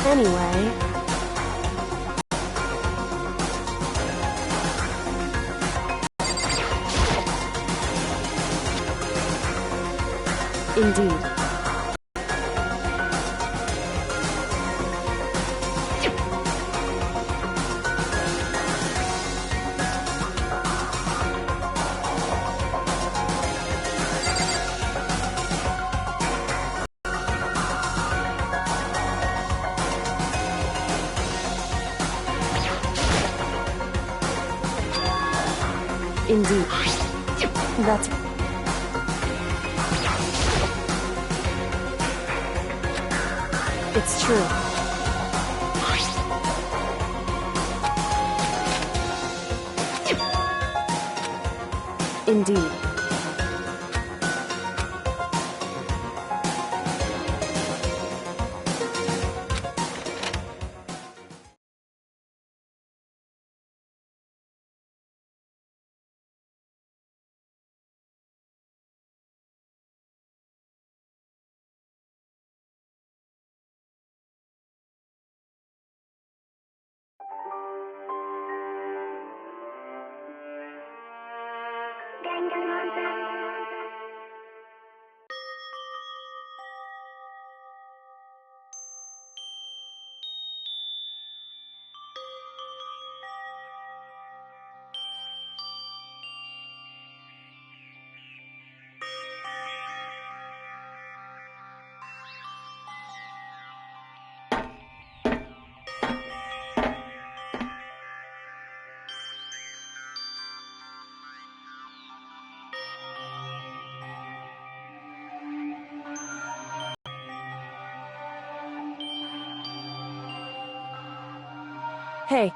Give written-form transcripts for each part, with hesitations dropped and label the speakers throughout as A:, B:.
A: Anyway... Indeed. Indeed. That's... It's true. Indeed.
B: Danganronpa.
A: Hey.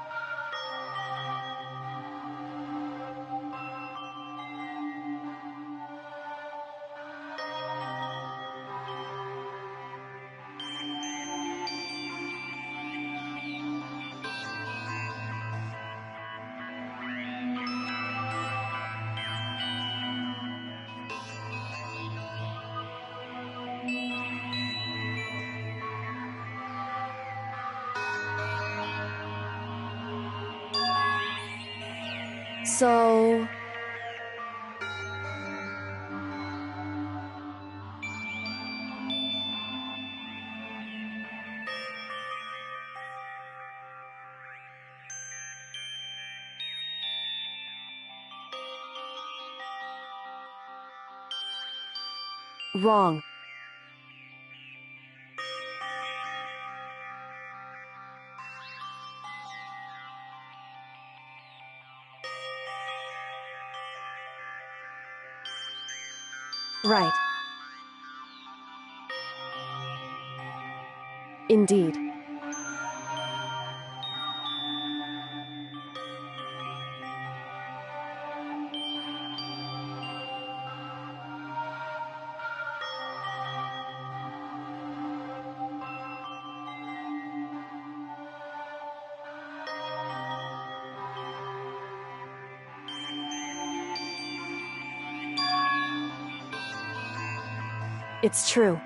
A: So... Wrong. Right. Indeed. It's true.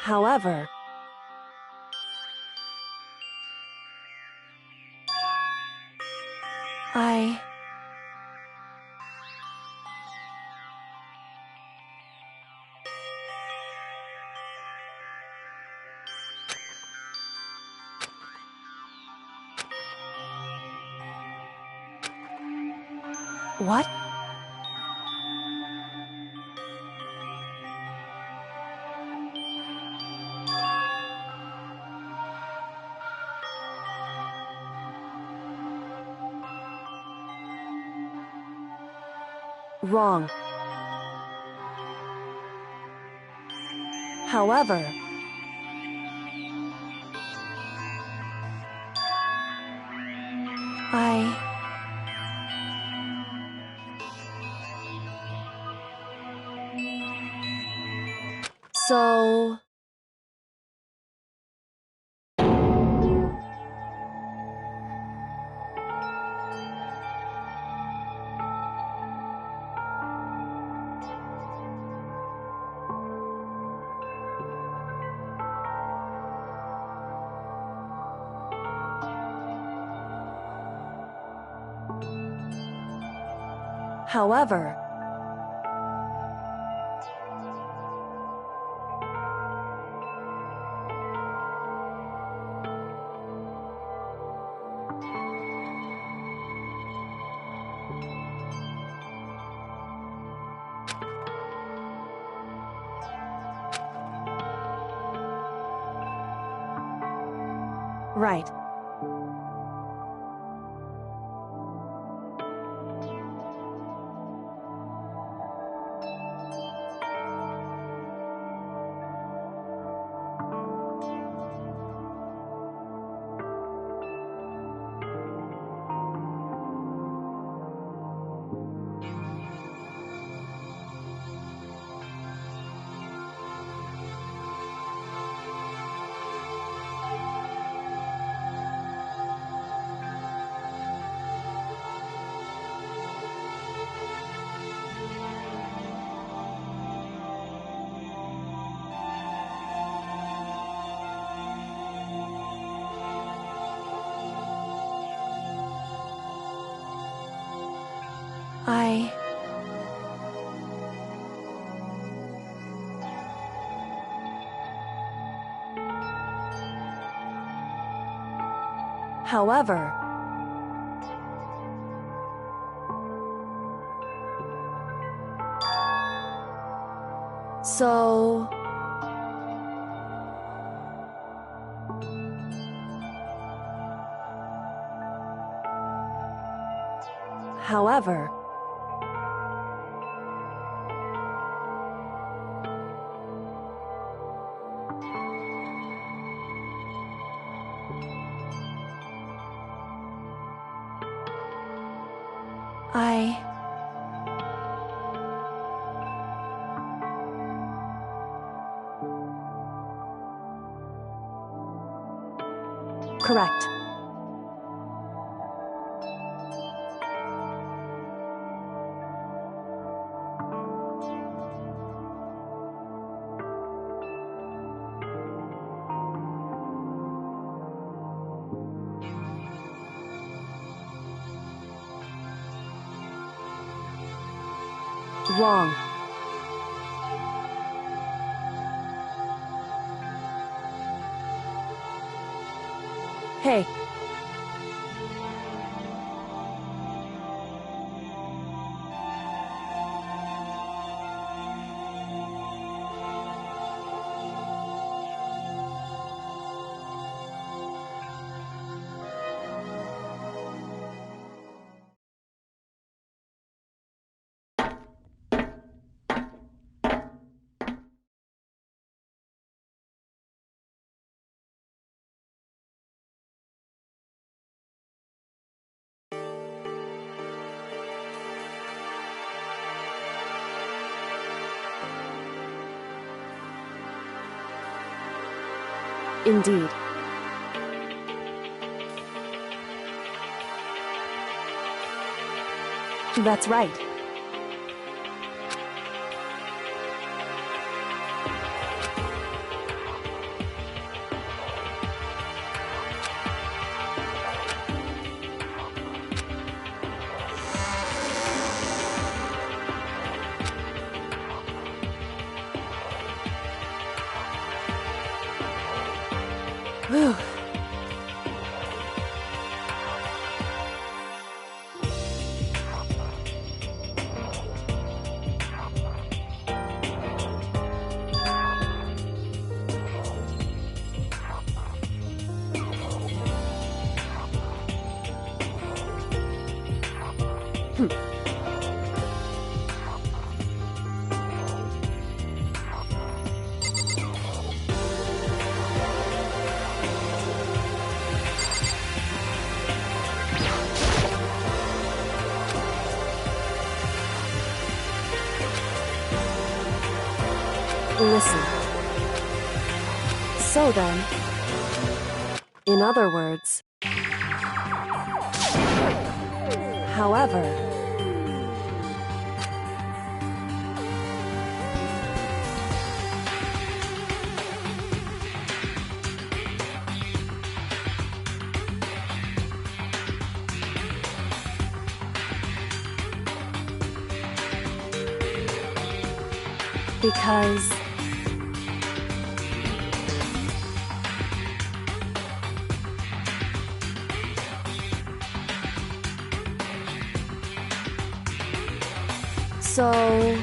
A: However... What? Wrong. However... I... So... However... Right. I... However... So... However... I... Correct. Wrong. Hey. Indeed. That's right. Whew. So then, in other words, however, because so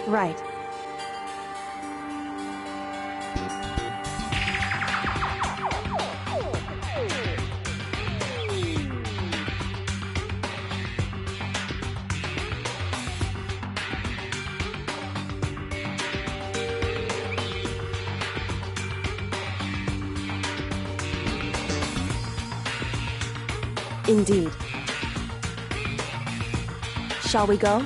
A: right. Indeed. Shall we go?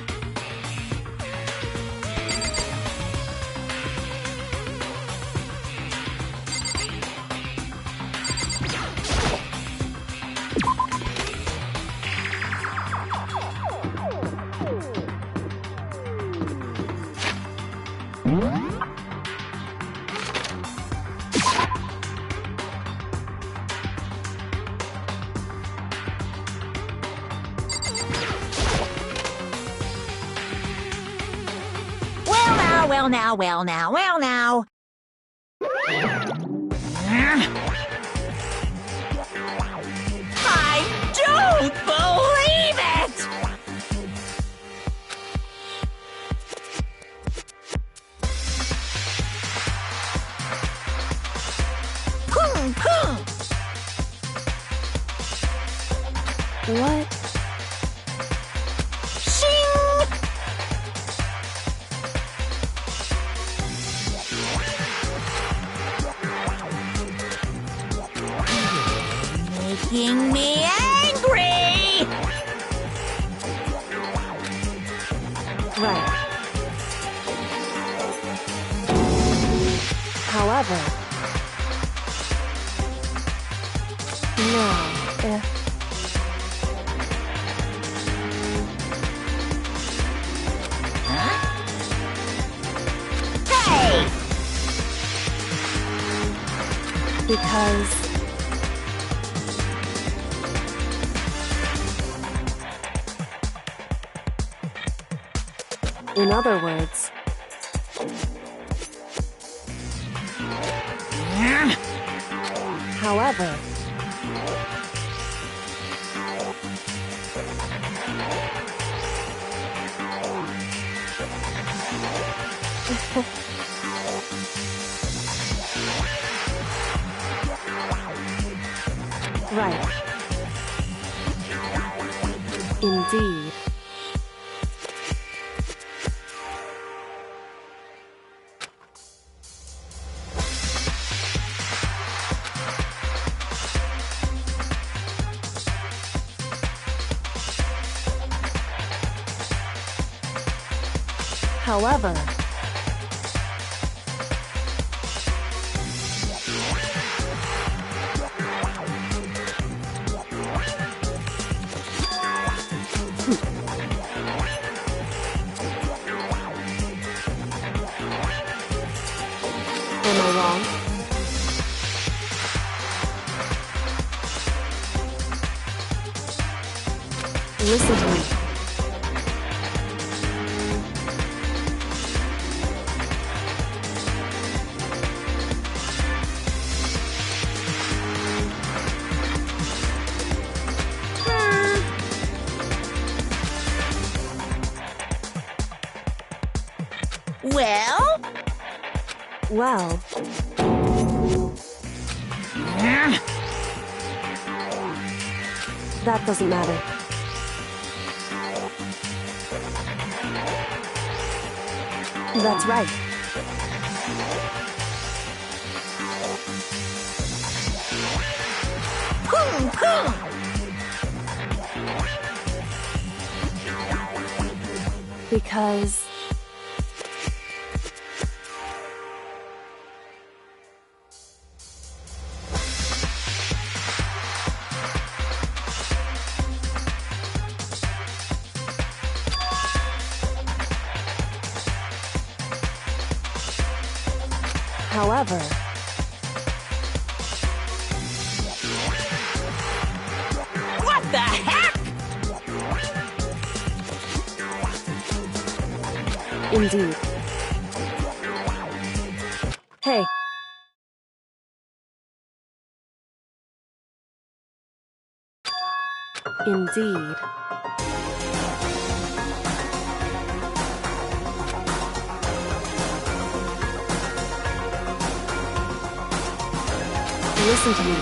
B: Well now. I don't believe it! Pum, pum.
A: What?
B: Making me angry!
A: Right. However, now, if
B: Hey!
A: because in other words, however, right. Indeed. However, am I wrong? Listen to me.
B: Well?
A: Well, that doesn't matter. That's right.
B: Pum, pum.
A: Because... However...
B: What the heck?
A: Indeed. Hey. Indeed. Listen to me.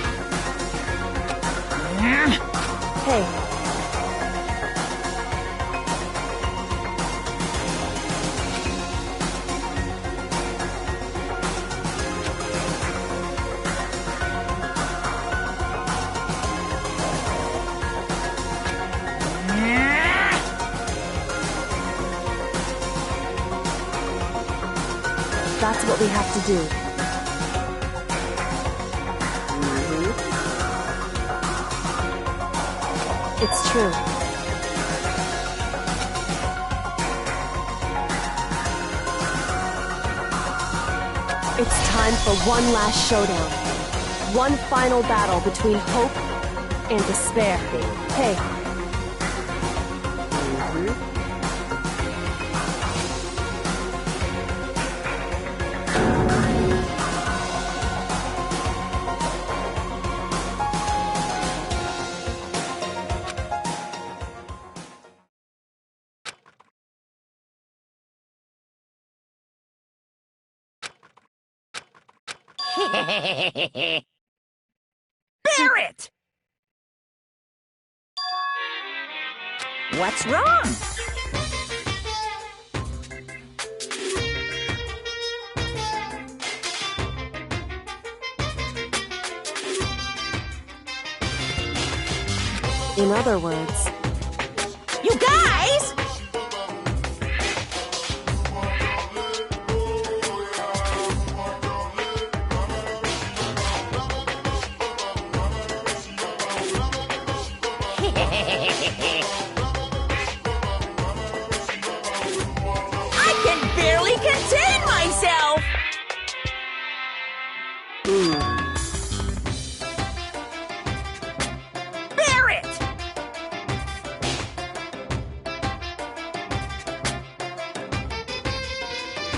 A: Hey. That's what we have to do. It's true. It's time for one last showdown. One final battle between hope and despair. Hey.
B: Barrett! What's wrong?
A: In other words...
B: You guys! I can barely contain myself! Barrett!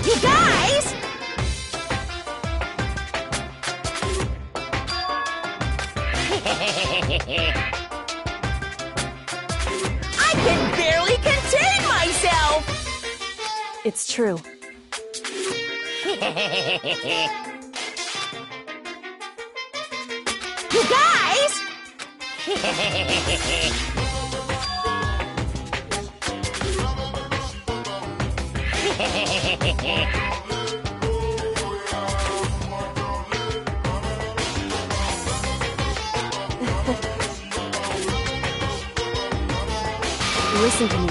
B: You guys! I can barely contain myself!
A: It's true.
B: You guys!
A: Listen to me.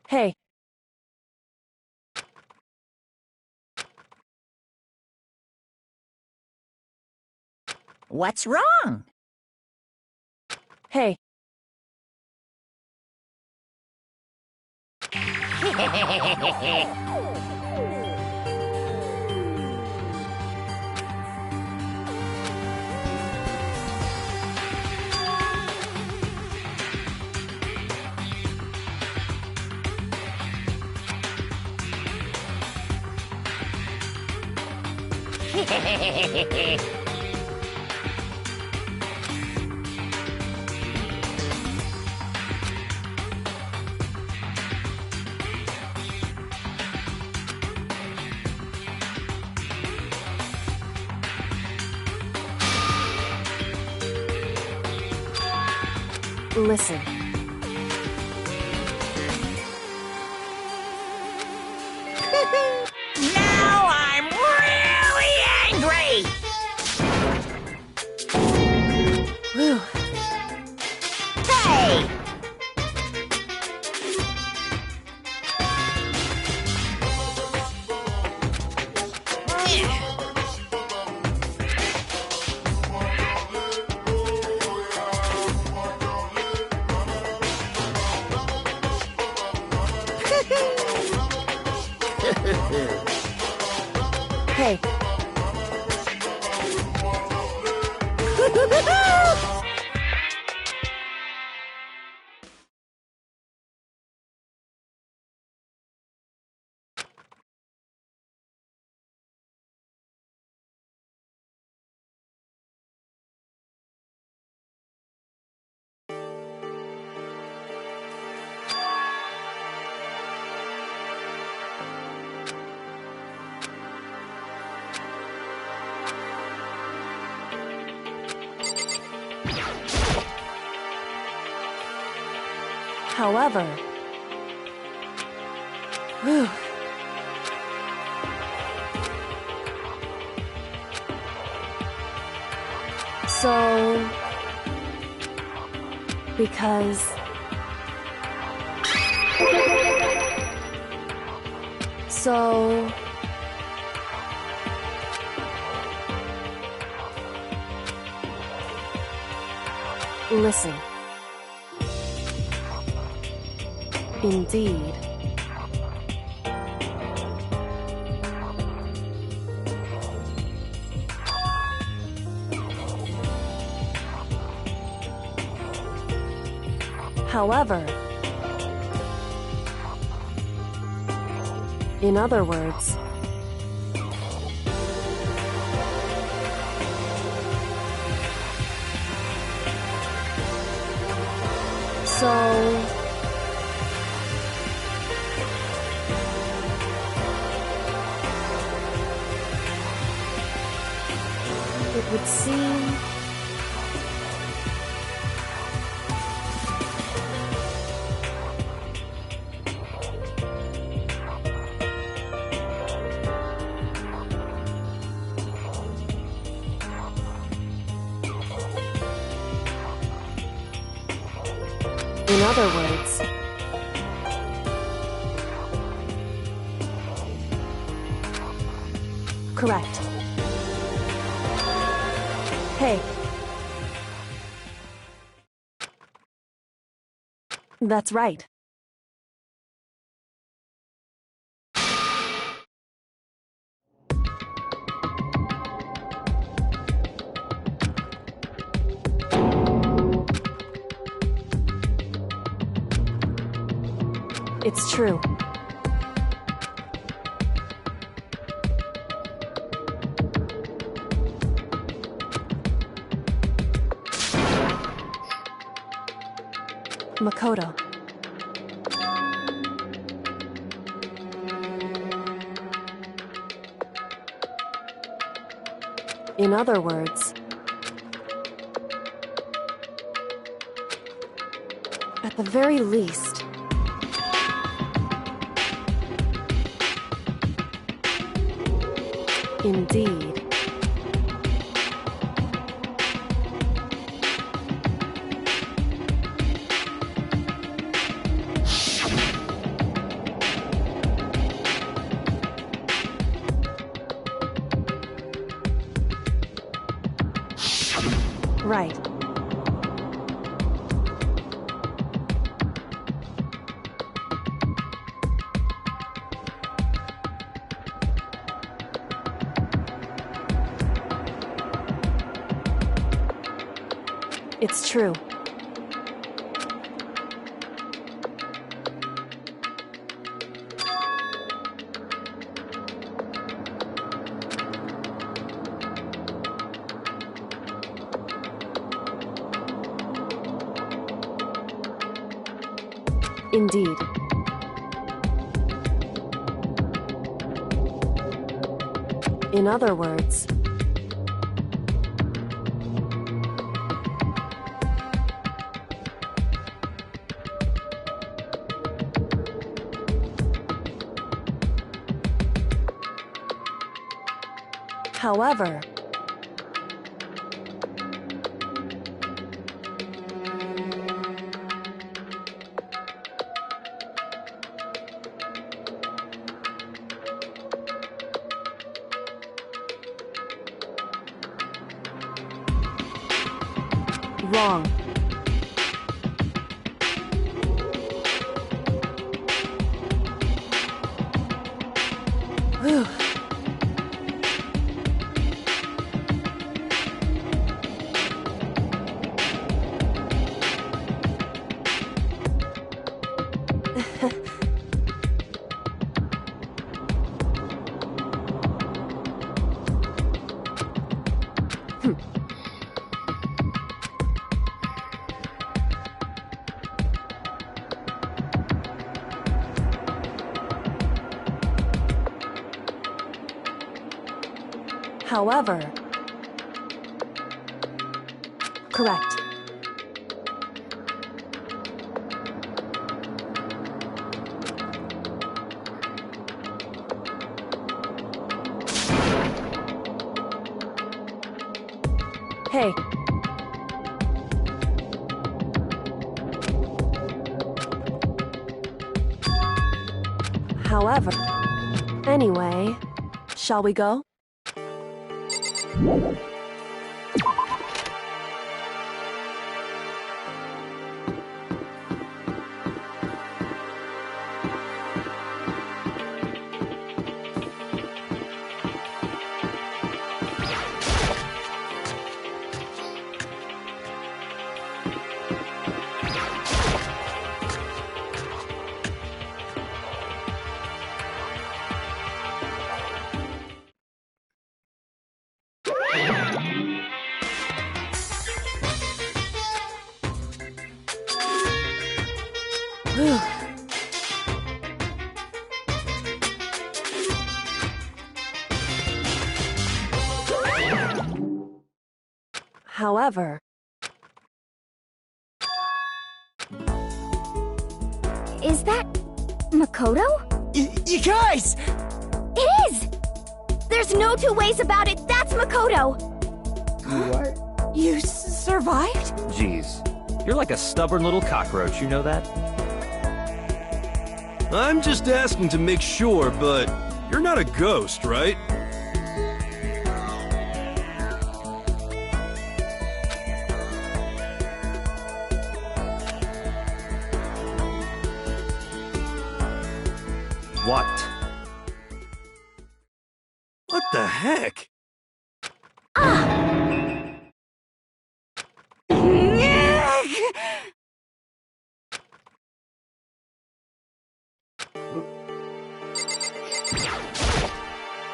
A: Hey.
B: What's wrong?
A: Hey. Listen.
B: Now I'm really angry!
A: Hey. However, whew. So, because listen. Indeed. However, in other words, so it would seem in other words, correct. Hey. That's right. It's true. Makoto. In other words, at the very least, indeed. Right. It's true. Indeed. In other words, however, wrong. Whew. However, correct. Hey. However, anyway, shall we go? Whew. However,
C: is that Makoto?
D: You guys!
C: It is! There's no two ways about it, that's Makoto!
D: What? You survived?
E: Jeez, you're like a stubborn little cockroach, you know that?
F: I'm just asking to make sure, but you're not a ghost, right?
E: What?
F: What the heck?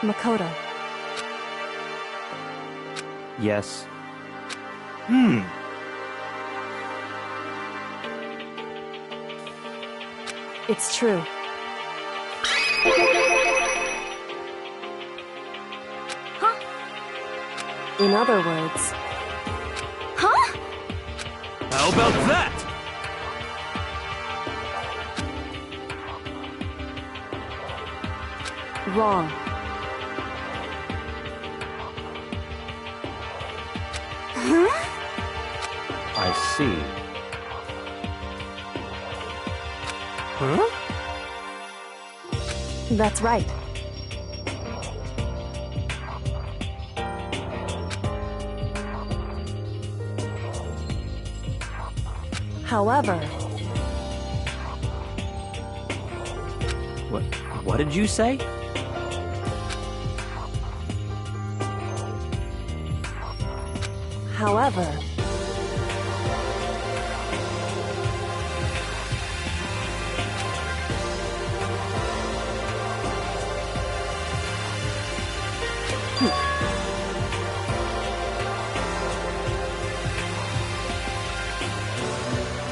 A: Makoto.
E: Yes.
A: It's true.
C: Huh?
A: In other words,
C: Huh?
F: How about that?
A: wrong.
E: I see.
F: Huh?
A: That's right. However,
E: What did you say?
A: however,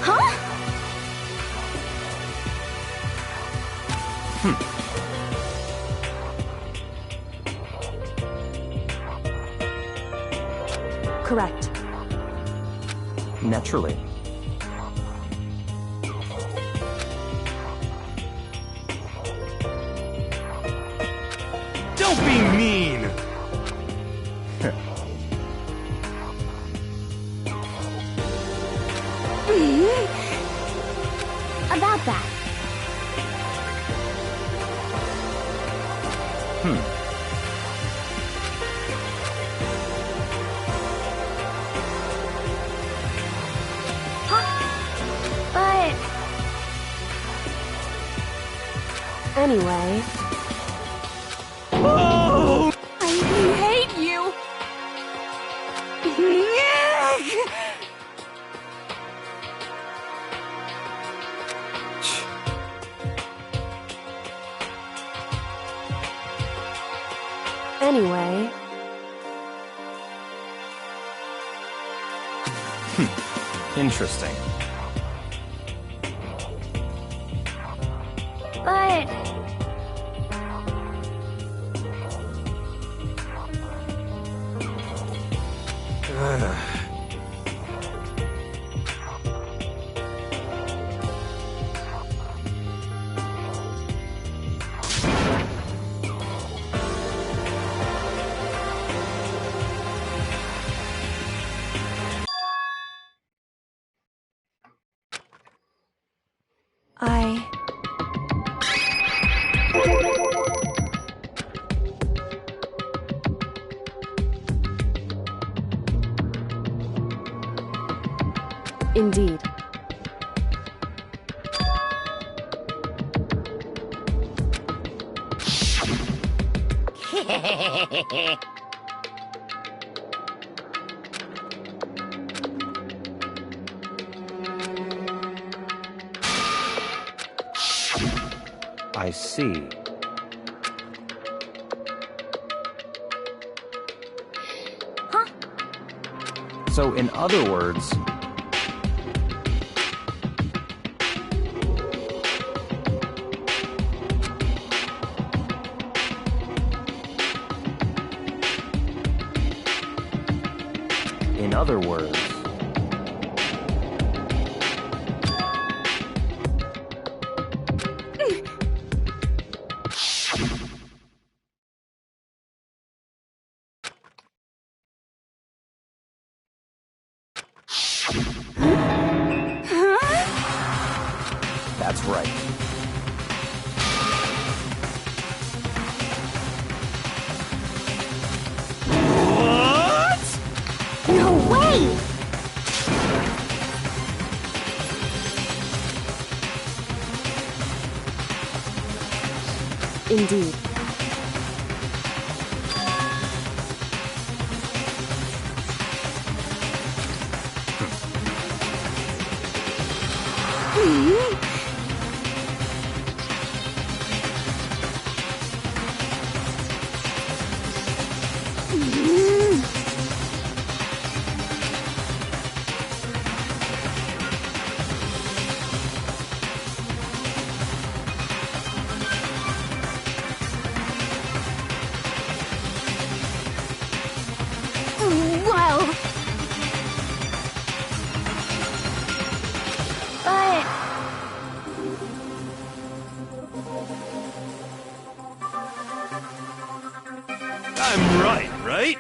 C: Huh?
A: correct.
E: Naturally.
F: Don't be mean!
C: About that. But
A: Anyway, Anyway...
E: Interesting.
C: But...
A: Indeed.
E: I see.
C: Huh?
E: So, in other words... In other words... That's right.
C: No way!
A: Indeed.
C: Well... But...
F: I'm right?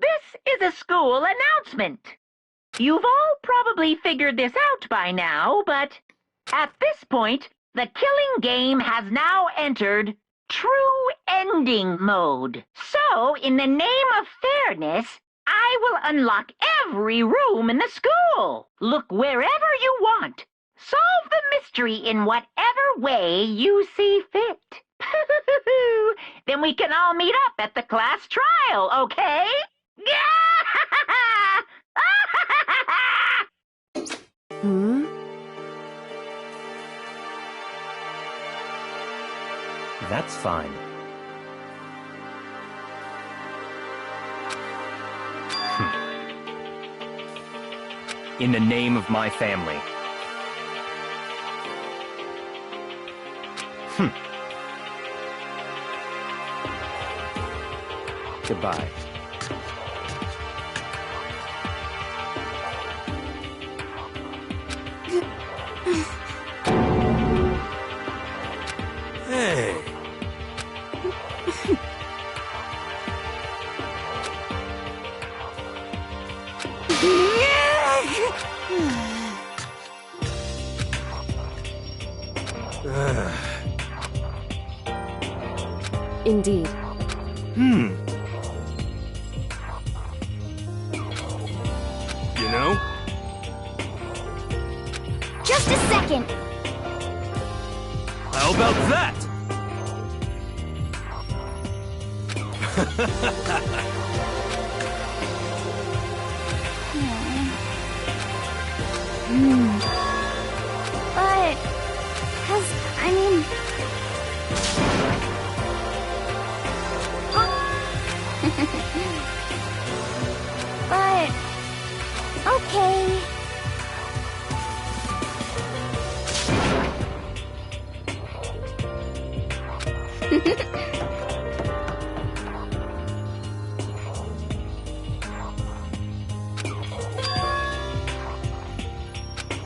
B: This is a school announcement. You've all probably figured this out by now, but at this point, the killing game has now entered true ending mode. So, in the name of fairness, I will unlock every room in the school. Look wherever you want. Solve the mystery in whatever way you see fit. Then we can all meet up at the class trial, okay?
A: Hmm?
E: That's fine. In the name of my family. Goodbye.
F: Hey.
A: Indeed.
F: you know?
C: Just a second.
F: How about that?
C: But, I mean... But, okay.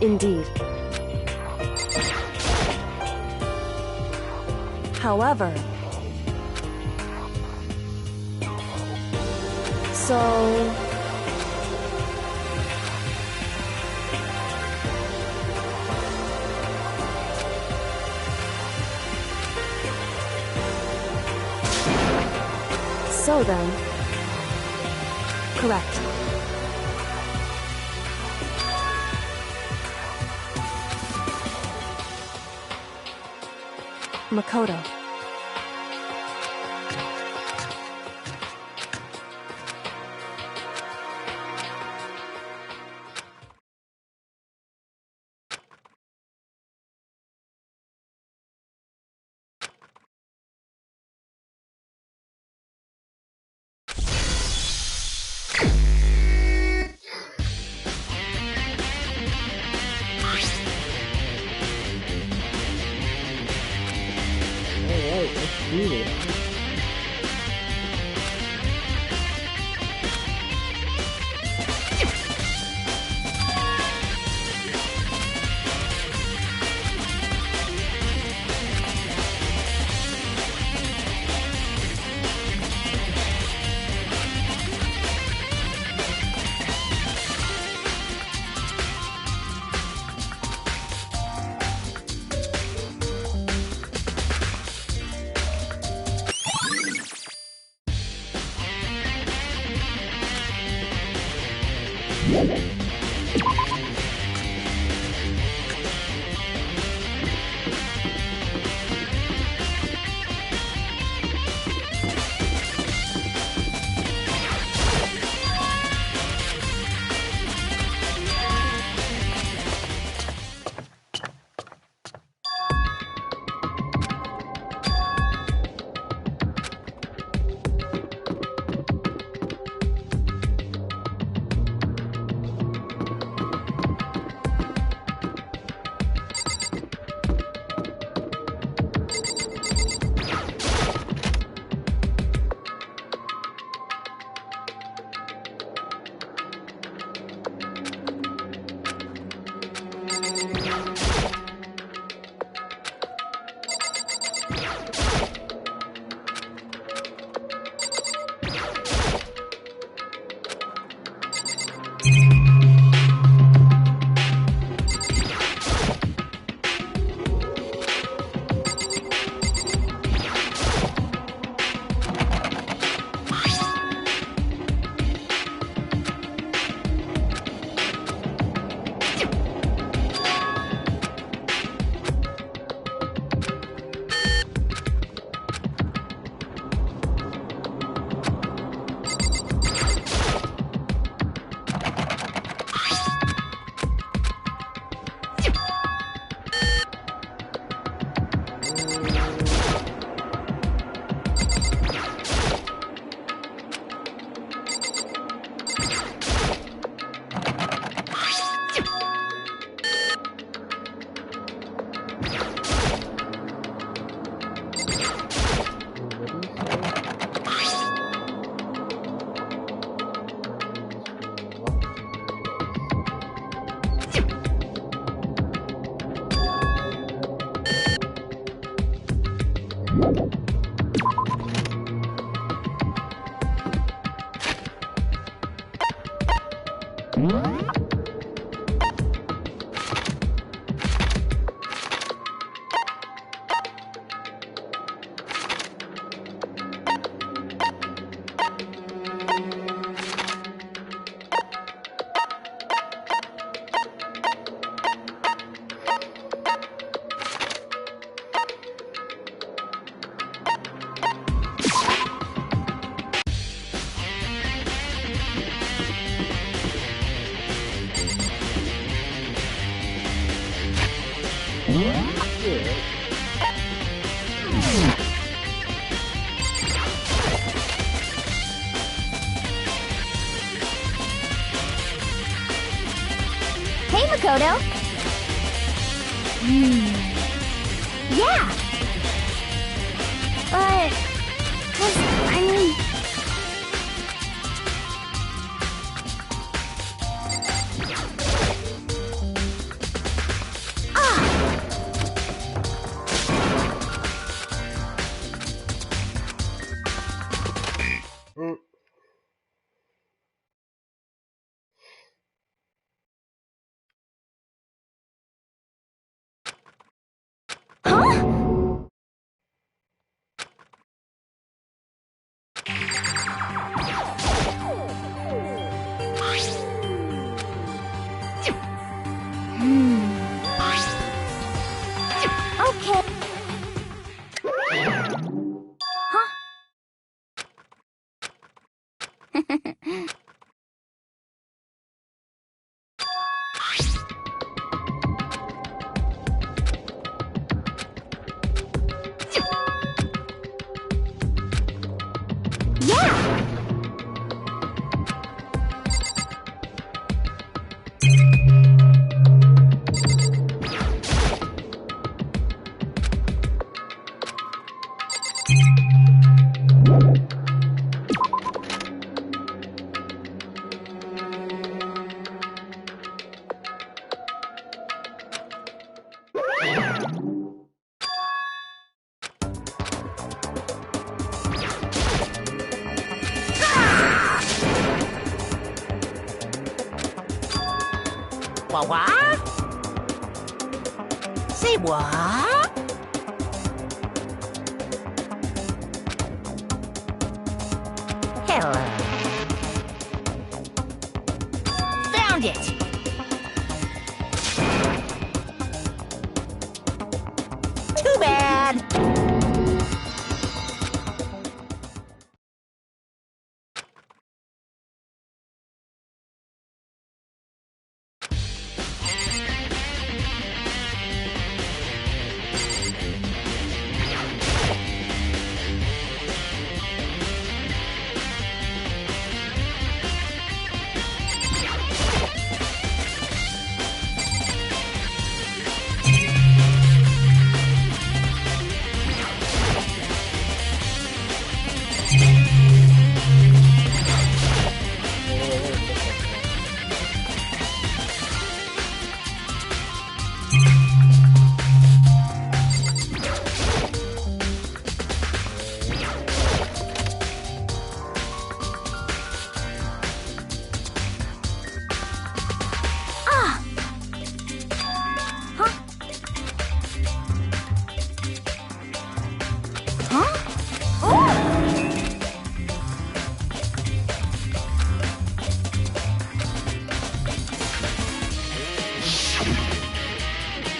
A: Indeed. However... So... So then... Correct. Makoto.
C: Hey, Makoto. Yeah. But, I mean... Okay. Huh? Yeah!
G: What? Say what? Hello. Found it! Too bad!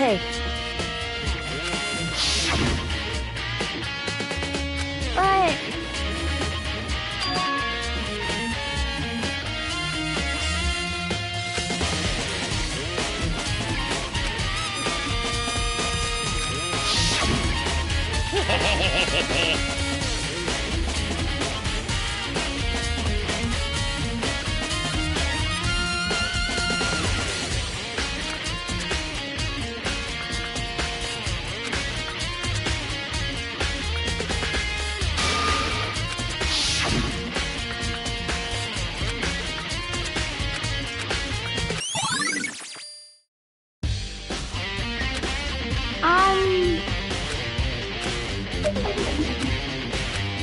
A: Hey.
C: But...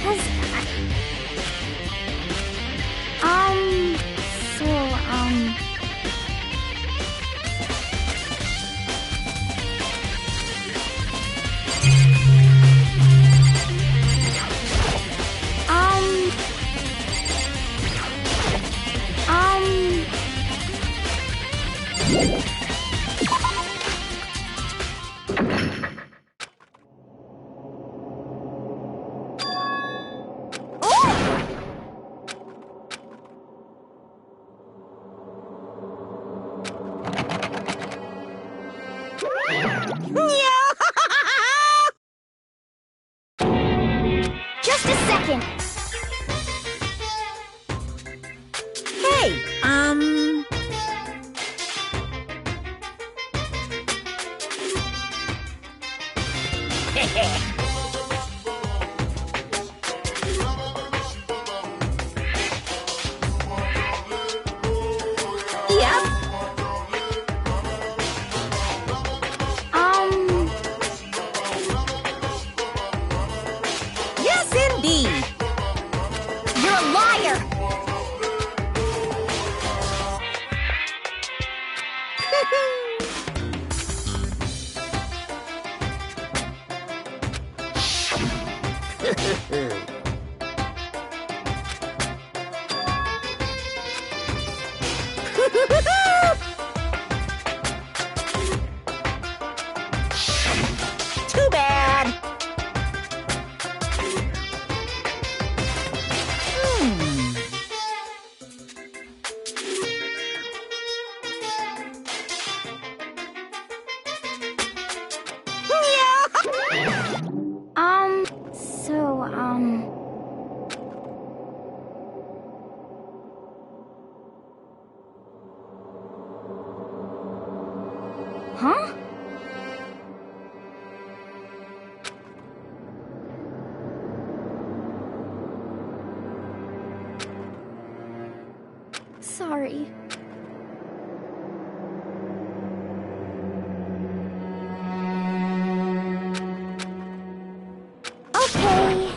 C: Cause
G: Yeah! Um... Yep. Yes, indeed.
C: You're a liar!
G: Too bad.
C: So, Huh? Sorry. Okay.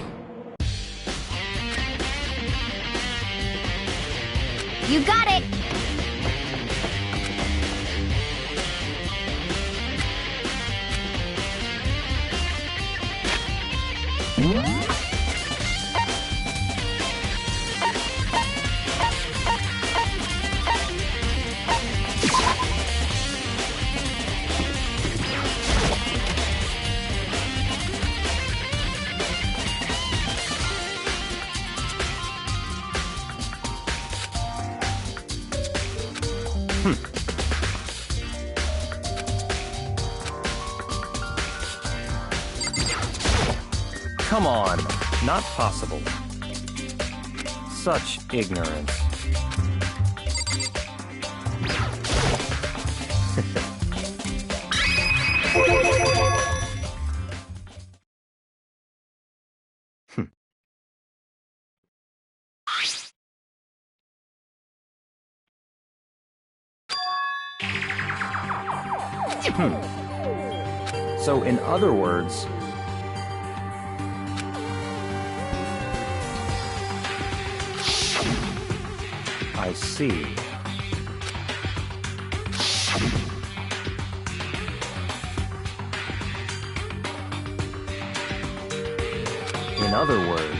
C: You got it!
E: Come on, not possible. Such ignorance. So, in other words, I see. In other words,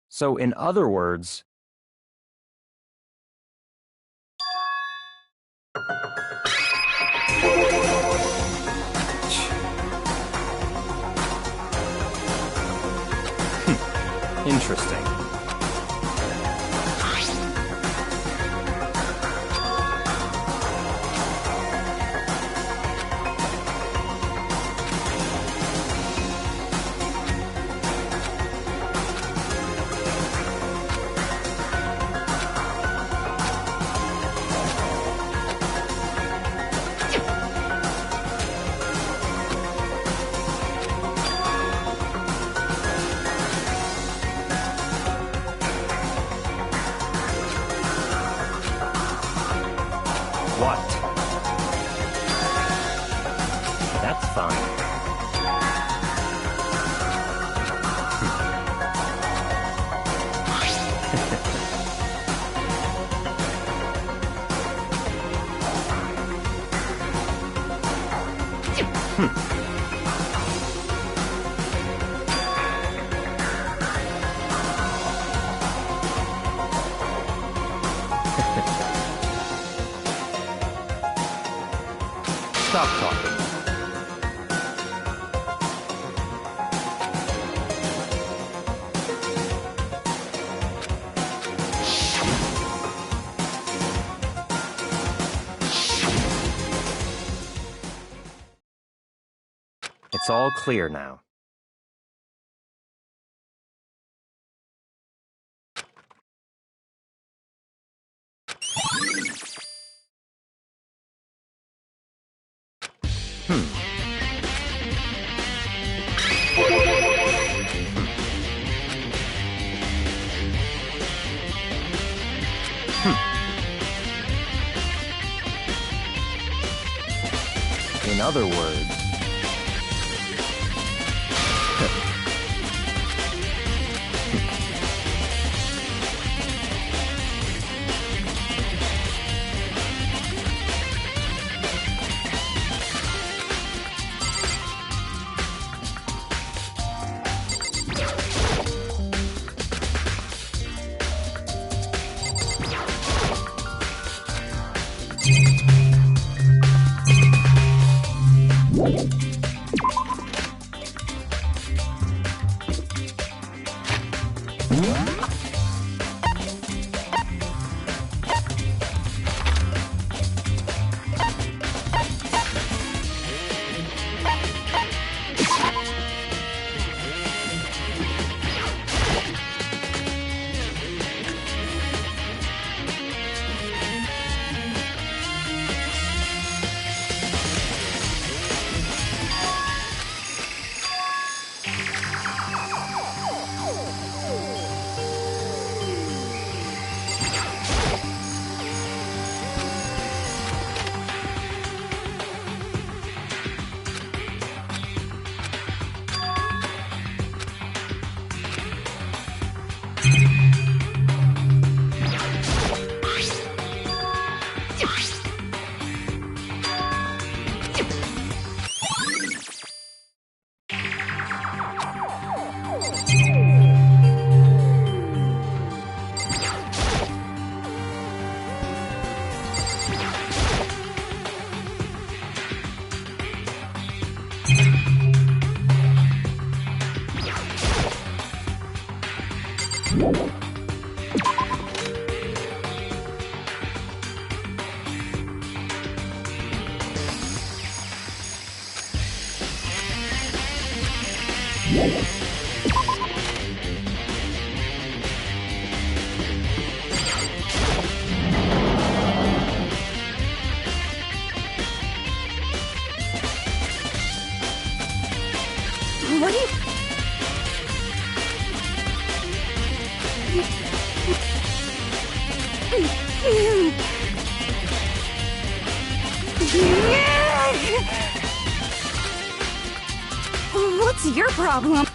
E: so in other words, interesting. What? That's fine. Stop talking. It's all clear now. In other words,
C: What do you...
D: What's your problem?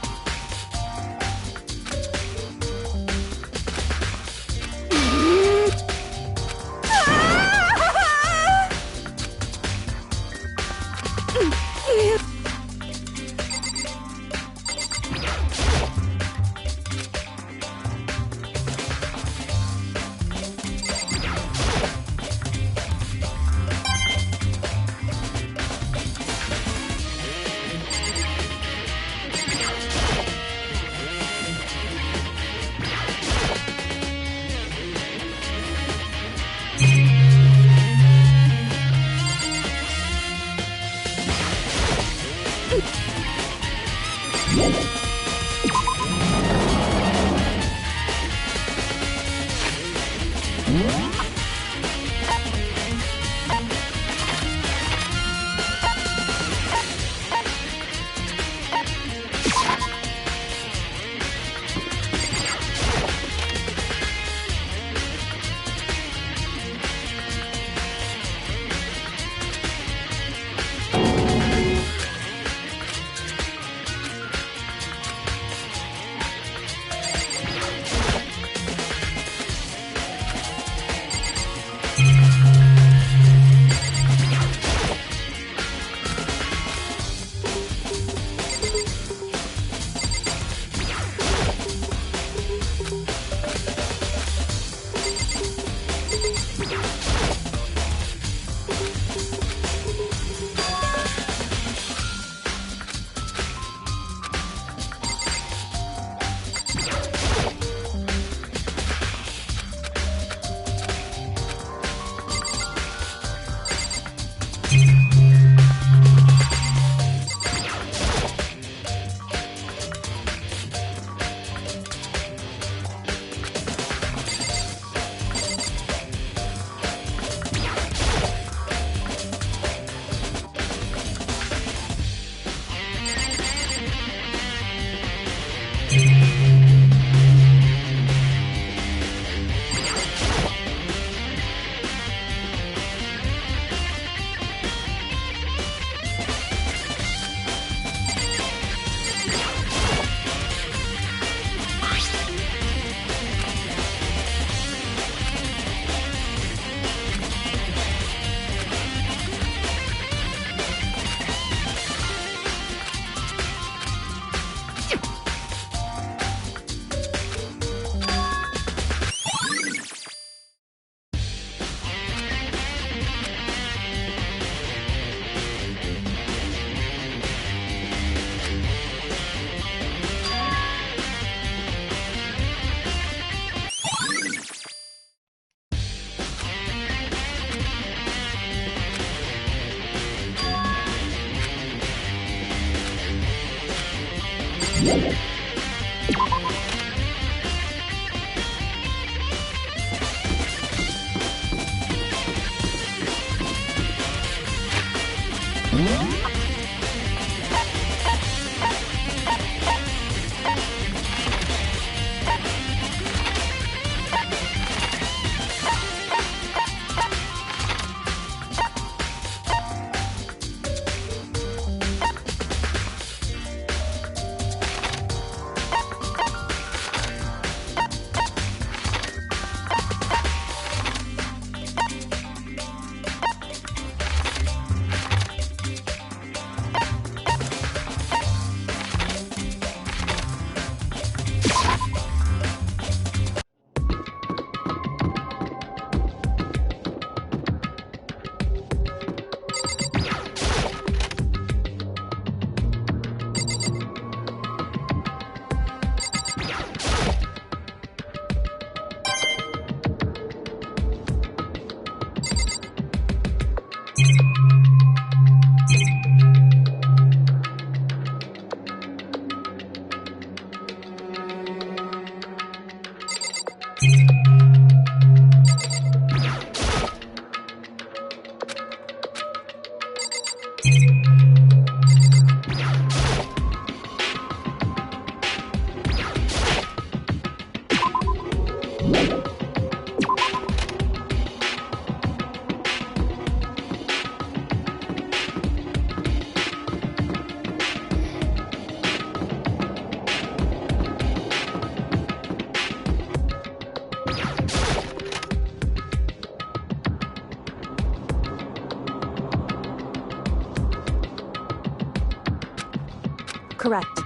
A: Correct.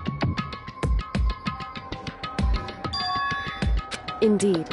A: Indeed.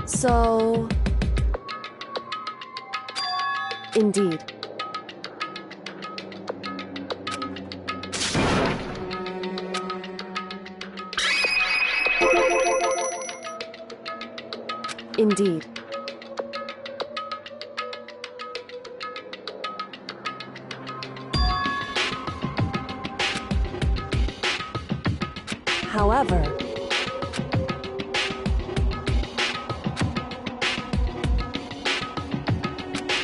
A: So... Indeed. Indeed. However,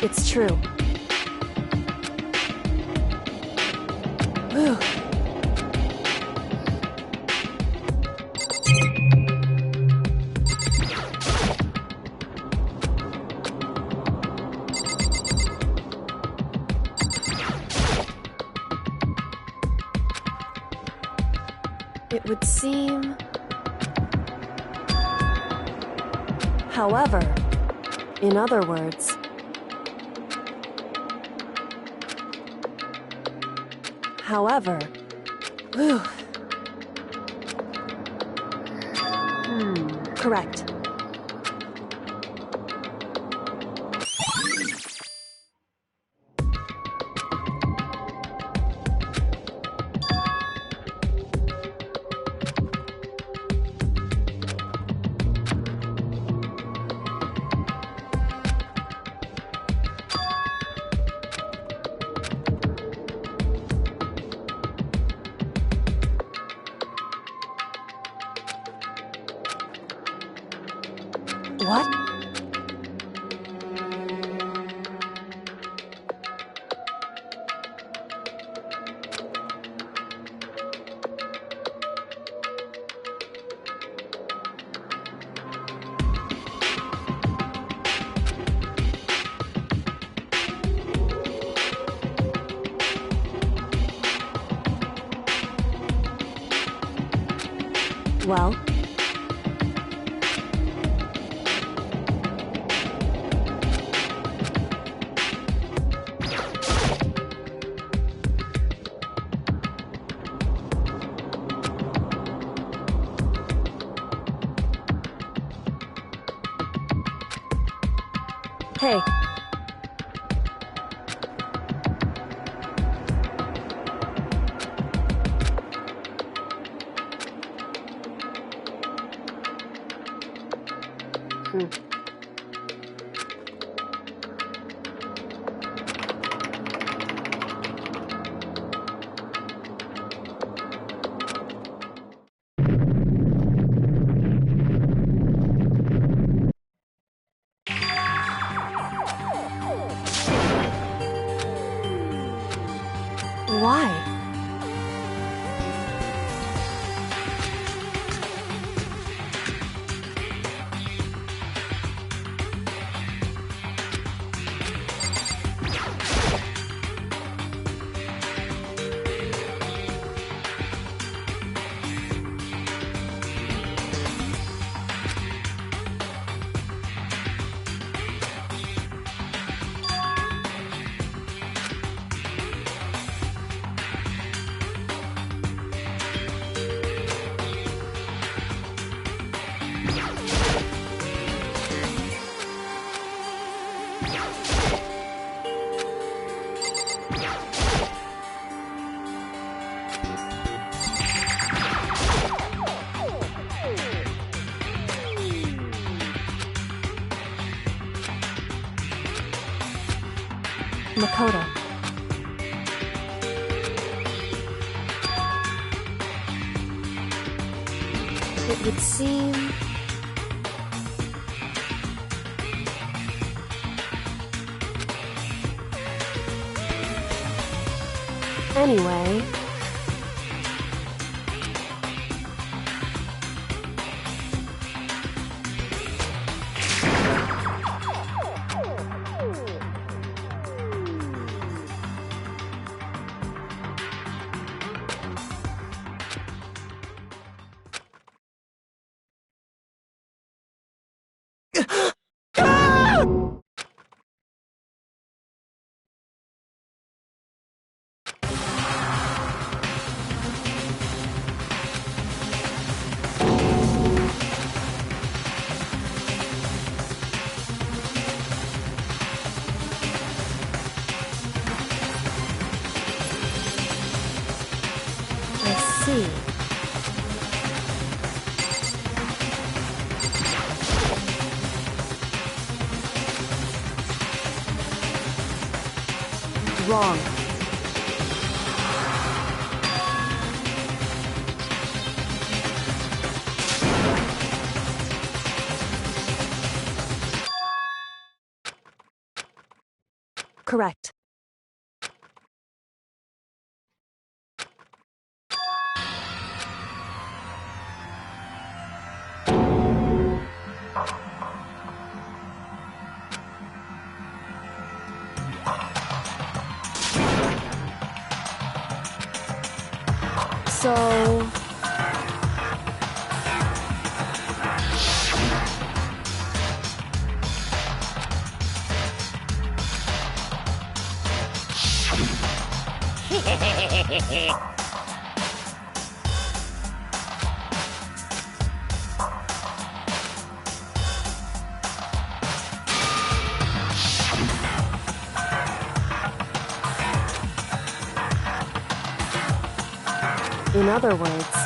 A: it's true. Whew. It would seem... However, in other words... However... Whew. Correct. What? Well... Hey. Why? Makoto. It would seem... Anyway... I see. Wrong. Correct. So... In other words...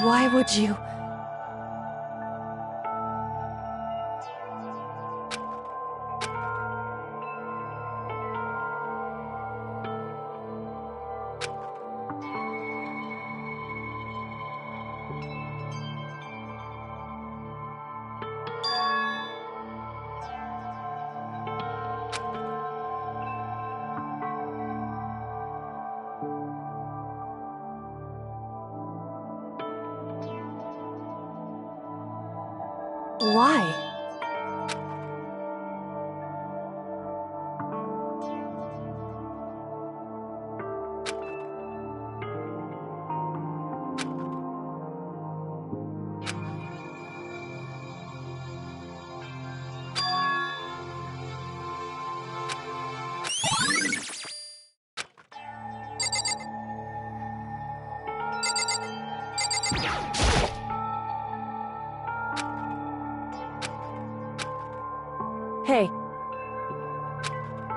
A: Why would you... Why? Hey.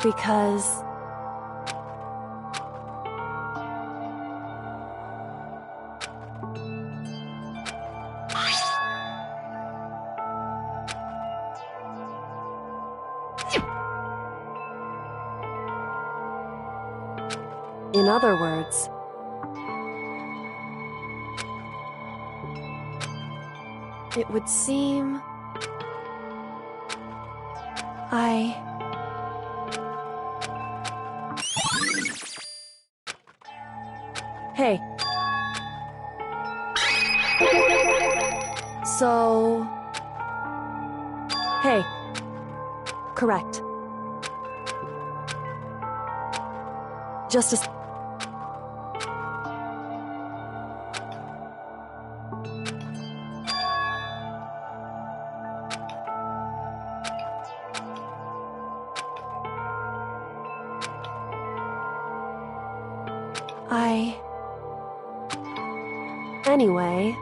A: Because... In other words... It would seem... Hey. So... Hey. Correct. Just as... Anyway...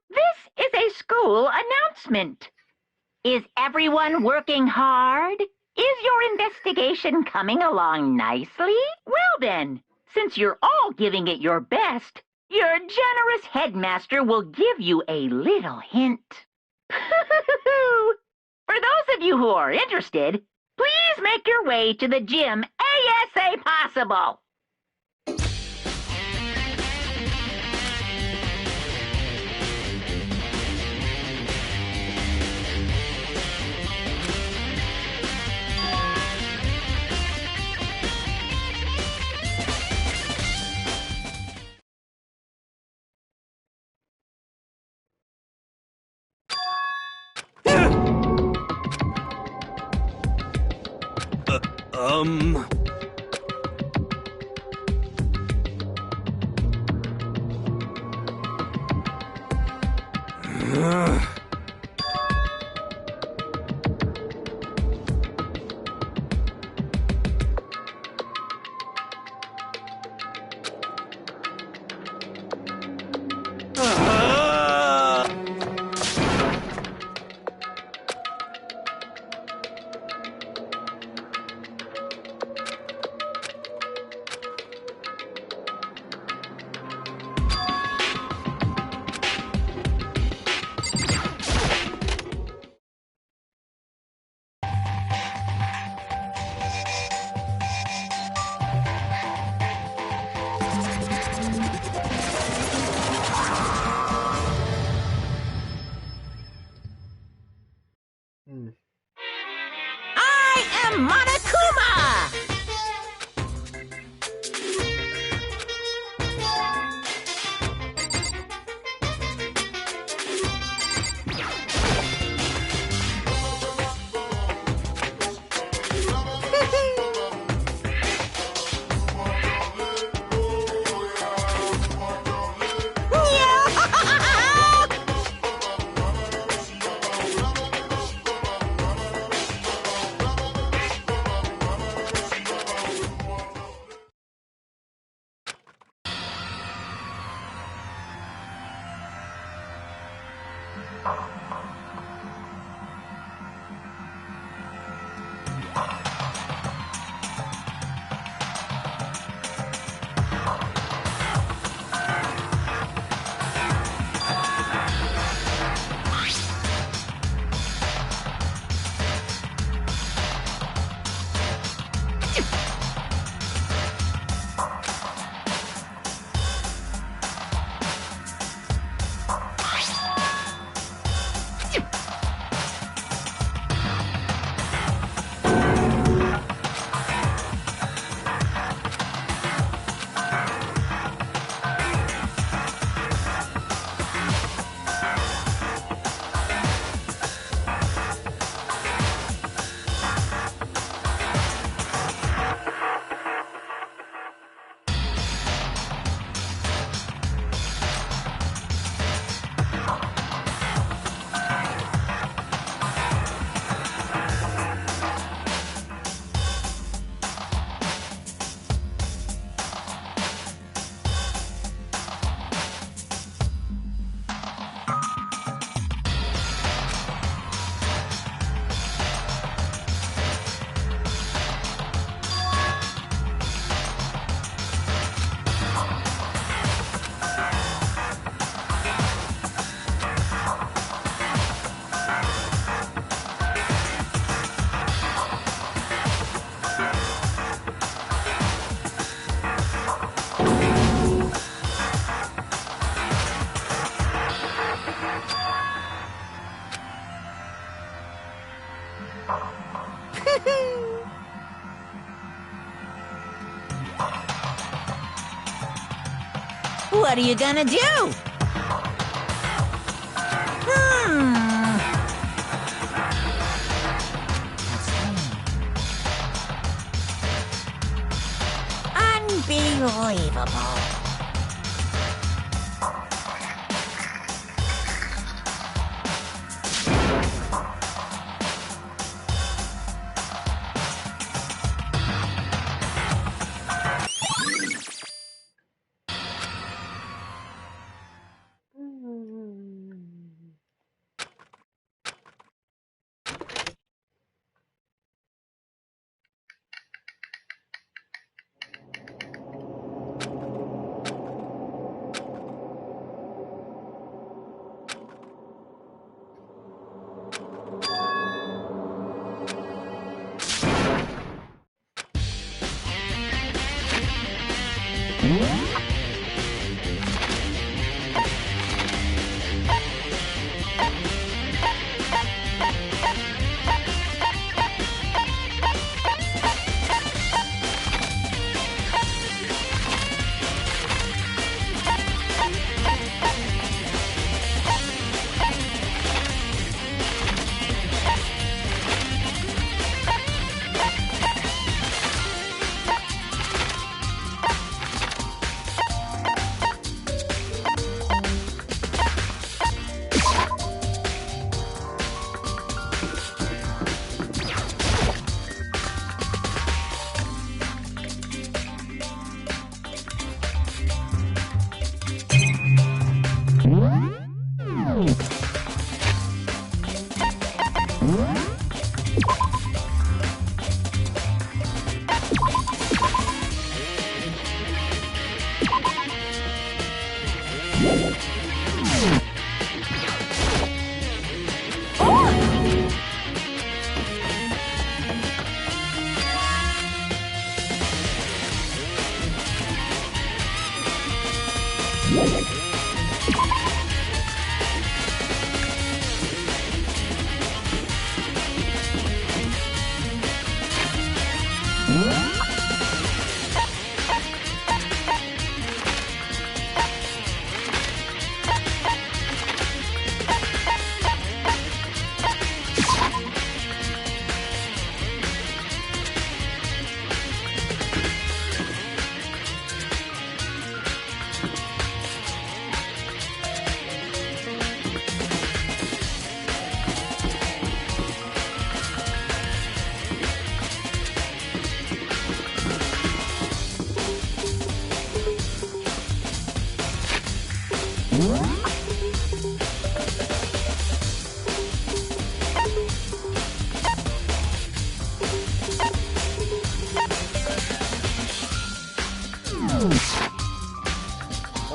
B: This is a school announcement. Is everyone working hard? Is your investigation coming along nicely? Well then, since you're all giving it your best, your generous headmaster will give you a little hint. For those of you who are interested, please make your way to the gym ASA possible.
G: What are you gonna do? Unbelievable.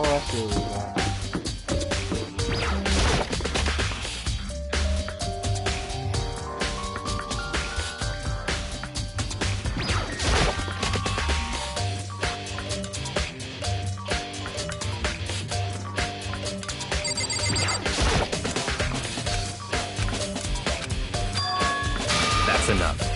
H: Oh, I see what we got.
E: That's enough.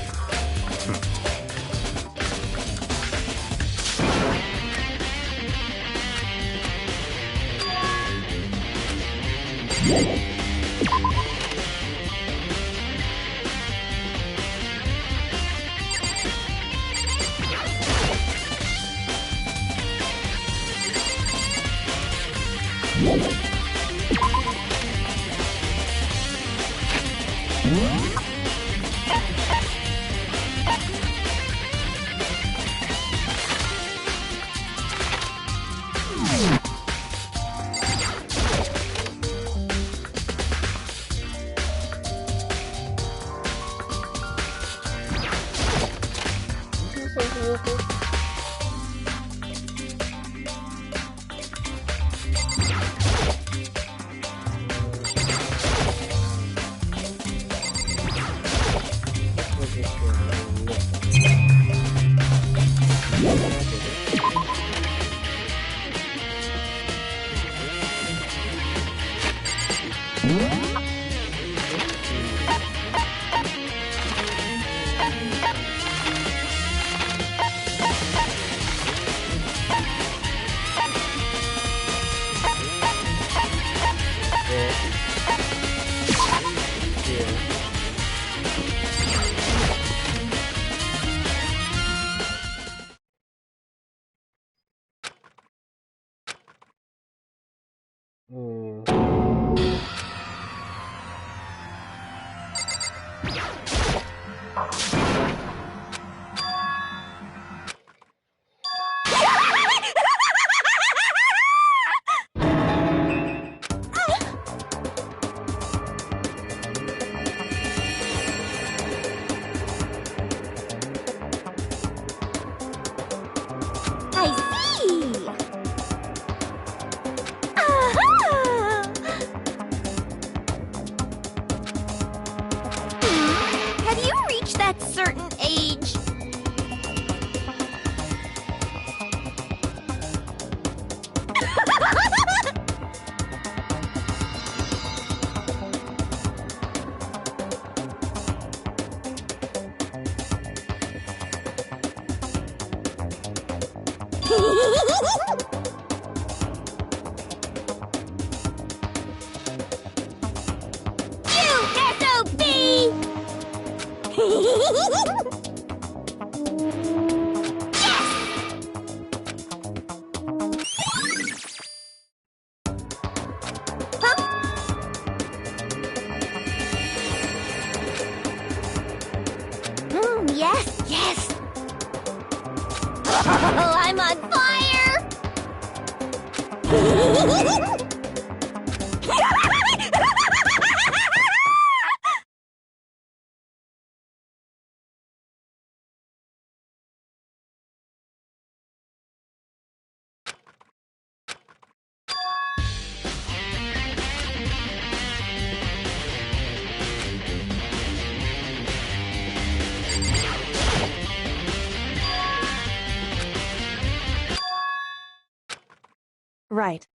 C: Certain age. Yes, yes. Oh, I'm on fire.
A: Right.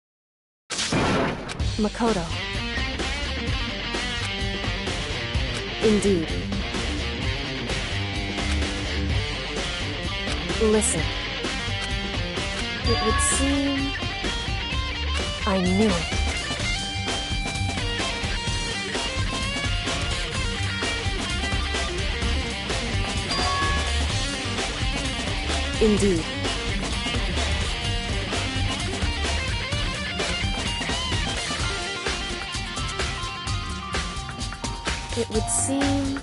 A: Makoto. Indeed. Listen. It would seem... I knew it. Indeed. It would seem...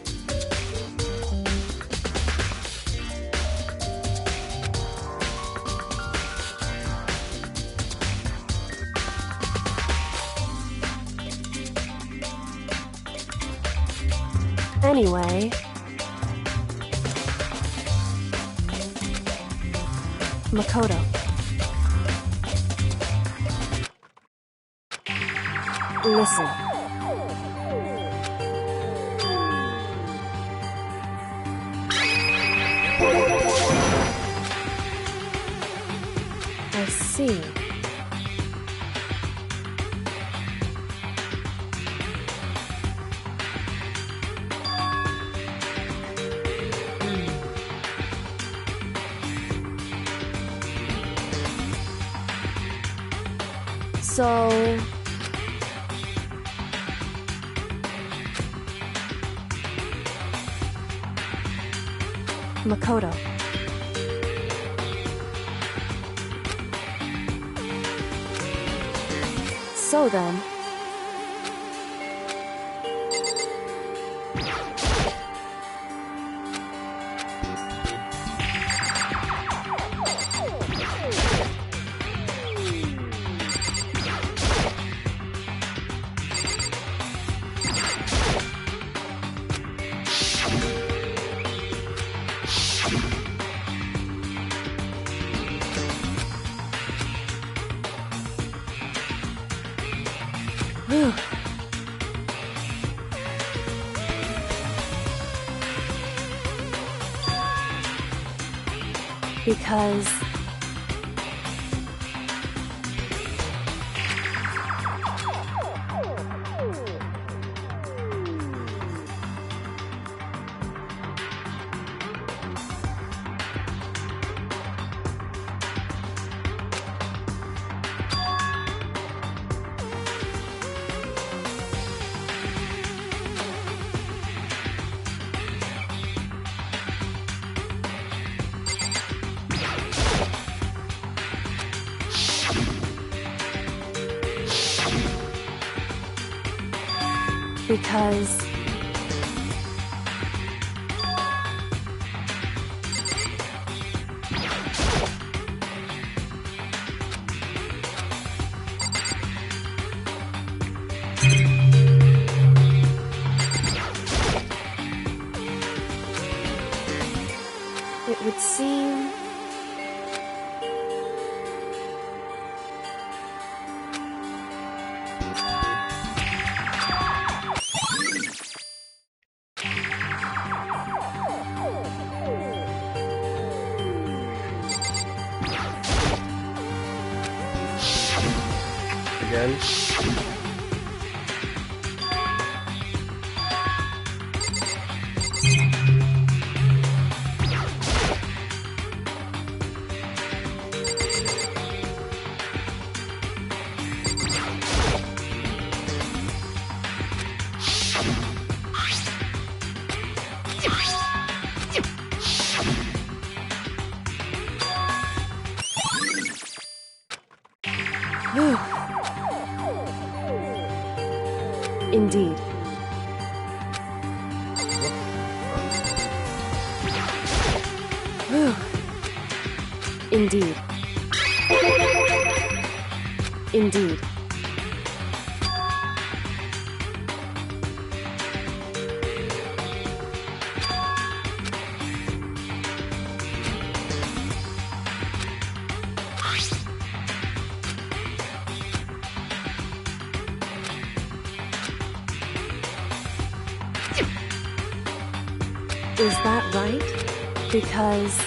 A: Anyway... Makoto. Listen. I see. So... Makoto. So then... Whew. Because... Because... it would seem...
H: Again.
A: Indeed. Indeed. Indeed. Is that right? Because...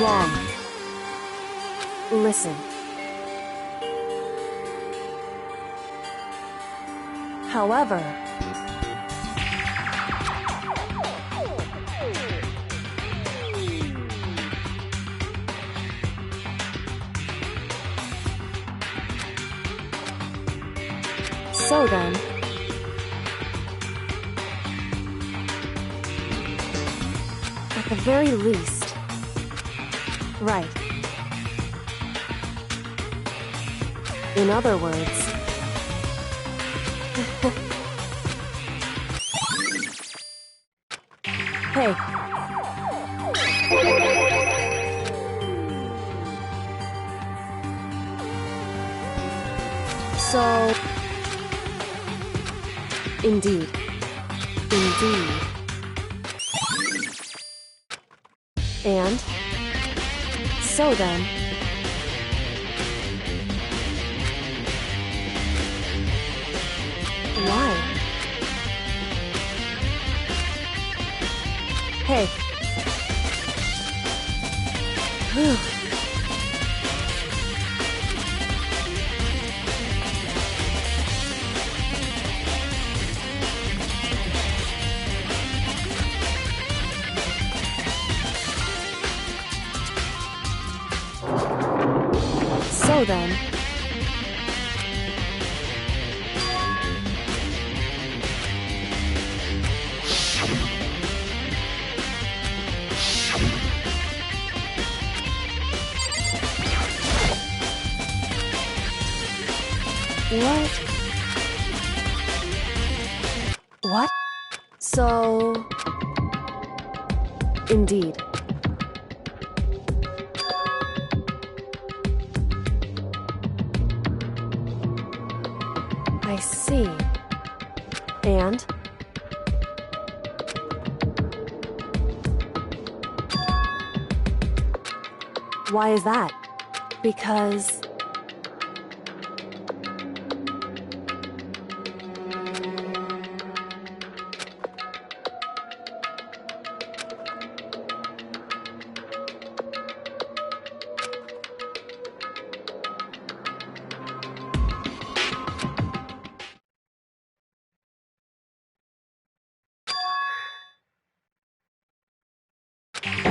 A: wrong. Listen. However... so then... at the very least... right. In other words... hey. So... indeed. Indeed. And... so then... why? Hey. So then... what? What? So... indeed. I see. And? Why is that? Because...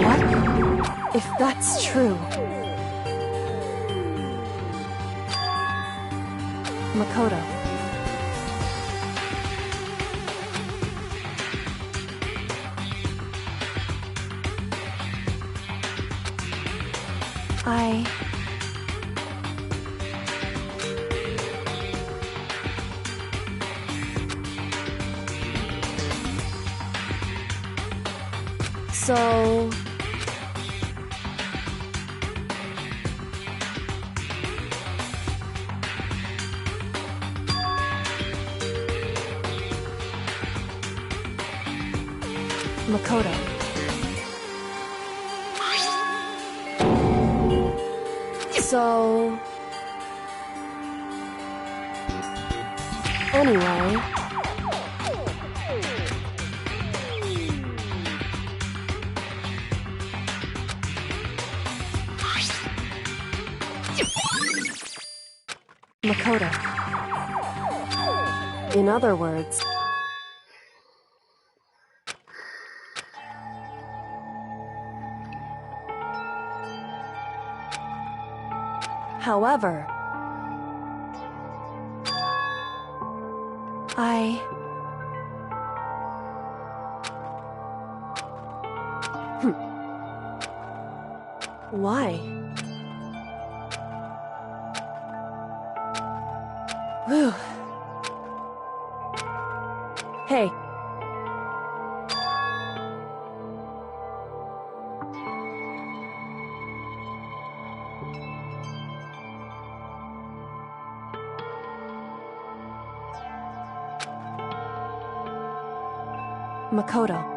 A: what? If that's true... Makoto. So... Makoto. So... Anyway... Makoto. In other words... However... Why? Whew. Hey. Makoto.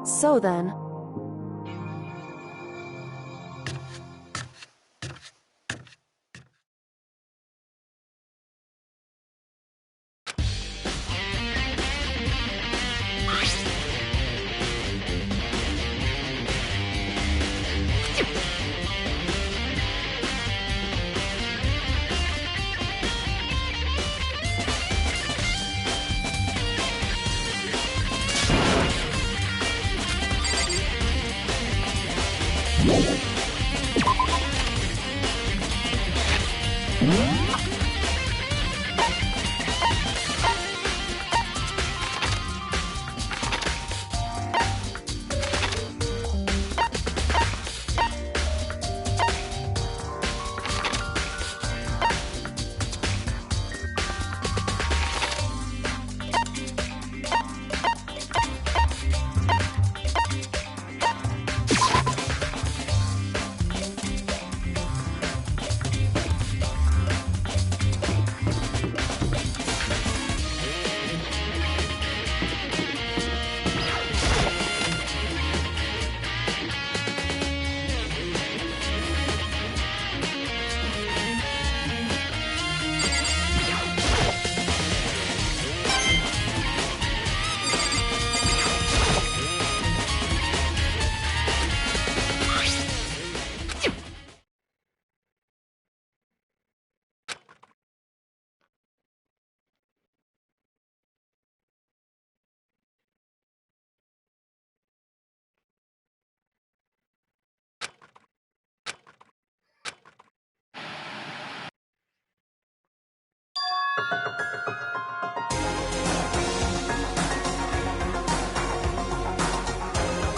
A: So then...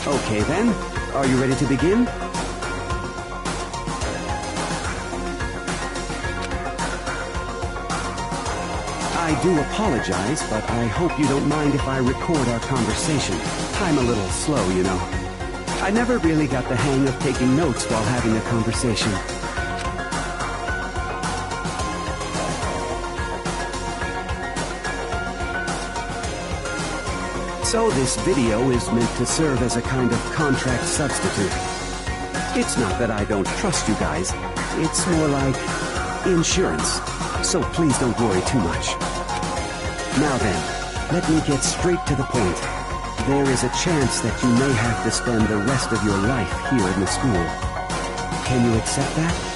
I: Okay then, are you ready to begin? I do apologize, but I hope you don't mind if I record our conversation. I'm a little slow, you know. I never really got the hang of taking notes while having a conversation. So this video is meant to serve as a kind of contract substitute. It's not that I don't trust you guys. It's more like insurance. So please don't worry too much. Now then, let me get straight to the point. There is a chance that you may have to spend the rest of your life here in the school. Can you accept that?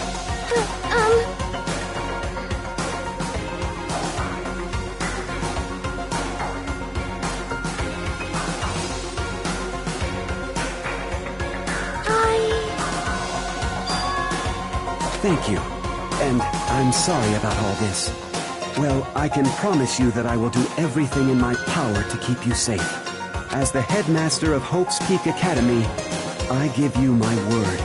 I: Thank you. And I'm sorry about all this. Well, I can promise you that I will do everything in my power to keep you safe. As the headmaster of Hope's Peak Academy, I give you my word.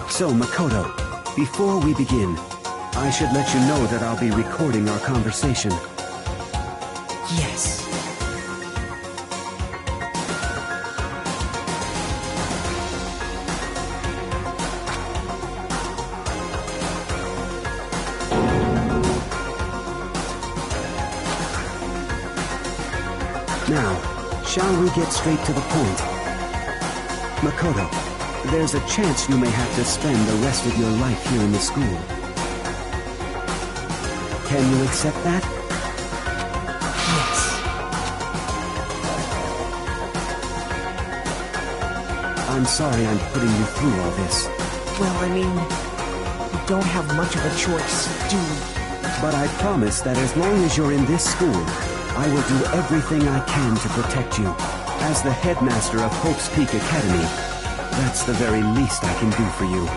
I: So, Makoto, before we begin, I should let you know that I'll be recording our conversation.
D: Yes.
I: Now, shall we get straight to the point? Makoto, there's a chance you may have to spend the rest of your life here in the school. Can you accept that?
D: Yes.
I: I'm sorry I'm putting you through all this.
D: Well, I mean, we don't have much of a choice, do we?
I: But I promise that as long as you're in this school, I will do everything I can to protect you. As the headmaster of Hope's Peak Academy, that's the very least I can do for you.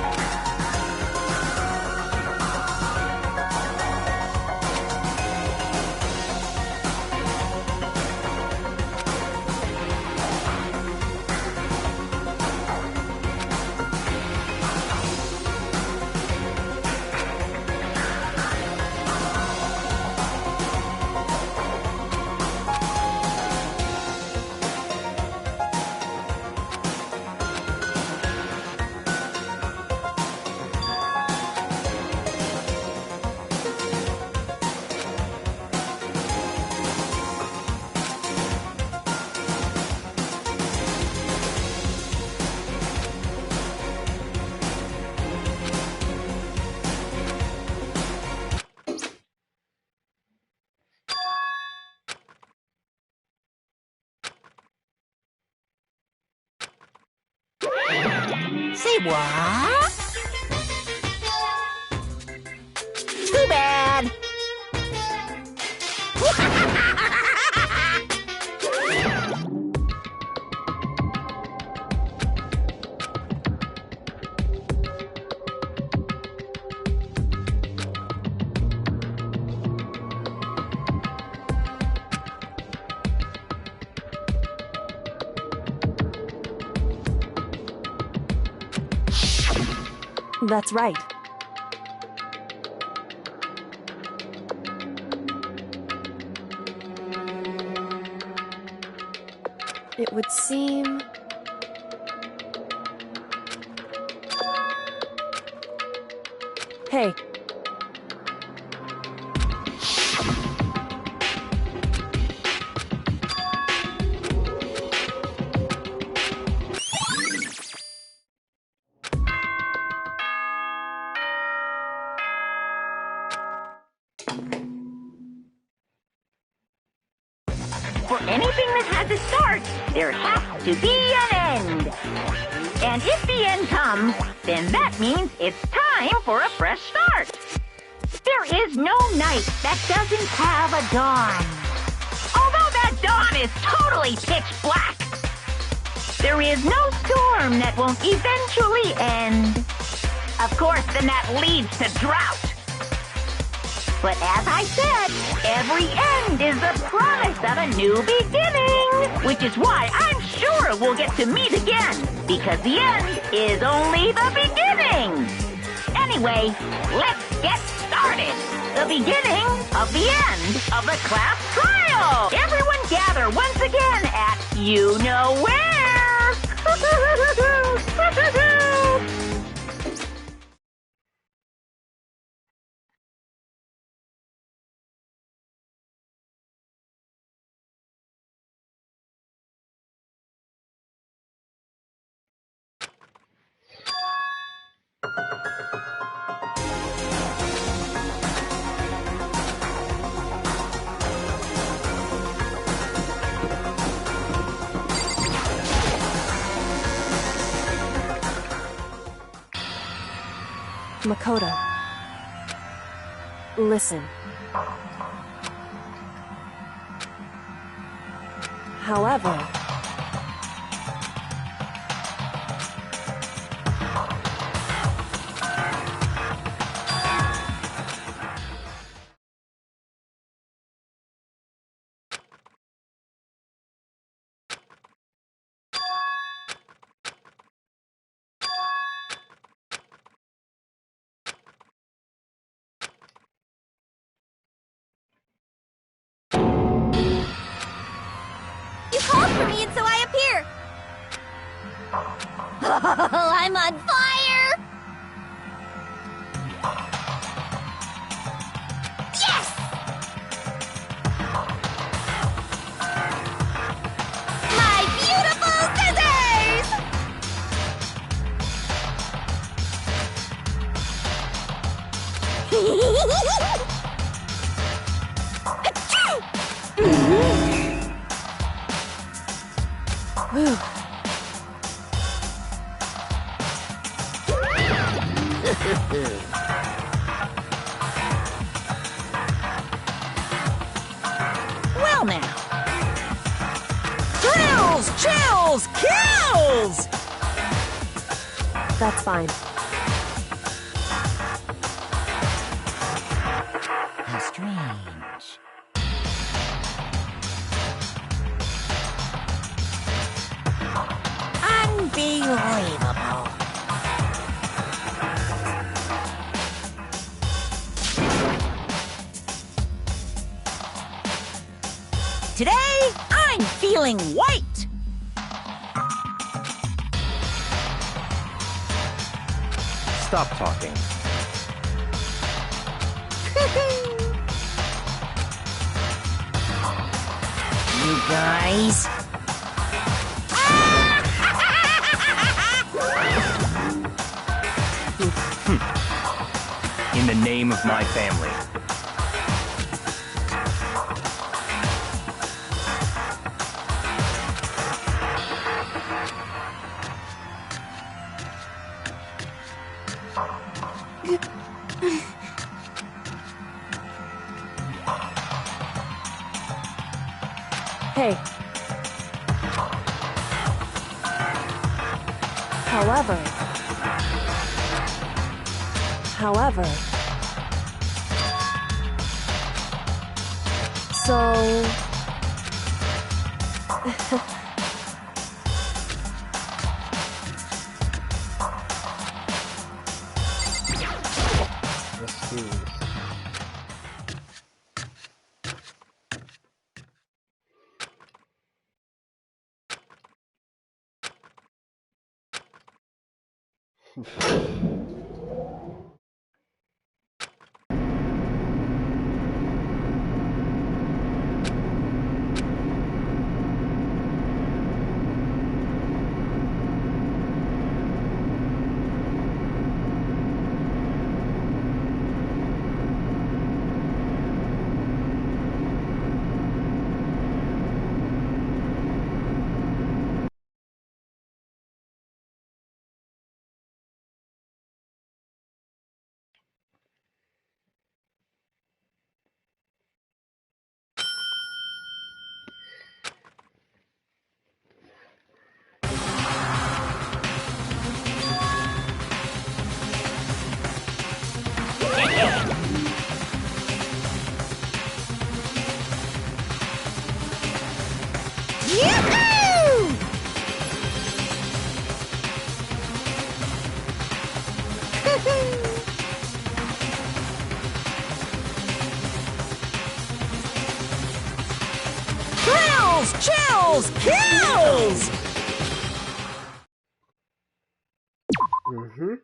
G: Say what? Too bad.
A: That's right. It would seem... Hey.
B: For anything that has a start, there has to be an end. And if the end comes, then that means it's time for a fresh start. There is no night that doesn't have a dawn. Although that dawn is totally pitch black. There is no storm that won't eventually end. Of course, then that leads to drought. But as I said, every end is the promise of a new beginning. Which is why I'm sure we'll get to meet again. Because the end is only the beginning. Anyway, let's get started. The beginning of the end of the class trial. Everyone gather once again at you know where.
A: Makoto, listen. However,
C: You called for me and so I appear! Oh, I'm on fire! Yes! My beautiful scissors!
A: whew.
G: Well now. Thrills, chills, kills!
A: That's fine.
G: How strange. Unbelievable. Today, I'm feeling white.
E: Stop talking.
G: You guys.
E: In the name of my family.
A: Hey. However, so...
H: Let's do this.
G: Thrills, chills, kills!
H: Mm-hmm.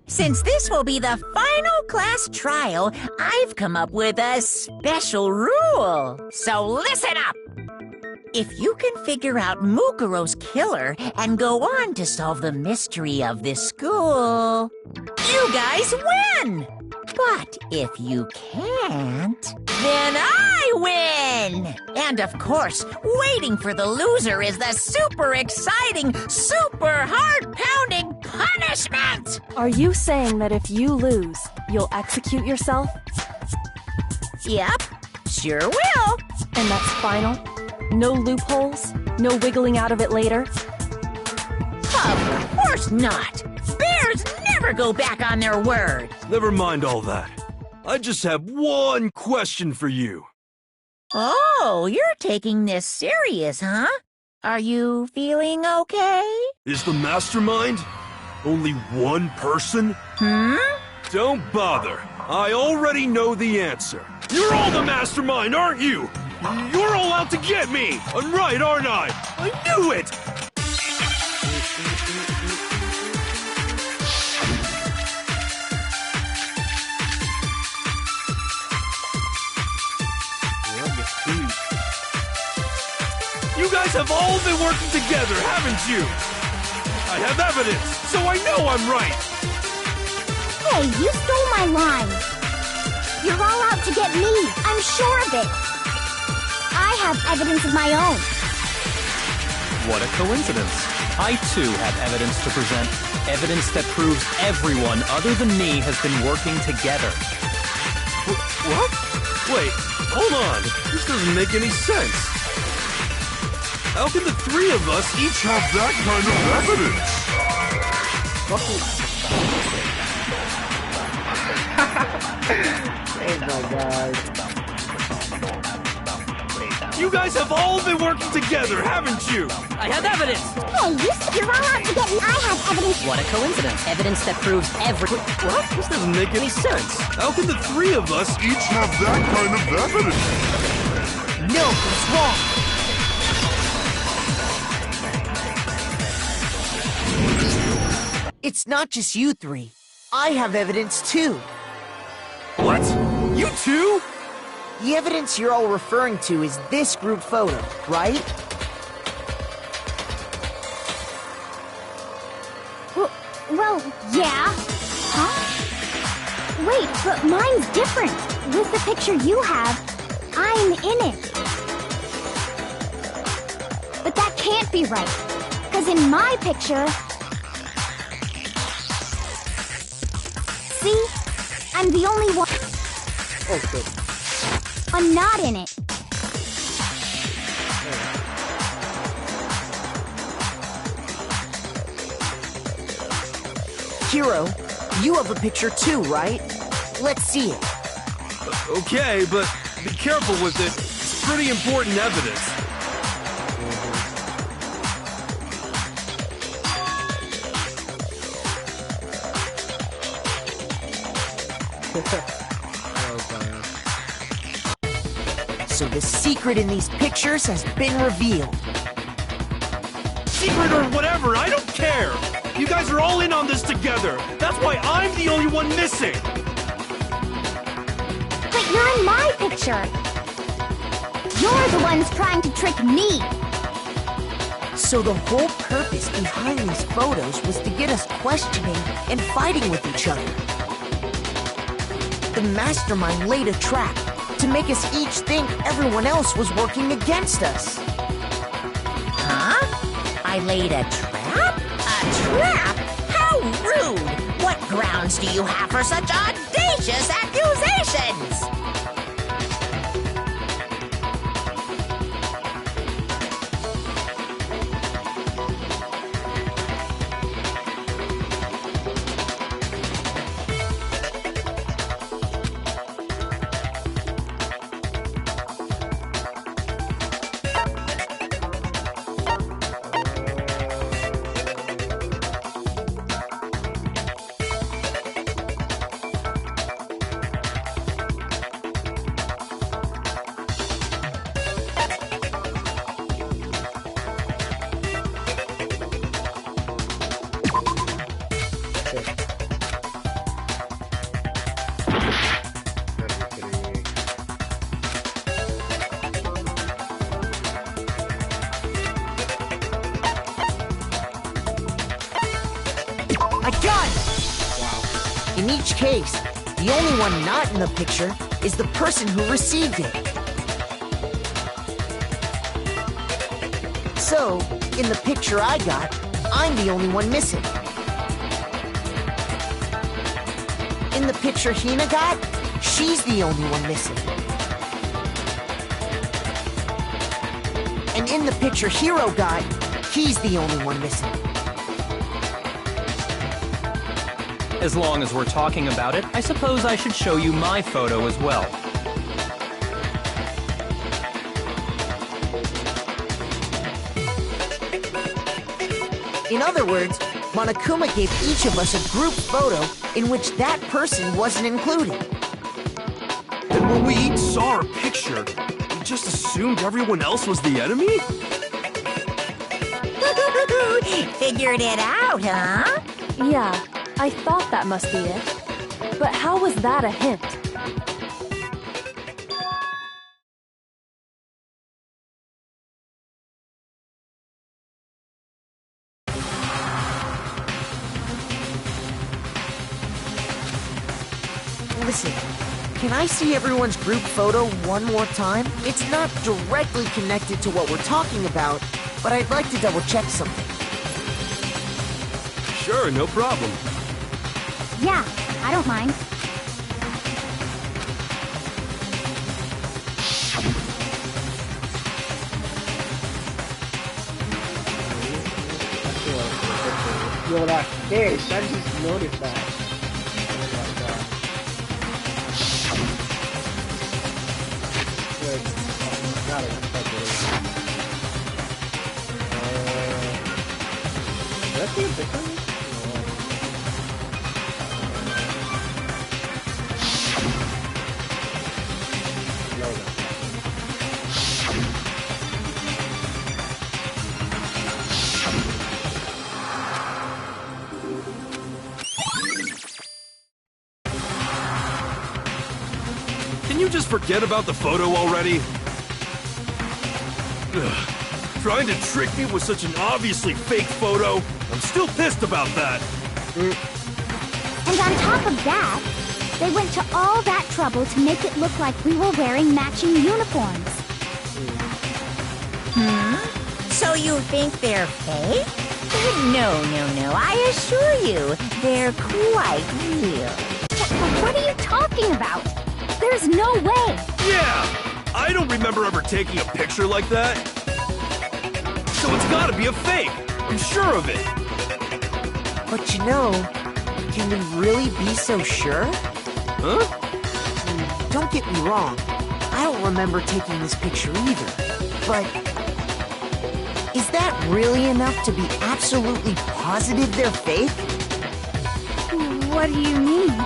G: Since this will be the final class trial, I've come up with a special rule. So listen up! If you can figure out Mukuro's killer and go on to solve the mystery of this school, you guys win! But if you can't, then I win! And of course, waiting for the loser is the super exciting, super heart-pounding punishment!
A: Are you saying that if you lose, you'll execute yourself?
G: Yep, sure will.
A: And that's final? No loopholes? No wiggling out of it later?
G: Of course not! Bears never go back on their word!
F: Never mind all that. I just have one question for you.
G: Oh, you're taking this serious, huh? Are you feeling okay?
F: Is the mastermind only one person? Don't bother. I already know the answer. You're all the mastermind, aren't you? You're all out to get me! I'm right, aren't I? I knew it! You guys have all been working together, haven't you? I have evidence, so I know I'm right!
C: Hey, you stole my line. You're all out to get me. I'm sure of it. I have evidence of my own.
E: What a coincidence. I too have evidence to present. Evidence that proves everyone other than me has been working together.
F: What? Wait, hold on. This doesn't make any sense. How can the three of us each have that kind of evidence?
H: Oh my god.
F: You guys have all been working together, haven't you?
E: I have evidence!
C: Hey, you're all out to get me. I have evidence.
E: What a coincidence. Evidence that proves
F: What? This doesn't make any sense. How can the three of us each have that kind of evidence?
D: No, it's wrong. It's not just you three. I have evidence too.
F: What? You too?
D: The evidence you're all referring to is this group photo, right?
C: Well, yeah. Huh? Wait, but mine's different. With the picture you have, I'm in it. But that can't be right. Because in my picture... See? I'm the only one...
H: Okay.
C: I'm not in it.
D: Hiro, you have a picture too, right? Let's see it.
F: Okay, but be careful with it. It's pretty important evidence.
D: So the secret in these pictures has been revealed.
F: Secret or whatever, I don't care. You guys are all in on this together. That's why I'm the only one missing.
C: But you're in my picture. You're the ones trying to trick me.
D: So the whole purpose behind these photos was to get us questioning and fighting with each other. The mastermind laid a trap to make us each think everyone else was working against us.
G: Huh? I laid a trap? A trap? How rude! What grounds do you have for such audacious accusations?
D: each case, the only one not in the picture is the person who received it. So, in the picture I got, I'm the only one missing. In the picture Hina got, she's the only one missing. And in the picture Hiro got, he's the only one missing.
E: As long as we're talking about it, I suppose I should show you my photo as well.
D: In other words, Monokuma gave each of us a group photo in which that person wasn't included.
F: And when we each saw our picture, we just assumed everyone else was the enemy?
G: Figured it out, huh?
A: Yeah, I thought that must be it. But how was that a hint?
D: Listen, can I see everyone's group photo one more time? It's not directly connected to what we're talking about, but I'd like to double check something.
F: Sure, no problem.
C: Yeah, I don't mind.
H: Yo, that fish, I just noticed that. Got it. Did I see a picture of this?
F: Can you just forget about the photo already? Ugh. Trying to trick me with such an obviously fake photo? I'm still pissed about that.
C: And on top of that, they went to all that trouble to make it look like we were wearing matching uniforms.
G: So you think they're fake? No, I assure you, they're quite real.
C: What are you talking about? There's no way.
F: Yeah! I don't remember ever taking a picture like that. So it's gotta be a fake. I'm sure of it.
D: But you know, can we really be so sure?
F: Huh?
D: Don't get me wrong, I don't remember taking this picture either. But is that really enough to be absolutely positive they're fake?
C: What do you mean?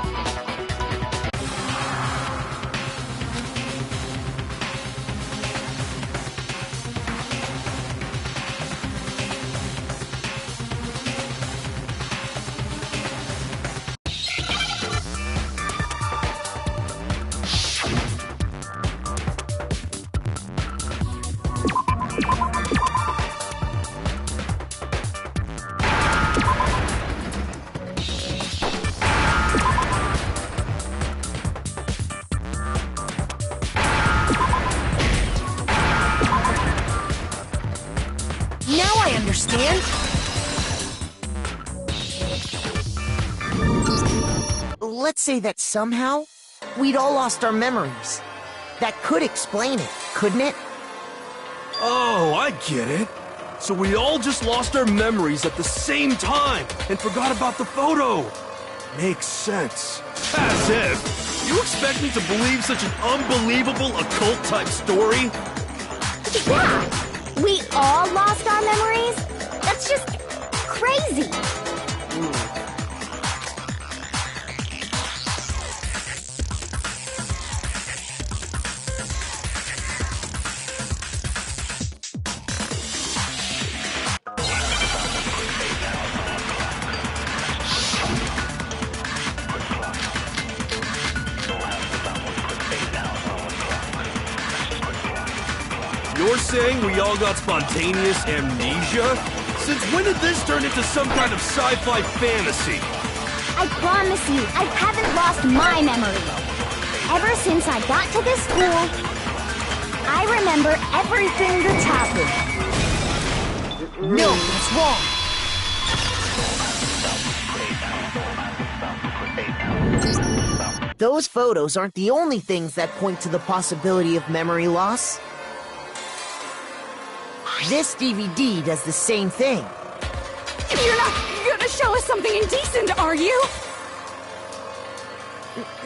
D: Now I understand. Let's say that somehow we'd all lost our memories. That could explain it, couldn't it?
F: Oh, I get it. So we all just lost our memories at the same time and forgot about the photo. Makes sense. As if. You expect me to believe such an unbelievable occult-type story?
C: Yeah! We all lost our memories? That's just crazy!
F: You're saying we all got spontaneous amnesia? Since when did this turn into some kind of sci-fi fantasy?
C: I promise you, I haven't lost my memory. Ever since I got to this school, I remember everything that's happened.
D: No, that's wrong. Those photos aren't the only things that point to the possibility of memory loss. This DVD does the same thing.
A: You're not gonna show us something indecent, are you?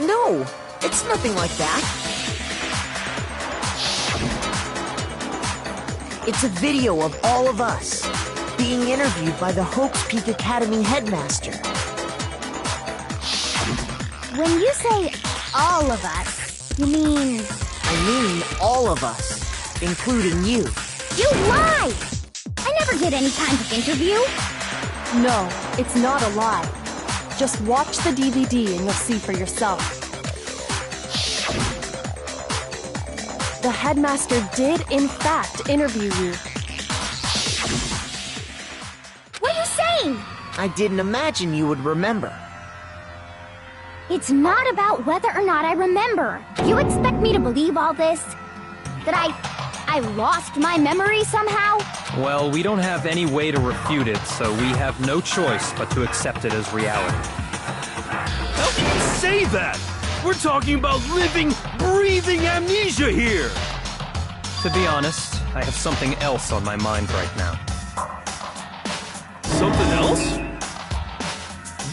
D: No, it's nothing like that. It's a video of all of us being interviewed by the Hope's Peak Academy headmaster.
C: When you say all of us, you mean...
D: I mean all of us, including you.
C: You lie! I never did any kind of interview.
A: No, it's not a lie. Just watch the DVD and you'll see for yourself. The headmaster did, in fact, interview you.
C: What are you saying?
D: I didn't imagine you would remember.
C: It's not about whether or not I remember. You expect me to believe all this? That I lost my memory somehow?
E: Well, we don't have any way to refute it, so we have no choice but to accept it as reality.
F: How can you say that? We're talking about living, breathing amnesia here!
E: To be honest, I have something else on my mind right now.
F: Something else?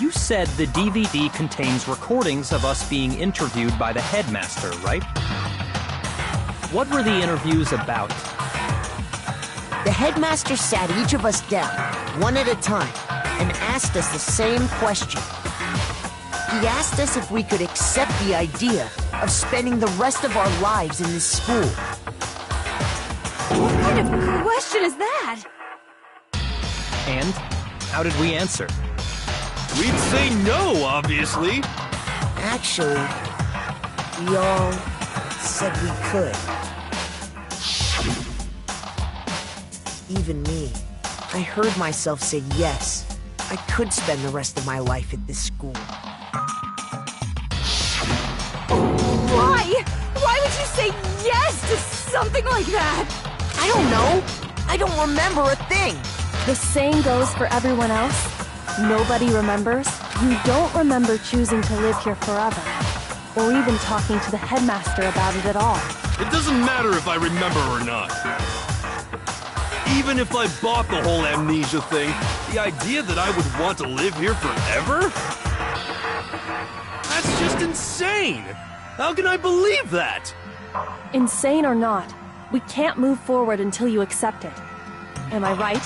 E: You said the DVD contains recordings of us being interviewed by the headmaster, right? What were the interviews about?
D: The headmaster sat each of us down, one at a time, and asked us the same question. He asked us if we could accept the idea of spending the rest of our lives in this school.
A: What kind of question is that?
E: And how did we answer?
F: We'd say no, obviously.
D: Actually, we all said we could. Even me. I heard myself say yes. I could spend the rest of my life at this school.
A: Why? Why would you say yes to something like that?
D: I don't know. I don't remember a thing.
A: The same goes for everyone else. Nobody remembers. You don't remember choosing to live here forever, or even talking to the headmaster about it at all.
F: It doesn't matter if I remember or not. Even if I bought the whole amnesia thing, the idea that I would want to live here forever? That's just insane! How can I believe that?
A: Insane or not, we can't move forward until you accept it. Am I right?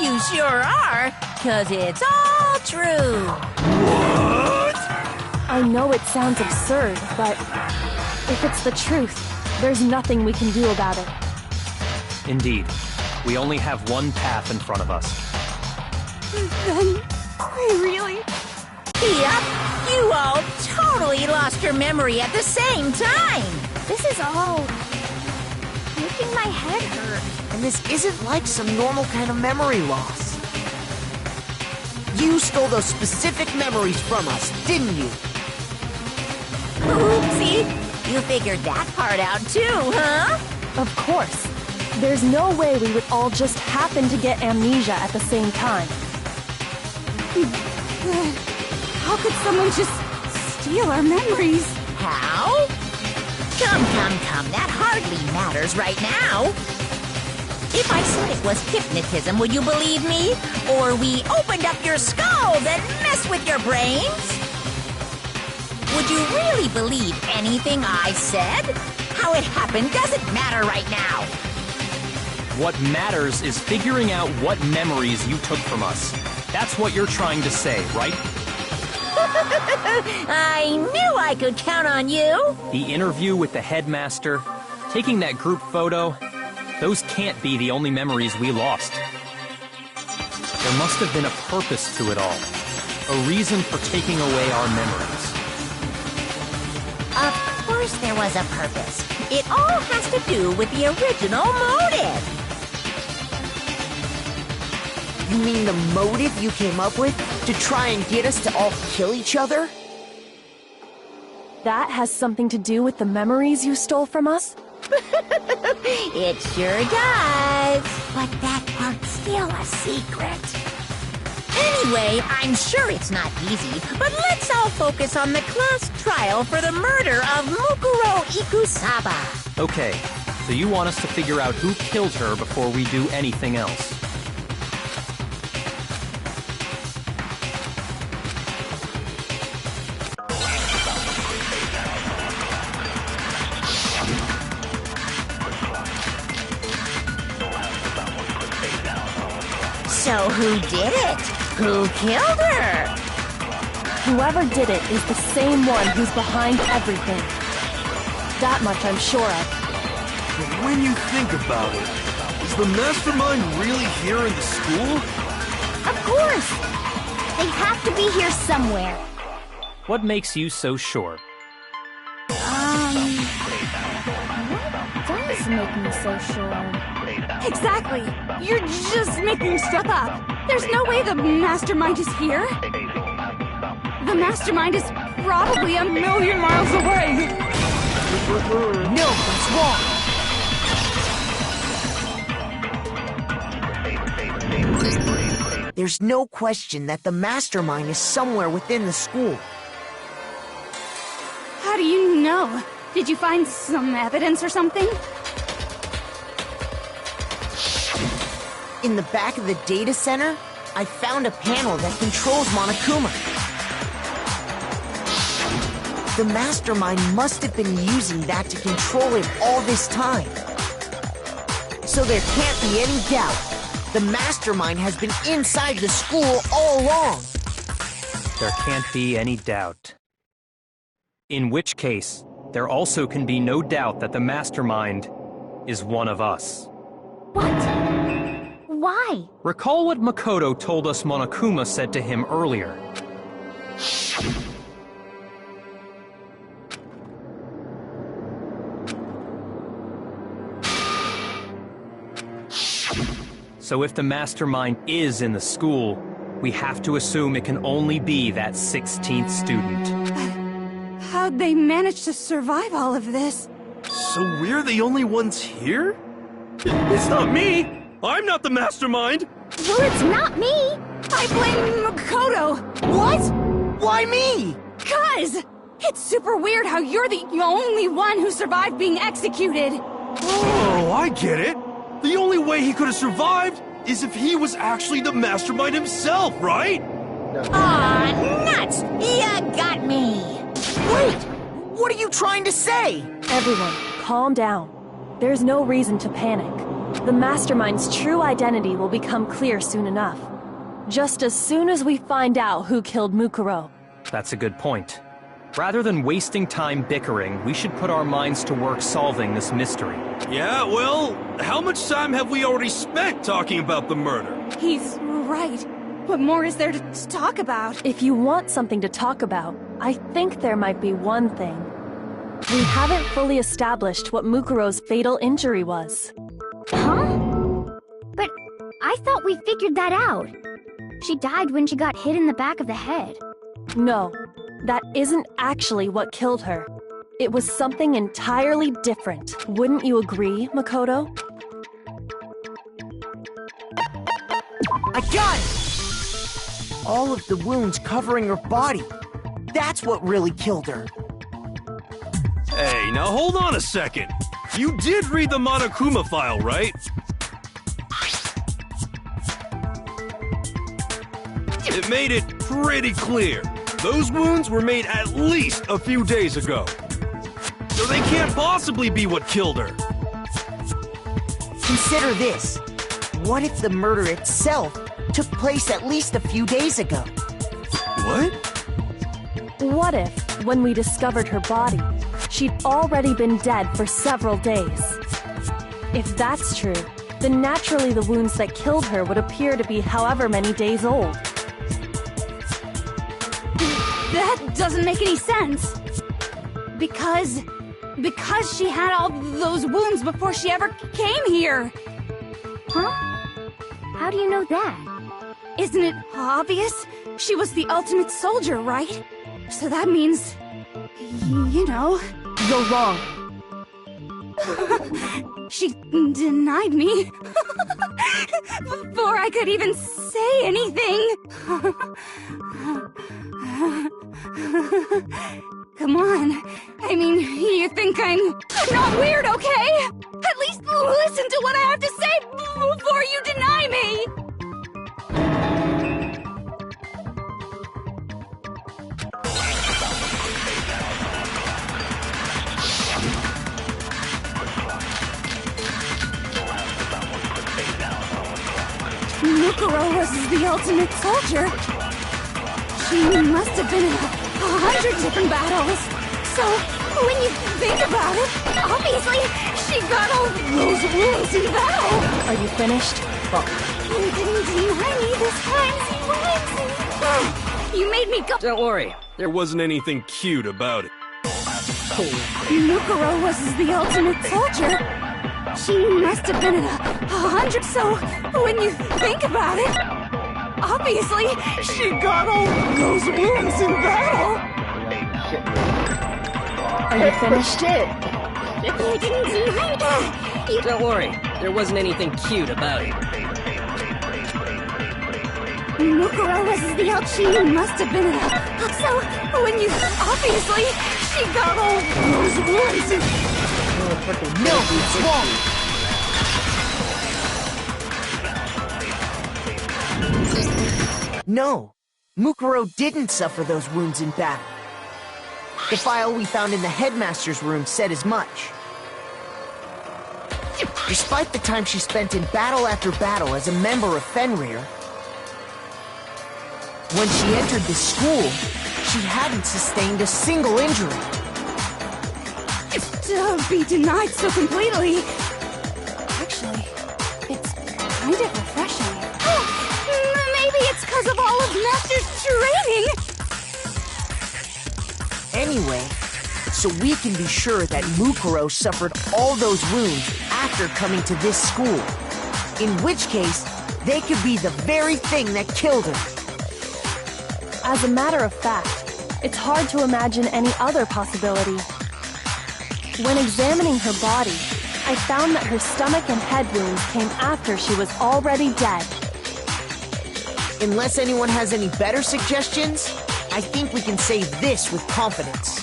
G: You sure are, 'cause it's all true.
F: What?
A: I know it sounds absurd, but if it's the truth, there's nothing we can do about it.
E: Indeed, we only have one path in front of us.
A: Then, I really...
G: Yep, you all totally lost your memory at the same time.
C: This is all... making my head hurt.
D: And this isn't like some normal kind of memory loss. You stole those specific memories from us, didn't you?
G: Oopsie, you figured that part out too, huh?
A: Of course. There's no way we would all just happen to get amnesia at the same time. How could someone just steal our memories?
G: How? Come, that hardly matters right now. If I said it was hypnotism, would you believe me? Or we opened up your skulls and messed with your brains? Would you really believe anything I said? How it happened doesn't matter right now.
E: What matters is figuring out what memories you took from us. That's what you're trying to say, right?
G: I knew I could count on you.
E: The interview with the headmaster, taking that group photo, those can't be the only memories we lost. There must have been a purpose to it all. A reason for taking away our memories.
G: Of course there was a purpose. It all has to do with the original motive.
D: You mean the motive you came up with to try and get us to all kill each other?
A: That has something to do with the memories you stole from us?
G: It sure does. But that part's still a secret. Anyway, I'm sure it's not easy, but let's all focus on the class trial for the murder of Mukuro Ikusaba.
E: Okay, so you want us to figure out who killed her before we do anything else.
G: So who did it? Who killed her?
A: Whoever did it is the same one who's behind everything. That much I'm sure of.
F: But when you think about it, is the mastermind really here in the school?
C: Of course! They have to be here somewhere.
E: What makes you so sure?
C: What does make me so sure?
J: Exactly! You're just making stuff up! There's no way the mastermind is here! The mastermind is probably a million miles away!
D: No, that's wrong! There's no question that the mastermind is somewhere within the school.
J: How do you know? Did you find some evidence or something?
D: In the back of the data center, I found a panel that controls Monokuma. The mastermind must have been using that to control him all this time. So there can't be any doubt. The mastermind has been inside the school all along.
E: There can't be any doubt. In which case, there also can be no doubt that the mastermind is one of us.
C: What? Why?
E: Recall what Makoto told us Monokuma said to him earlier. So if the mastermind is in the school, we have to assume it can only be that 16th student.
J: How'd they manage to survive all of this?
F: So we're the only ones here? It's not me! I'm not the mastermind!
C: Well, it's not me!
J: I blame Makoto!
D: What? Why me?
J: 'Cause it's super weird how you're the only one who survived being executed!
F: Oh, I get it! The only way he could have survived is if he was actually the mastermind himself, right?
G: Aw, nuts! You got me!
D: Wait! What are you trying to say?
A: Everyone, calm down. There's no reason to panic. The mastermind's true identity will become clear soon enough. Just as soon as we find out who killed Mukuro.
E: That's a good point. Rather than wasting time bickering, we should put our minds to work solving this mystery.
F: Yeah, well, how much time have we already spent talking about the murder?
J: He's right. What more is there to talk about?
A: If you want something to talk about, I think there might be one thing. We haven't fully established what Mukuro's fatal injury was.
C: Huh? But I thought we figured that out. She died when she got hit in the back of the head.
A: No, that isn't actually what killed her. It was something entirely different. Wouldn't you agree, Makoto?
D: I got it! All of the wounds covering her body. That's what really killed her.
F: Hey, now hold on a second. You did read the Monokuma file, right? It made it pretty clear. Those wounds were made at least a few days ago. So they can't possibly be what killed her.
D: Consider this. What if the murder itself took place at least a few days ago?
F: What?
A: What if, when we discovered her body, she'd already been dead for several days? If that's true, then naturally the wounds that killed her would appear to be however many days old.
J: That doesn't make any sense. Because she had all those wounds before she ever came here.
C: Huh? How do you know that?
J: Isn't it obvious? She was the ultimate soldier, right? So that means... you know...
A: You're wrong.
J: She denied me before I could even say anything. Come on. I mean, you think I'm not weird, okay? At least listen to what I have to say before you deny me. Mukuro was the ultimate soldier. She must have been in 100 different battles. So, when you think about it, obviously, she got all those wounds in battle.
A: Are you finished?
J: You didn't deny me this time, you made me go.
K: Don't worry.
F: There wasn't anything cute about it.
J: Mukuro was the ultimate soldier. She must have been in 100, so when you think about it, obviously, she got all those wounds in battle.
A: Are you finished?
J: You didn't deny me.
K: Don't worry. There wasn't anything cute about it.
J: Mukuro was the ultimate. She must have been in so when you obviously, she got all those wounds in...
D: No, it's wrong! No, Mukuro didn't suffer those wounds in battle. The file we found in the headmaster's room said as much. Despite the time she spent in battle after battle as a member of Fenrir, when she entered this school, she hadn't sustained a single injury.
J: To be denied so completely. Actually, it's kind of refreshing. Maybe it's because of all of Master's training.
D: Anyway, so we can be sure that Mukuro suffered all those wounds after coming to this school. In which case, they could be the very thing that killed her.
A: As a matter of fact, it's hard to imagine any other possibility. When examining her body, I found that her stomach and head wounds came after she was already dead.
D: Unless anyone has any better suggestions, I think we can say this with confidence.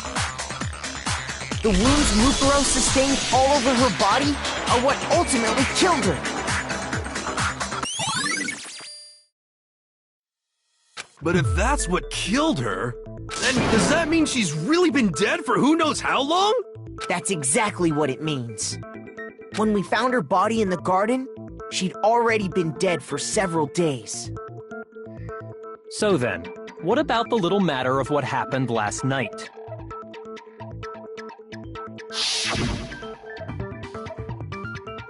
D: The wounds Mukuro sustained all over her body are what ultimately killed her.
F: But if that's what killed her, then does that mean she's really been dead for who knows how long?
D: That's exactly what it means. When we found her body in the garden, she'd already been dead for several days.
E: So then, what about the little matter of what happened last night?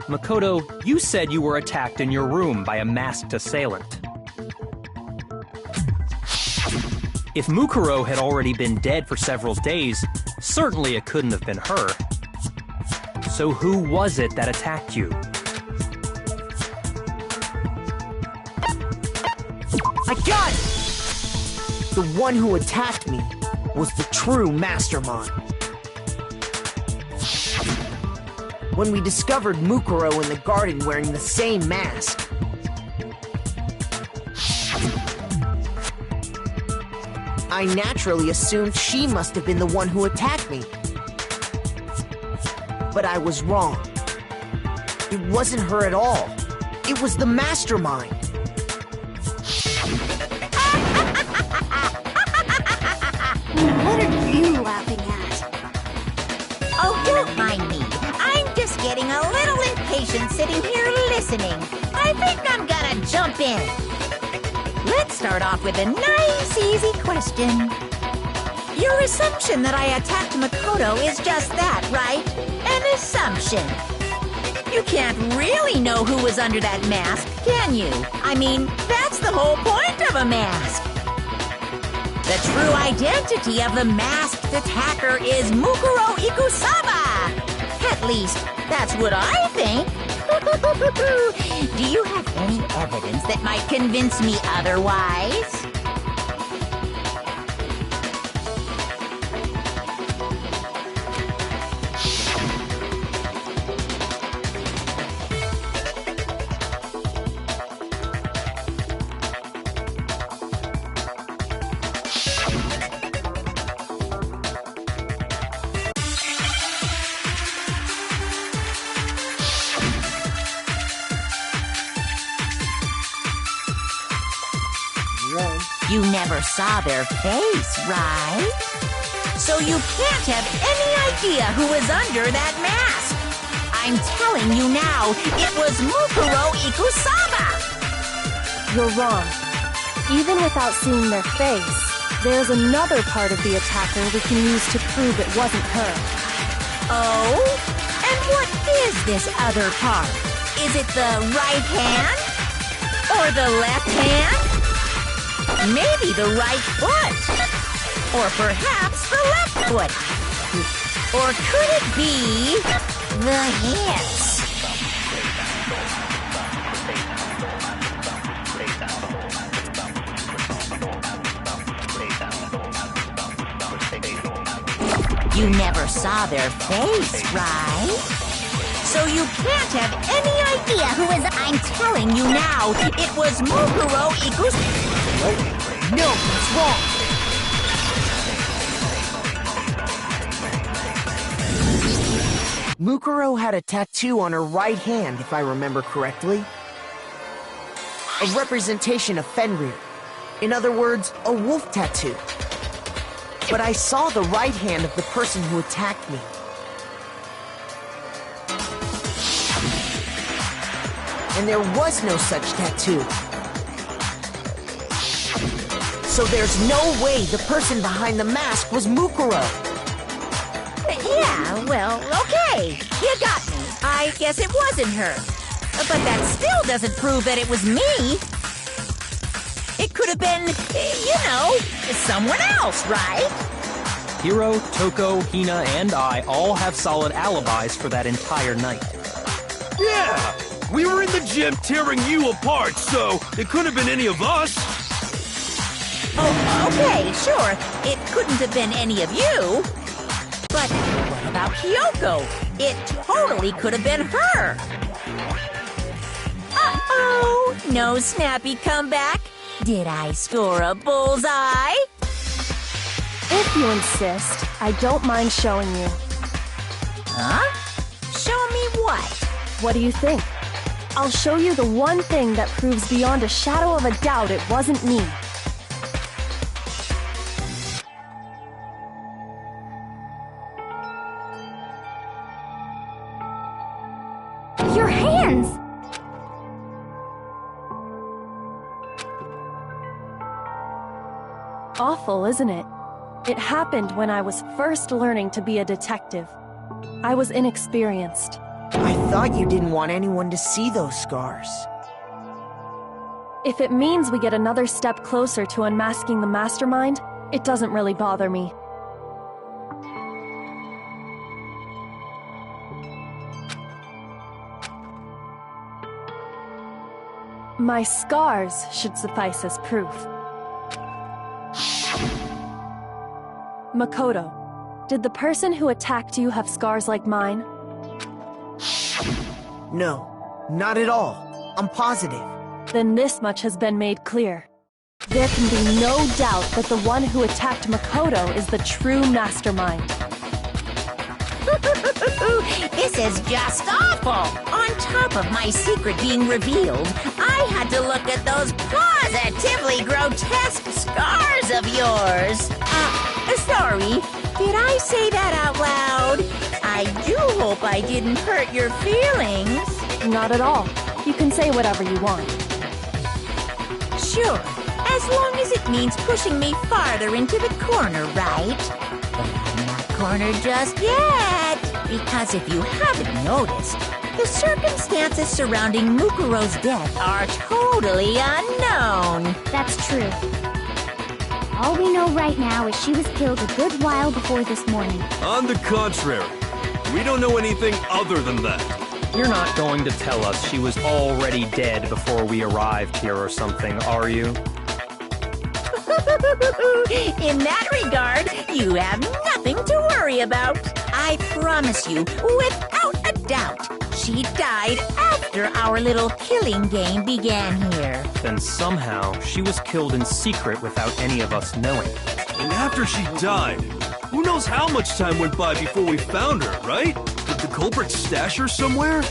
E: Makoto, you said you were attacked in your room by a masked assailant. If Mukuro had already been dead for several days, certainly it couldn't have been her. So who was it that attacked you?
D: I got it! The one who attacked me was the true mastermind. When we discovered Mukuro in the garden wearing the same mask, I naturally assumed she must have been the one who attacked me. But I was wrong. It wasn't her at all. It was the mastermind.
J: What are you laughing at?
G: Oh, don't mind me. I'm just getting a little impatient sitting here listening. I think I'm gonna jump in. Let's start off with a nice, easy question. Your assumption that I attacked Makoto is just that, right? An assumption. You can't really know who was under that mask, can you? I mean, that's the whole point of a mask. The true identity of the masked attacker is Mukuro Ikusaba. At least, that's what I think. Do you have any evidence that might convince me otherwise? You never saw their face, right? So you can't have any idea who was under that mask. I'm telling you now, it was Mukuro Ikusaba!
A: You're wrong. Even without seeing their face, there's another part of the attacker we can use to prove it wasn't her.
G: Oh? And what is this other part? Is it the right hand? Or the left hand? Maybe the right foot. Or perhaps the left foot. Or could it be the hips? You never saw their face, right? So you can't have any idea who is... I'm telling you now, it was Mukuro Ikusaba.
D: No, it's wrong. Mukuro had a tattoo on her right hand, if I remember correctly. A representation of Fenrir. In other words, a wolf tattoo. But I saw the right hand of the person who attacked me. And there was no such tattoo. So there's no way the person behind the mask was Mukuro.
G: Yeah, well, okay. You got me. I guess it wasn't her. But that still doesn't prove that it was me. It could have been, you know, someone else, right?
E: Hiro, Toko, Hina, and I all have solid alibis for that entire night.
F: Yeah! We were in the gym tearing you apart, so it couldn't have been any of us.
G: Oh, okay, sure. It couldn't have been any of you. But what about Kyoko? It totally could have been her. Uh-oh! No snappy comeback? Did I score a bullseye?
A: If you insist, I don't mind showing you.
G: Huh? Show me what?
A: What do you think? I'll show you the one thing that proves beyond a shadow of a doubt it wasn't me.
C: Your hands!
A: Awful, isn't it? It happened when I was first learning to be a detective. I was inexperienced.
D: I thought you didn't want anyone to see those scars.
A: If it means we get another step closer to unmasking the mastermind, it doesn't really bother me. My scars should suffice as proof. Makoto, did the person who attacked you have scars like mine?
D: No, not at all. I'm positive.
A: Then this much has been made clear. There can be no doubt that the one who attacked Makoto is the true mastermind.
G: This is just awful! On top of my secret being revealed, I had to look at those positively grotesque scars of yours. Sorry, did I say that out loud? I do hope I didn't hurt your feelings.
A: Not at all. You can say whatever you want.
G: Sure, as long as it means pushing me farther into the corner, right? But I'm not cornered just yet. Because if you haven't noticed, the circumstances surrounding Mukuro's death are totally unknown.
C: That's true. All we know right now is she was killed a good while before this morning.
F: On the contrary, we don't know anything other than that.
E: You're not going to tell us she was already dead before we arrived here or something, are you?
G: In that regard, you have nothing to worry about. I promise you, without a doubt, she died after our little killing game began here.
E: Then somehow she was killed in secret without any of us knowing.
F: And after she died, who knows how much time went by before we found her, right? Did the culprit stash her somewhere?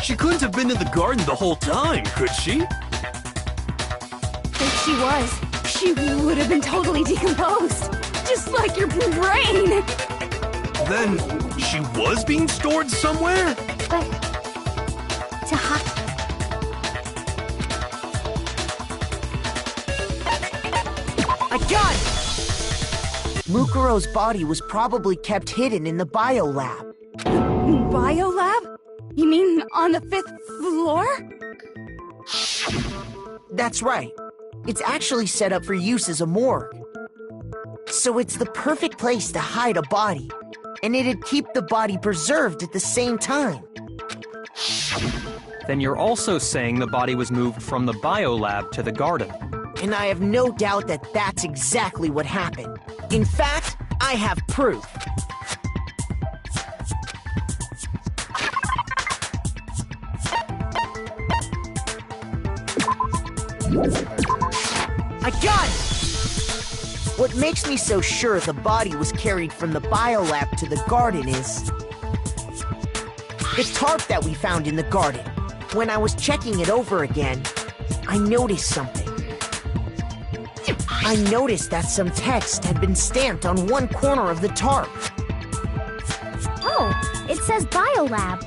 F: She couldn't have been in the garden the whole time, could she?
J: If she was, she would have been totally decomposed. Just like your brain.
F: Then she was being stored somewhere?
C: But...
D: I got it! Mukuro's body was probably kept hidden in the biolab.
J: Biolab? You mean on the 5th floor?
D: That's right. It's actually set up for use as a morgue. So it's the perfect place to hide a body, and it'd keep the body preserved at the same time.
E: Then you're also saying the body was moved from the biolab to the garden.
D: And I have no doubt that that's exactly what happened. In fact, I have proof. I got it! What makes me so sure the body was carried from the biolab to the garden is the tarp that we found in the garden. When I was checking it over again, I noticed something. I noticed that some text had been stamped on one corner of the tarp.
C: Oh, it says Biolab.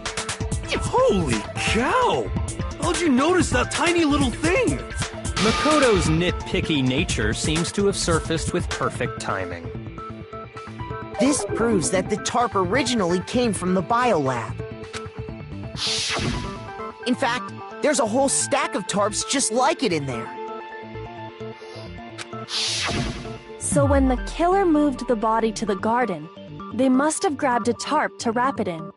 F: Holy cow! How'd you notice that tiny little thing?
E: Makoto's nitpicky nature seems to have surfaced with perfect timing.
D: This proves that the tarp originally came from the biolab. In fact, there's a whole stack of tarps just like it in there.
A: So when the killer moved the body to the garden, they must have grabbed a tarp to wrap it in.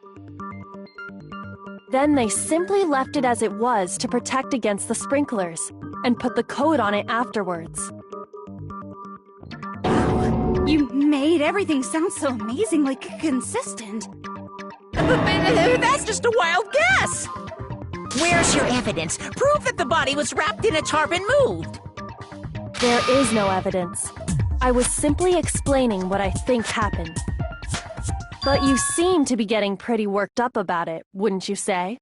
A: Then they simply left it as it was to protect against the sprinklers, and put the coat on it afterwards.
J: You made everything sound so amazingly consistent.
G: That's just a wild guess! Where's your evidence? Prove that the body was wrapped in a tarp and moved!
A: There is no evidence. I was simply explaining what I think happened. But you seem to be getting pretty worked up about it, wouldn't you say?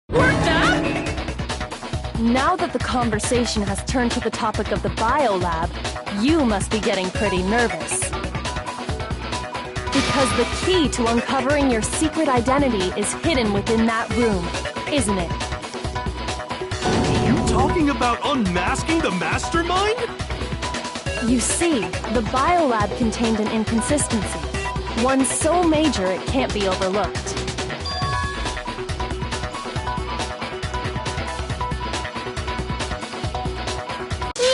G: Worked up?
A: Now that the conversation has turned to the topic of the biolab, you must be getting pretty nervous. Because the key to uncovering your secret identity is hidden within that room, isn't it?
F: You talking about unmasking the mastermind?
A: You see, the biolab contained an inconsistency, one so major it can't be overlooked.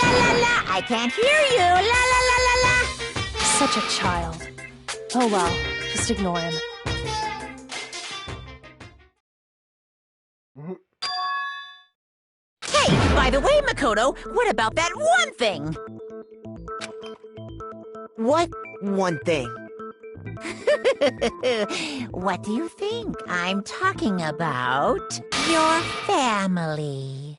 G: La la la, I can't hear you. La la la la la.
A: Such a child. Oh well, just ignore him.
G: Hey, by the way, Makoto, what about that one thing?
D: What one thing?
G: What do you think? I'm talking about your family.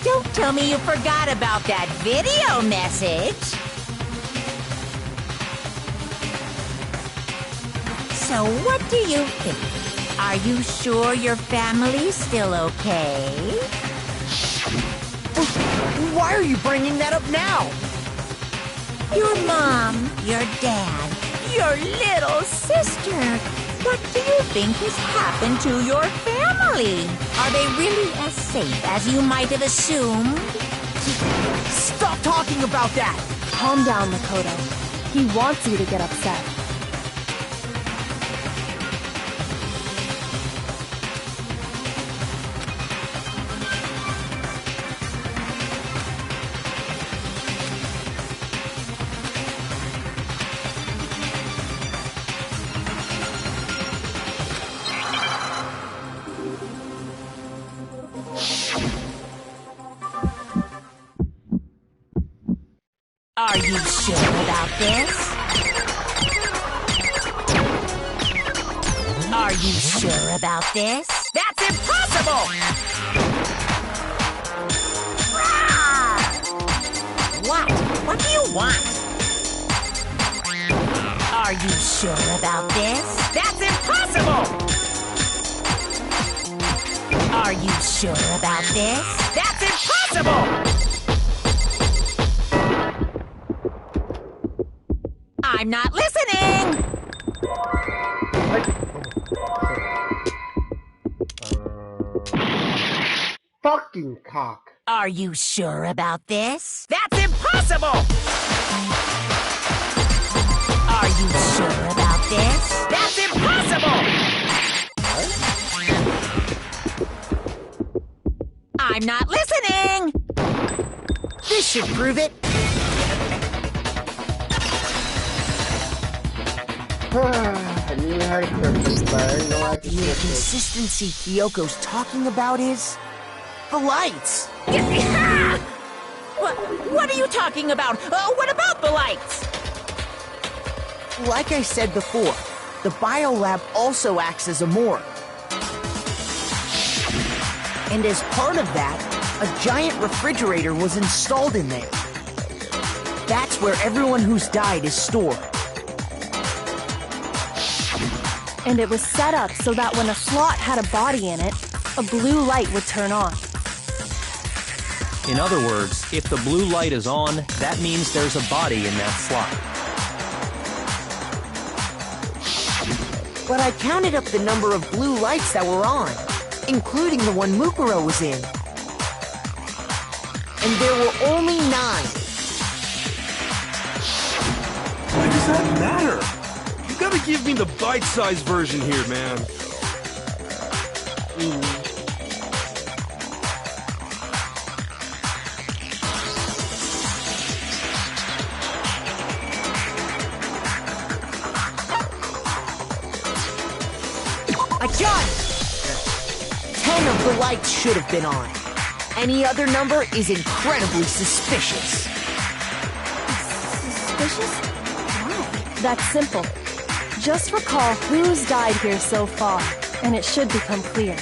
G: Don't tell me you forgot about that video message. So what do you think? Are you sure your family's still okay?
D: Why are you bringing that up now?
G: Your mom, your dad, your little sister. What do you think has happened to your family? Are they really as safe as you might have assumed?
D: Stop talking about that!
A: Calm down, Makoto. He wants you to get upset.
G: you sure about this? Are you sure about this? That's impossible! What? What do you want? Are you sure about this? That's impossible! Are you sure about this? That's impossible! I'm not listening!
H: Fucking cock.
G: Are you sure about this? That's impossible! Are you sure about this? That's impossible! I'm not listening!
D: This should prove it.
H: I knew how to cook this, but I didn't know how to
D: The
H: cook it.
D: inconsistency Kyoko's talking about is the lights.
G: What are you talking about? What about the lights?
D: Like I said before, the biolab also acts as a morgue. And as part of that, a giant refrigerator was installed in there. That's where everyone who's died is stored.
A: And it was set up so that when a slot had a body in it, a blue light would turn on.
E: In other words, if the blue light is on, that means there's a body in that slot.
D: But I counted up the number of blue lights that were on, including the one Mukuro was in. And there were only 9.
F: Why does that matter? You gotta give me the bite-sized version here, man.
D: I got it! 10 of the lights should have been on. Any other number is incredibly suspicious.
A: Suspicious? Why? That's simple. Just recall who's died here so far, and it should become clear.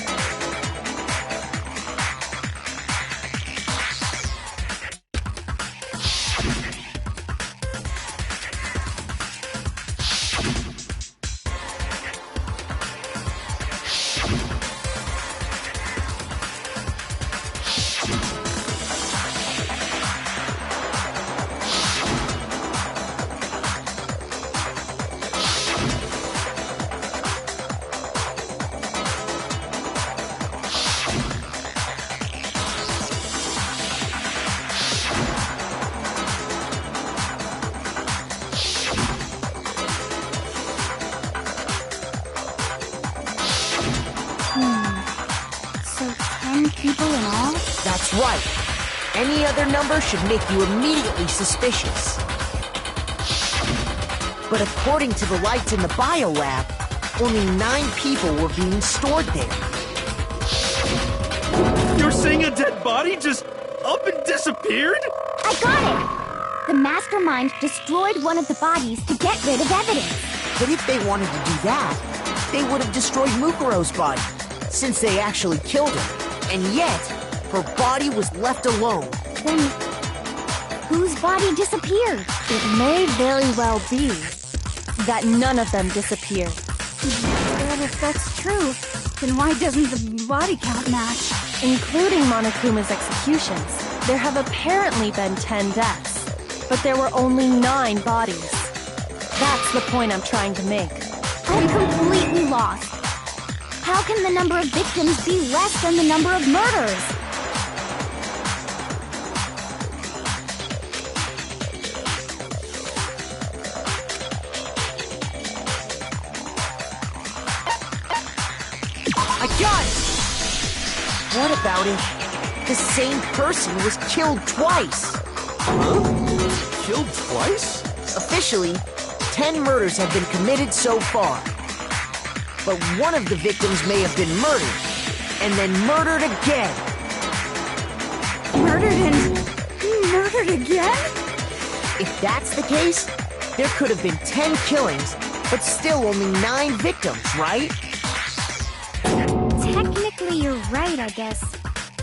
C: So 10 people in all?
D: That's right. Any other number should make you immediately suspicious. But according to the lights in the biolab, only 9 people were being stored there.
F: You're saying a dead body just up and disappeared?
C: I got it! The mastermind destroyed one of the bodies to get rid of evidence.
D: But if they wanted to do that, they would have destroyed Mukuro's body, since they actually killed him. And yet, her body was left alone.
C: Then, whose body disappeared?
A: It may very well be that none of them disappeared.
J: But if that's true, then why doesn't the body count match?
A: Including Monokuma's executions, there have apparently been 10 deaths, but there were only 9 bodies. That's the point I'm trying to make.
C: I'm completely lost. How can the number of victims be less than the number of murders?
D: I got it! What about if the same person was killed twice?
F: Huh? Killed twice?
D: Officially, 10 murders have been committed so far. But one of the victims may have been murdered, and then murdered again.
J: Murdered and murdered again?
D: If that's the case, there could have been 10 killings, but still only 9 victims, right?
C: Technically, you're right, I guess.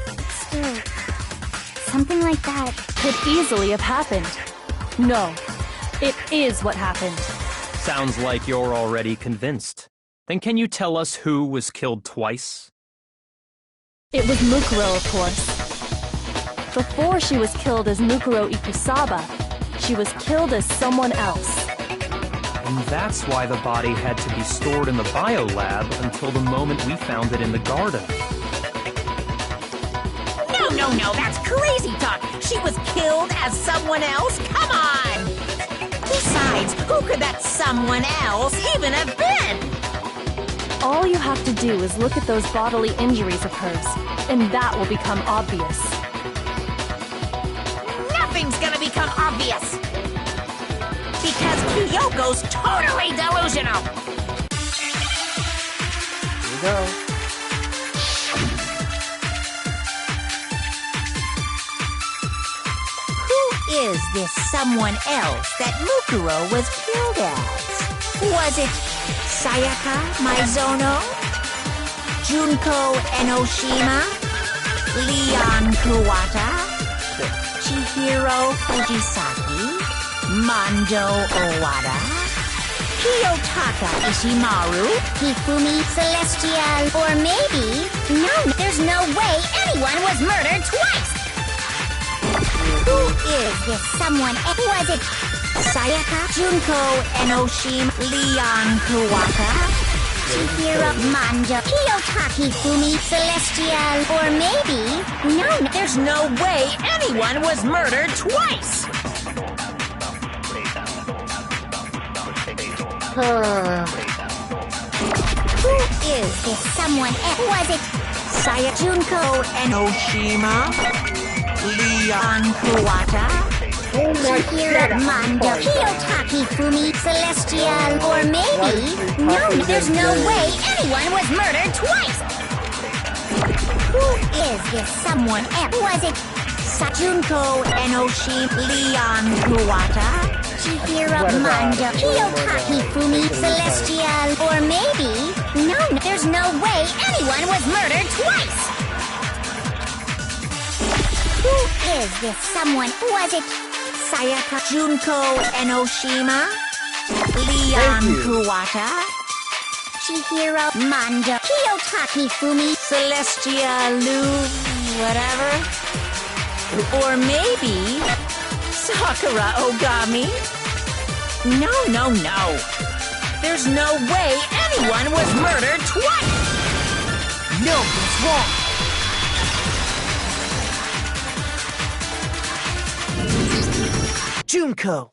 C: But still, something like that
A: Could easily have happened. No, it is what happened.
E: Sounds like you're already convinced. Then can you tell us who was killed twice?
A: It was Mukuro, of course. Before she was killed as Mukuro Ikusaba, she was killed as someone else.
E: And that's why the body had to be stored in the biolab until the moment we found it in the garden.
G: No, that's crazy talk. She was killed as someone else? Come on! Besides, who could that someone else even have been?
A: All you have to do is look at those bodily injuries of hers, and that will become obvious.
G: Nothing's gonna become obvious! Because Kyoko's totally delusional!
H: Here we go.
G: Who is this someone else that Mukuro was killed as? Was it Sayaka Maizono? Junko Enoshima? Leon Kuwata? Chihiro Fujisaki? Mando Owada? Kiyotaka Ishimaru?
C: Hifumi Celestial, or maybe... No, there's no way anyone was murdered twice! Who is this someone? Was it Sayaka?
G: Junko Enoshima? Leon Kuwata?
C: Chihiro Mando? Kiyotaki Fumi Celestial, or maybe... No,
G: There's no way anyone was murdered twice!
C: Who is this someone? Was it
G: Saya Junko Enoshima? Leon Kuwata?
C: Chihiro Mando? Kiyotaki Fumi Celestial, or maybe... No, there's no way anyone was murdered twice! Who is this someone? Was it
G: Junko Enoshima? Leon Kuwata?
C: Chihiro Mando? Kiyotaki Fumi Celestial, or maybe... No, there's no way anyone was murdered twice! Who is this someone? Was it
G: Sayaka? Junko Enoshima? Leon Kuwata?
C: Chihiro Mando? Kiyotaki Fumi
G: Celestia Lu... whatever? Or maybe... Sakura Ogami? No. There's no way anyone was murdered twice!
D: No, that's wrong. Junko.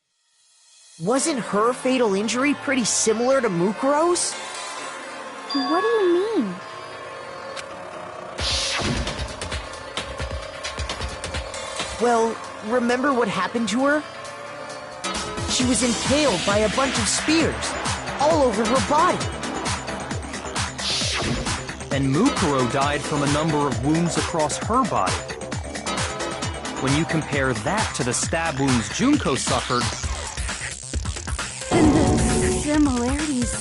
D: Wasn't her fatal injury pretty similar to Mukuro's?
C: What do you mean?
D: Well, remember what happened to her? She was impaled by a bunch of spears, all over her body.
E: And Mukuro died from a number of wounds across her body. When you compare that to the stab wounds Junko suffered...
A: Then the similarities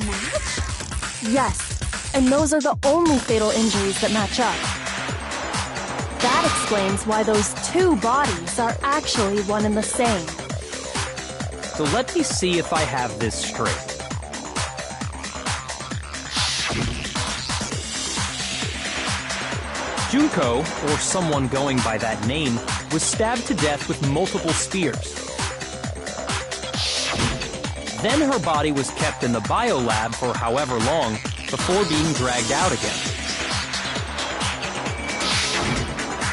A: match? Yes, and those are the only fatal injuries that match up. That explains why those two bodies are actually one and the same.
E: So let me see if I have this straight. Junko, or someone going by that name, was stabbed to death with multiple spears. Then her body was kept in the biolab for however long before being dragged out again.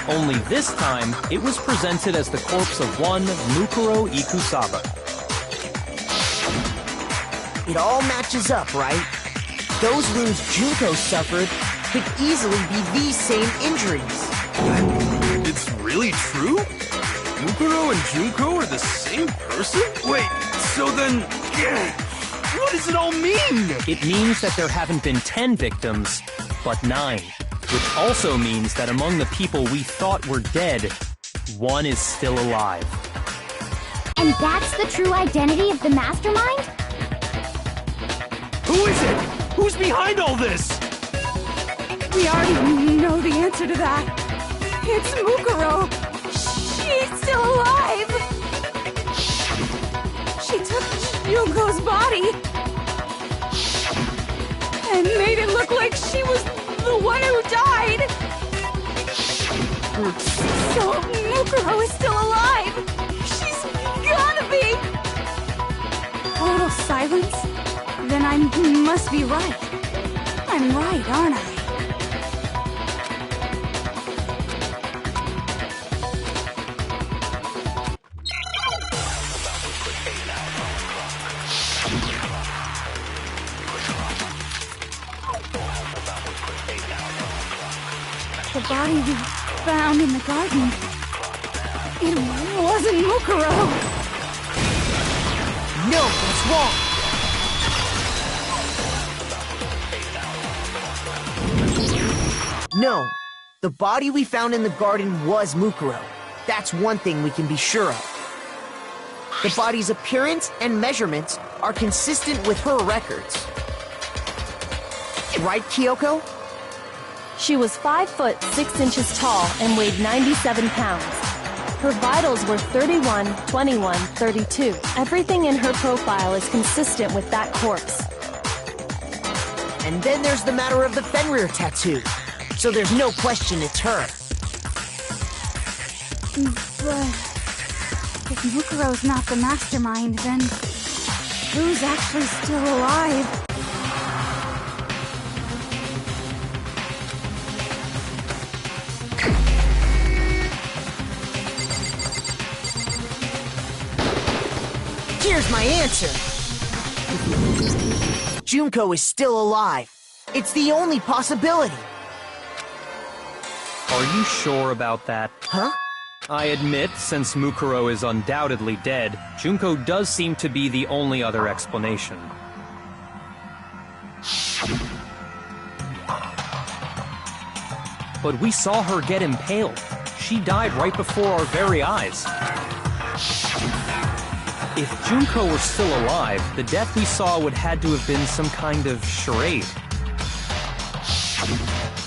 E: Only this time, it was presented as the corpse of one Mukuro Ikusaba.
D: It all matches up, right? Those wounds Junko suffered could easily be these same injuries.
F: It's really true? Mukuro and Junko are the same person? Wait, so then... what does it all mean?
E: It means that there haven't been 10 victims, but 9. Which also means that among the people we thought were dead, one is still alive.
C: And that's the true identity of the mastermind?
F: Who is it? Who's behind all this?
J: We already know the answer to that. It's Mukuro. She's still alive. She took Junko's body and made it look like she was the one who died. So Mukuro is still alive. She's gotta be. Total silence? Then I must be right. I'm right, aren't I? The body we found in the garden. It wasn't Mukuro.
D: No, that's wrong. No, the body we found in the garden was Mukuro. That's one thing we can be sure of. The body's appearance and measurements are consistent with her records. Right, Kyoko?
A: She was 5 foot 6 inches tall and weighed 97 pounds. Her vitals were 31, 21, 32. Everything in her profile is consistent with that corpse.
D: And then there's the matter of the Fenrir tattoo. So there's no question it's her.
J: But if Mukuro's not the mastermind, then who's actually still alive?
D: Here's my answer. Junko is still alive. It's the only possibility.
E: Are you sure about that?
D: Huh?
E: I admit, since Mukuro is undoubtedly dead, Junko does seem to be the only other explanation. But we saw her get impaled. She died right before our very eyes. If Junko were still alive, the death we saw would had to have been some kind of charade.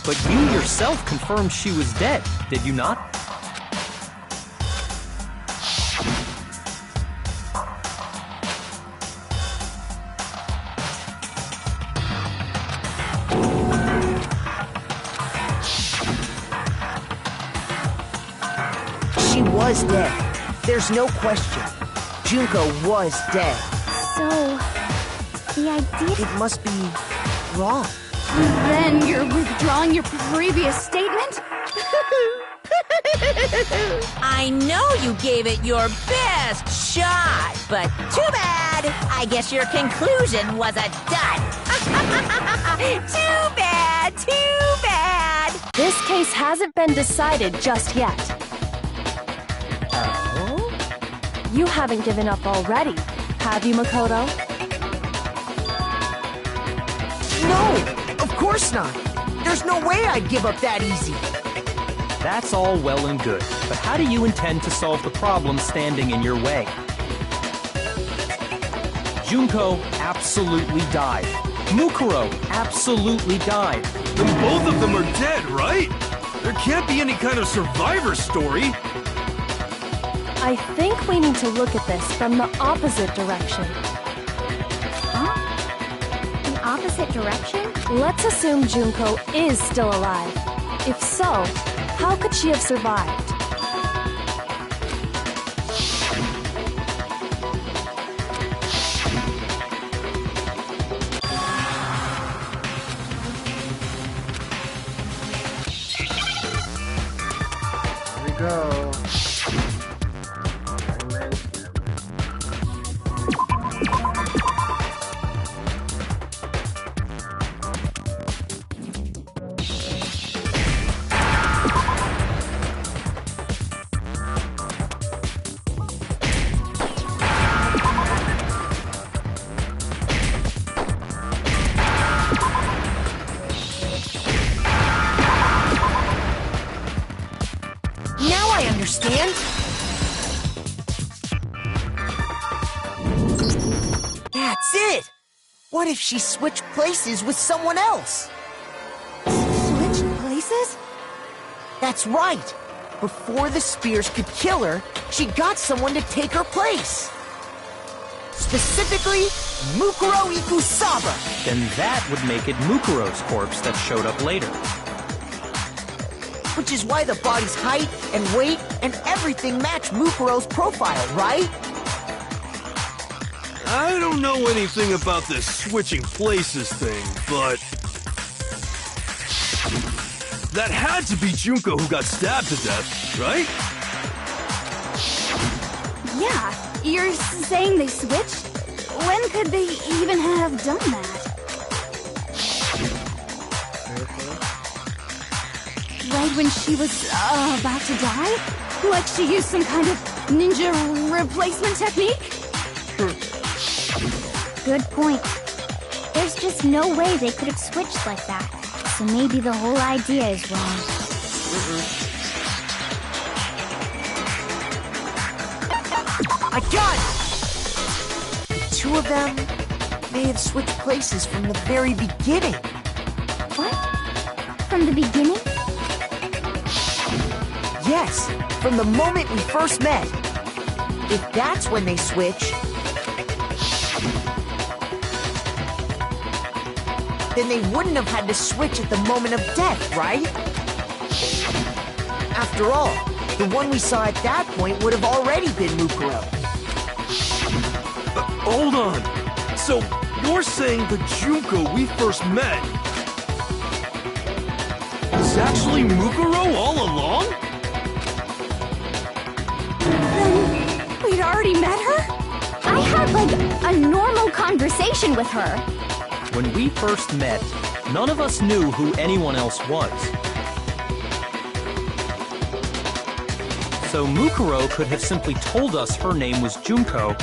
E: But you yourself confirmed she was dead, did you not?
D: She was dead. There's no question. Junko was dead.
C: So, the idea...
D: It must be wrong.
J: Then you're withdrawing your previous statement?
G: I know you gave it your best shot, but too bad. I guess your conclusion was a dud. Too bad, too bad.
A: This case hasn't been decided just yet.
G: Oh?
A: You haven't given up already, have you, Makoto?
D: No! Of course not! There's no way I'd give up that easy!
E: That's all well and good, but how do you intend to solve the problem standing in your way? Junko absolutely died. Mukuro absolutely died.
F: Then both of them are dead, right? There can't be any kind of survivor story.
A: I think we need to look at this from the opposite direction.
C: Huh? The opposite direction?
A: Let's assume Junko is still alive. If so, how could she have survived?
H: Here we go.
D: Now I understand! What if she switched places with someone else?
J: Switched places?
D: That's right. Before the spears could kill her, she got someone to take her place. Specifically, Mukuro Ikusaba.
E: Then that would make it Mukuro's corpse that showed up later.
D: Which is why the body's height and weight and everything match Mukuro's profile, right?
F: I don't know anything about this switching places thing, but... that had to be Junko who got stabbed to death, right?
J: Yeah, you're saying they switched? When could they even have done that? Right when she was about to die? Like she used some kind of ninja replacement technique?
C: Good point. There's just no way they could have switched like that. So maybe the whole idea is wrong.
D: I got it! The two of them may have switched places from the very beginning.
C: What? From the beginning?
D: Yes, from the moment we first met. If that's when they switched, then they wouldn't have had to switch at the moment of death, right? After all, the one we saw at that point would have already been Mukuro.
F: Hold on. So, you're saying the Junko we first met is actually Mukuro all along?
J: Then we'd already met her?
C: I had, like, a normal conversation with her.
E: When we first met, none of us knew who anyone else was. So Mukuro could have simply told us her name was Junko,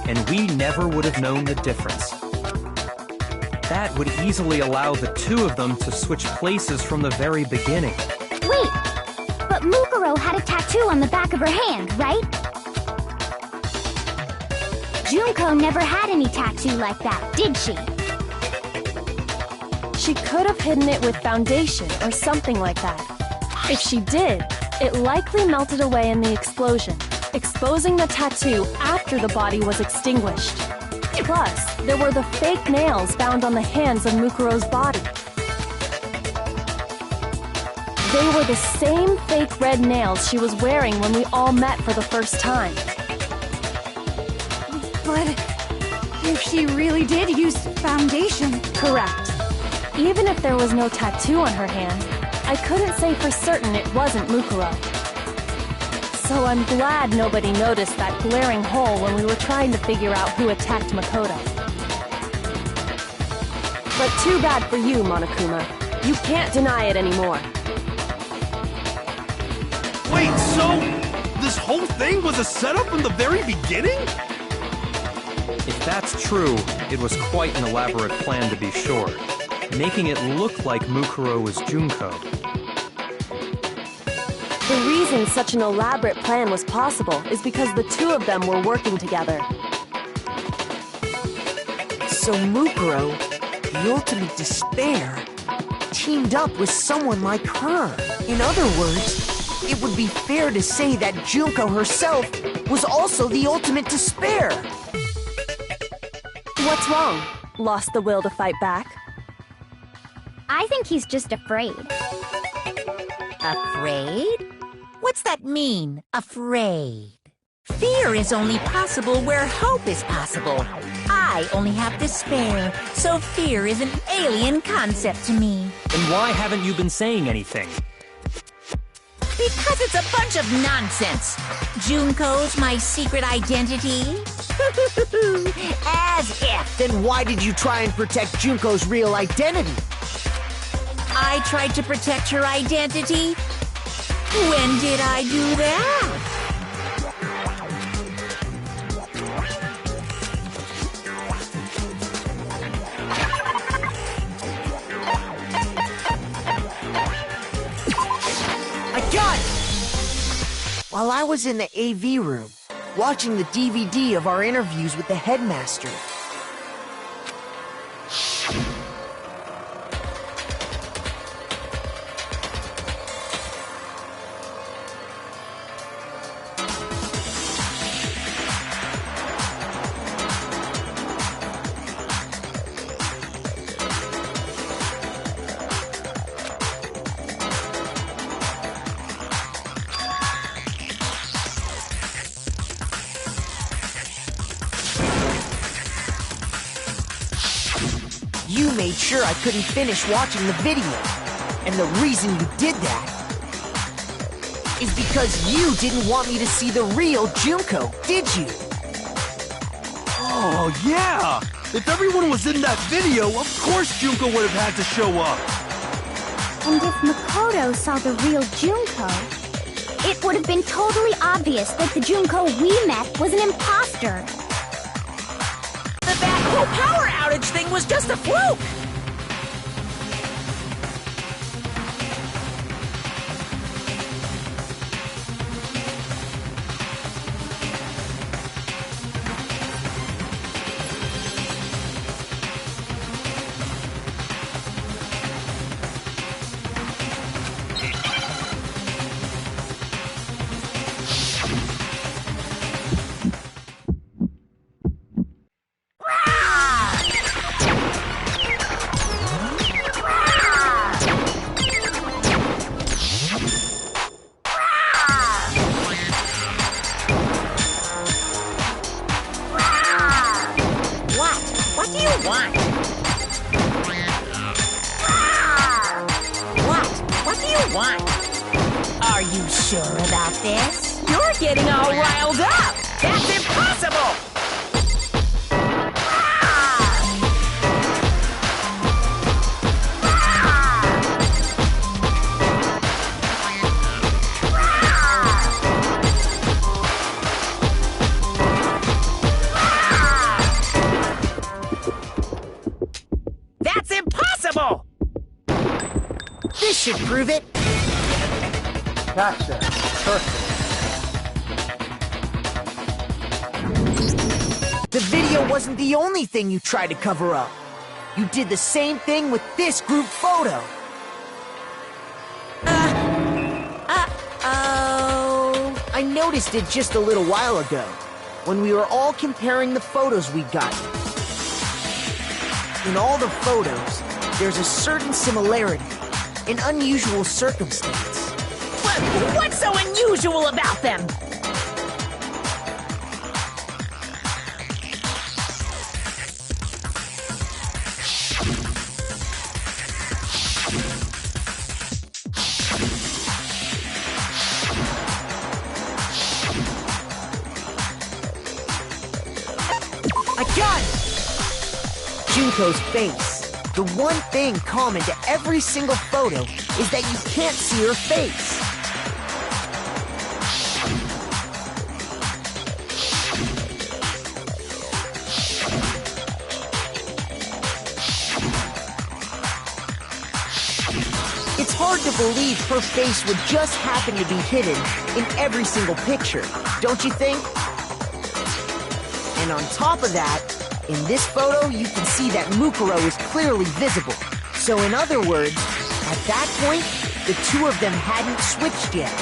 E: and we never would have known the difference. That would easily allow the two of them to switch places from the very beginning.
C: Wait, but Mukuro had a tattoo on the back of her hand, right? Junko never had any tattoo like that, did she?
A: She could have hidden it with foundation or something like that. If she did, it likely melted away in the explosion, exposing the tattoo after the body was extinguished. Plus, there were the fake nails found on the hands of Mukuro's body. They were the same fake red nails she was wearing when we all met for the first time.
J: But if she really did use foundation...
A: Correct. Even if there was no tattoo on her hand, I couldn't say for certain it wasn't Mukuro. So I'm glad nobody noticed that glaring hole when we were trying to figure out who attacked Makoto. But too bad for you, Monokuma. You can't deny it anymore.
F: Wait, so this whole thing was a setup from the very beginning?
E: If that's true, it was quite an elaborate plan to be sure, making it look like Mukuro was Junko.
A: The reason such an elaborate plan was possible is because the two of them were working together.
D: So Mukuro, the ultimate despair, teamed up with someone like her. In other words, it would be fair to say that Junko herself was also the ultimate despair.
A: What's wrong? Lost the will to fight back?
C: I think he's just afraid.
G: Afraid? What's that mean, afraid? Fear is only possible where hope is possible. I only have despair, so fear is an alien concept to me.
E: Then why haven't you been saying anything?
G: Because it's a bunch of nonsense. Junko's my secret identity. As if.
D: Then why did you try and protect Junko's real identity?
G: I tried to protect her identity? When did I do that?
D: I got it! While I was in the AV room, watching the DVD of our interviews with the headmaster. You made sure I couldn't finish watching the video. And the reason you did that is because you didn't want me to see the real Junko, did you?
F: Oh, yeah! If everyone was in that video, of course Junko would have had to show up.
C: And if Makoto saw the real Junko, it would have been totally obvious that the Junko we met was an imposter.
G: That whole power outage thing was just a fluke! Are you sure about this? You're getting all riled up! That's impossible! That's impossible!
D: This should prove it.
H: Gotcha. Perfect.
D: The video wasn't the only thing you tried to cover up. You did the same thing with this group photo.
G: Uh-oh.
D: I noticed it just a little while ago, when we were all comparing the photos we'd gotten. In all the photos, there's a certain similarity, an unusual circumstance.
G: What's so unusual about them?
D: I got it! Junko's face. The one thing common to every single photo is that you can't see her face. It's hard to believe her face would just happen to be hidden in every single picture, don't you think? And on top of that, in this photo, you can see that Mukuro is clearly visible. So in other words, at that point, the two of them hadn't switched yet.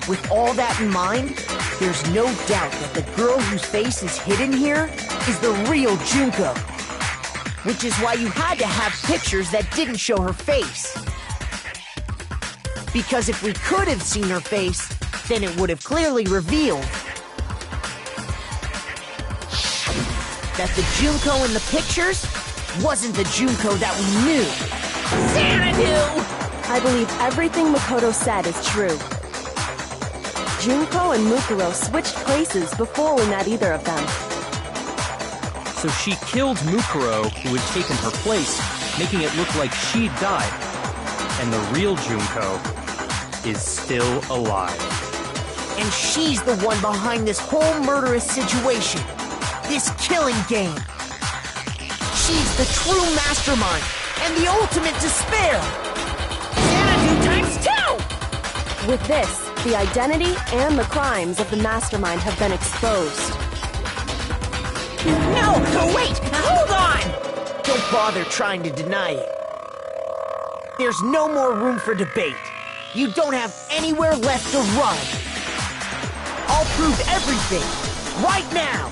D: With all that in mind, there's no doubt that the girl whose face is hidden here is the real Junko. Which is why you had to have pictures that didn't show her face. Because if we could have seen her face, then it would have clearly revealed that the Junko in the pictures wasn't the Junko that we knew.
G: Xanadu!
A: I believe everything Makoto said is true. Junko and Mukuro switched places before we met either of them.
E: So she killed Mukuro, who had taken her place, making it look like she'd died. And the real Junko is still alive.
D: And she's the one behind this whole murderous situation. This killing game. She's the true mastermind and the ultimate despair.
G: Xanadu times 2!
A: With this, The identity and the crimes of the mastermind have been exposed.
G: No! Wait! Hold on!
D: Don't bother trying to deny it. There's no more room for debate. You don't have anywhere left to run. I'll prove everything, right now!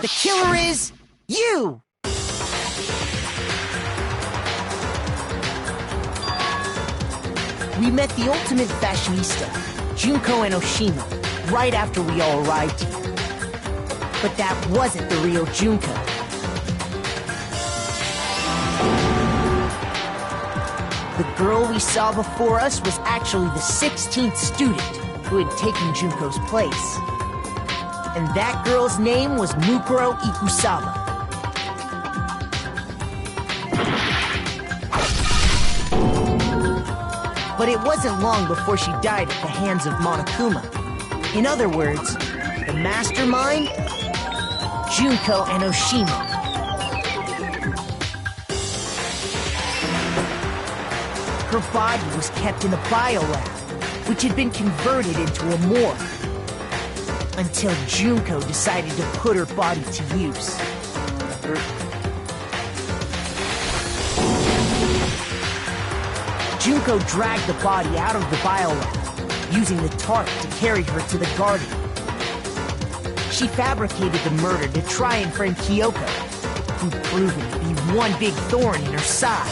D: The killer is you! We met the ultimate fashionista, Junko and Oshima, right after we all arrived here. But that wasn't the real Junko. The girl we saw before us was actually the 16th student who had taken Junko's place. And that girl's name was Mukuro Ikusaba. But it wasn't long before she died at the hands of Monokuma. In other words, the mastermind, Junko and Oshima. Her body was kept in a biolab, which had been converted into a morgue. Until Junko decided to put her body to use. Junko dragged the body out of the biolab, using the tarp to carry her to the garden. She fabricated the murder to try and frame Kyoko, who'd proven to be one big thorn in her side.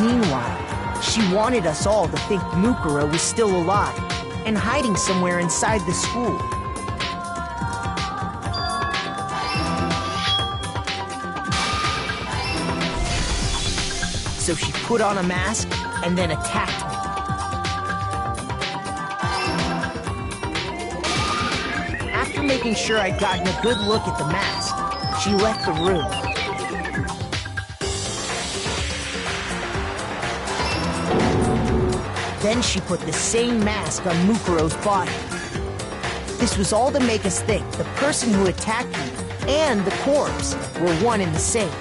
D: Meanwhile, she wanted us all to think Mukuro was still alive and hiding somewhere inside the school. So she put on a mask and then attacked me. After making sure I'd gotten a good look at the mask, she left the room. Then she put the same mask on Mukuro's body. This was all to make us think the person who attacked me and the corpse were one and the same.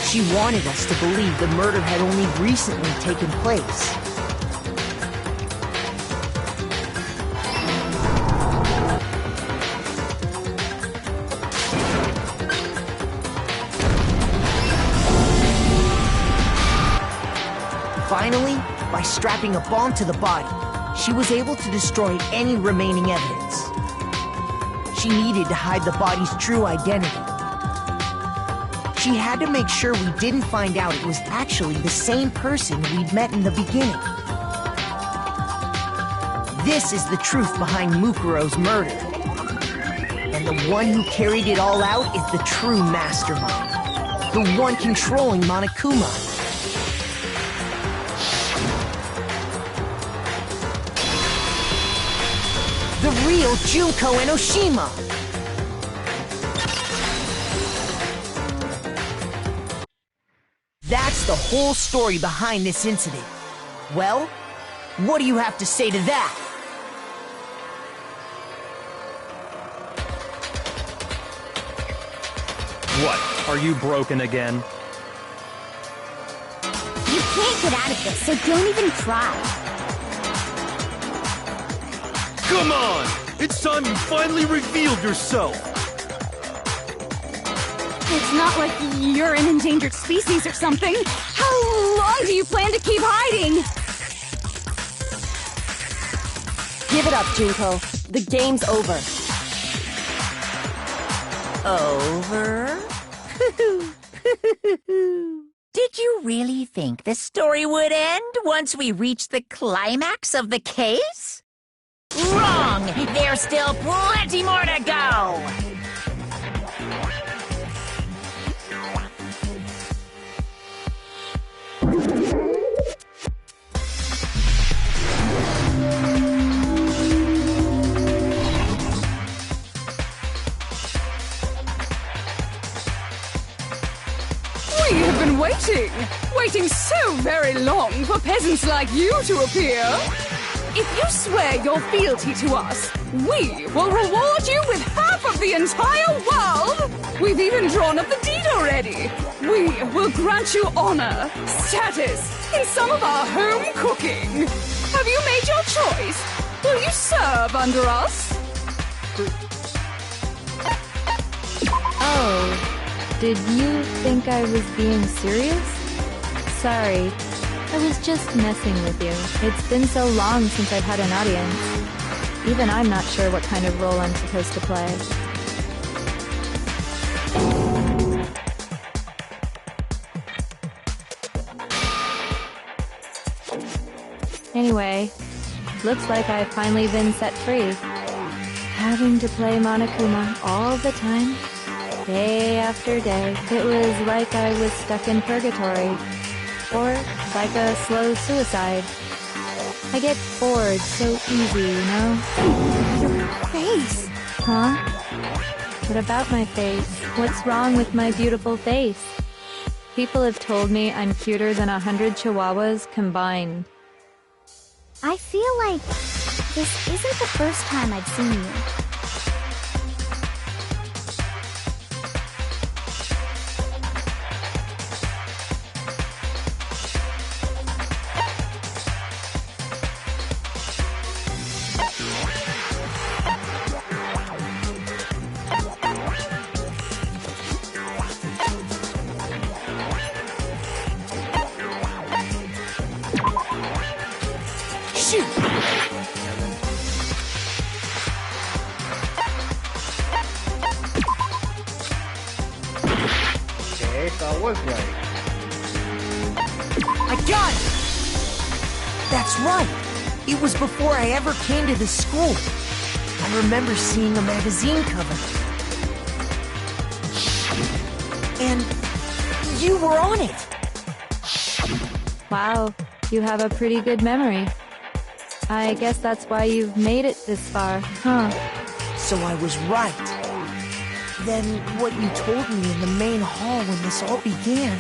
D: She wanted us to believe the murder had only recently taken place. Finally, by strapping a bomb to the body, she was able to destroy any remaining evidence. She needed to hide the body's true identity. She had to make sure we didn't find out it was actually the same person we'd met in the beginning. This is the truth behind Mukuro's murder. And the one who carried it all out is the true mastermind. The one controlling Monokuma. The real Junko Enoshima! That's the whole story behind this incident. Well, what do you have to say to that?
E: What? Are you broken again?
C: You can't get out of this, so don't even try.
F: Come on! It's time you finally revealed yourself!
J: It's not like you're an endangered species or something. How long do you plan to keep hiding?
A: Give it up, Junko. The game's over.
G: Over? Did you really think the story would end once we reached the climax of the case? Wrong! There's still plenty more to go!
J: We have been waiting so very long for peasants like you to appear. If you swear your fealty to us, we will reward you with half of the entire world! We've even drawn up the deed already! We will grant you honor, status, in some of our home cooking! Have you made your choice? Will you serve under us?
L: Oh, did you think I was being serious? Sorry. I was just messing with you. It's been so long since I've had an audience. Even I'm not sure what kind of role I'm supposed to play. Anyway, looks like I've finally been set free. Having to play Monokuma all the time, day after day, it was like I was stuck in purgatory. Or like a slow suicide. I get bored so easy, you know?
J: Your face!
L: Huh? What about my face? What's wrong with my beautiful face? People have told me I'm cuter than 100 chihuahuas combined.
C: I feel like this isn't the first time I've seen you.
H: Okay, so I was right.
D: I got it! That's right! It was before I ever came to the school. I remember seeing a magazine cover. And you were on it!
L: Wow, you have a pretty good memory. I guess that's why you've made it this far, huh?
D: So I was right. Then what you told me in the main hall when this all began...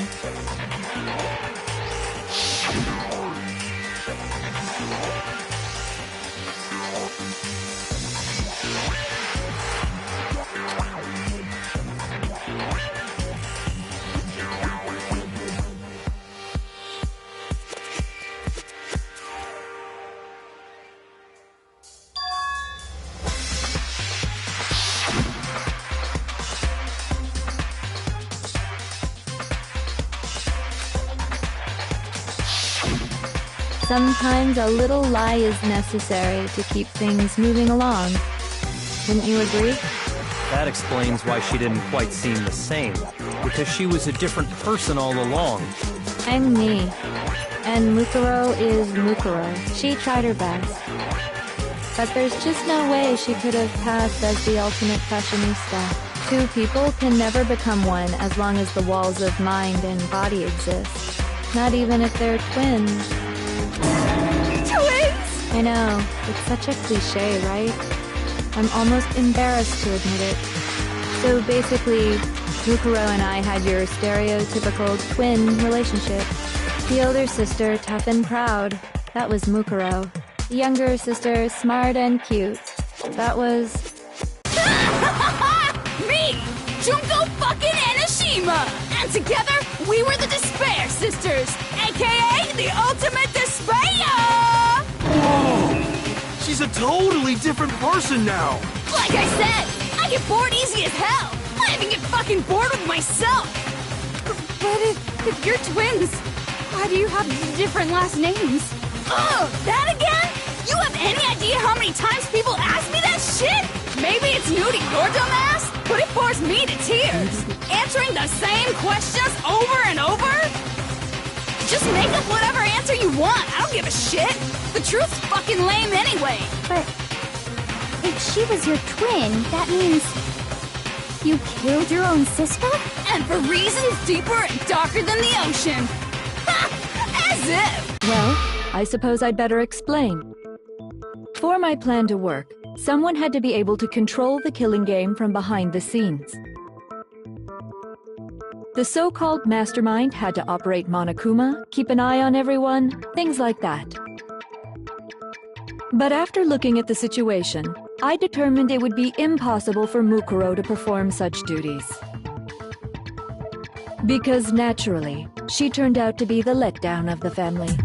L: Sometimes a little lie is necessary to keep things moving along. Wouldn't you agree?
E: That explains why she didn't quite seem the same, because she was a different person all along.
L: I'm me. And Mukuro is Mukuro. She tried her best. But there's just no way she could have passed as the ultimate fashionista. Two people can never become one as long as the walls of mind and body exist. Not even if they're twins.
J: Twins!
L: I know, it's such a cliche, right? I'm almost embarrassed to admit it. So basically, Mukuro and I had your stereotypical twin relationship. The older sister, tough and proud. That was Mukuro. The younger sister, smart and cute. That was...
J: Me! Junko fucking Enoshima! And together, we were the Despair Sisters, aka the Ultimate Despair!
F: Whoa! She's a totally different person now!
J: Like I said, I get bored easy as hell! I even get fucking bored with myself! But if you're twins, why do you have different last names? Oh, that again? You have any idea how many times people ask me that shit? Maybe it's new to your dumb ass, but it bores me to tears. Answering the same questions over and over? Just make up whatever answer you want. I don't give a shit. The truth's fucking lame anyway.
C: But if she was your twin, that means you killed your own sister?
J: And for reasons deeper and darker than the ocean. Ha! As if!
L: Well, I suppose I'd better explain. For my plan to work, someone had to be able to control the killing game from behind the scenes. The so-called mastermind had to operate Monokuma, keep an eye on everyone, things like that. But after looking at the situation, I determined it would be impossible for Mukuro to perform such duties. Because naturally, she turned out to be the letdown of the family,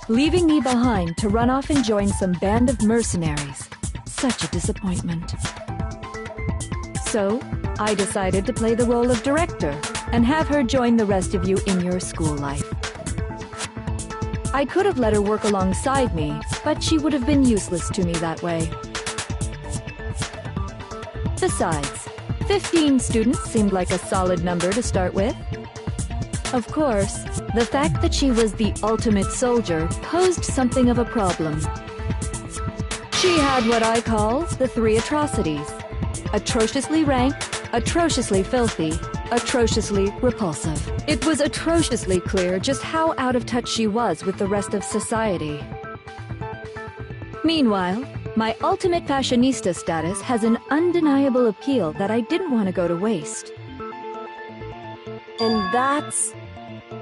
L: leaving me behind to run off and join some band of mercenaries. Such a disappointment. So, I decided to play the role of director and have her join the rest of you in your school life. I could have let her work alongside me, but she would have been useless to me that way. Besides, 15 students seemed like a solid number to start with. Of course, the fact that she was the ultimate soldier posed something of a problem. She had what I call the three atrocities: atrociously rank, atrociously filthy, atrociously repulsive. It was atrociously clear just how out of touch she was with the rest of society. Meanwhile, my ultimate fashionista status has an undeniable appeal that I didn't want to go to waste.
A: And that's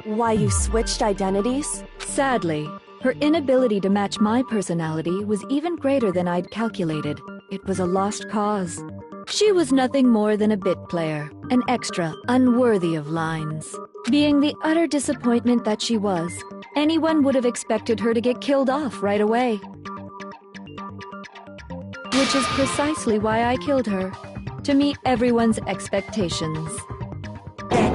A: why you switched identities?
L: Sadly, her inability to match my personality was even greater than I'd calculated. It was a lost cause. She was nothing more than a bit player, an extra unworthy of lines. Being the utter disappointment that she was, anyone would have expected her to get killed off right away. Which is precisely why I killed her, to meet everyone's expectations.
D: That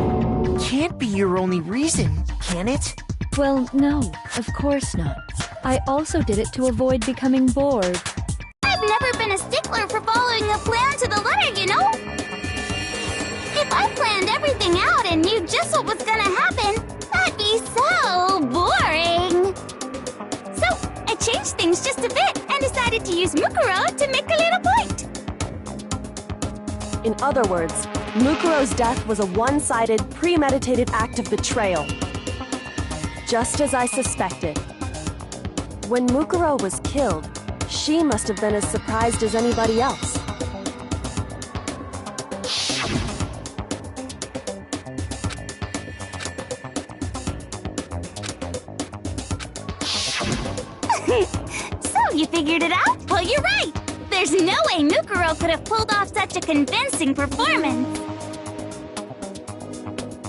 D: can't be your only reason, can it?
L: Well, no, of course not. I also did it to avoid becoming bored.
C: I've never been a stickler for following a plan to the letter, you know? If I planned everything out and knew just what was gonna happen, that'd be so boring. So, I changed things just a bit and decided to use Mukuro to make a little point.
A: In other words, Mukuro's death was a one-sided, premeditated act of betrayal. Just as I suspected. When Mukuro was killed, she must have been as surprised as anybody else.
C: So, you figured it out? Well, you're right. There's no way Mukuro could have pulled off such a convincing performance.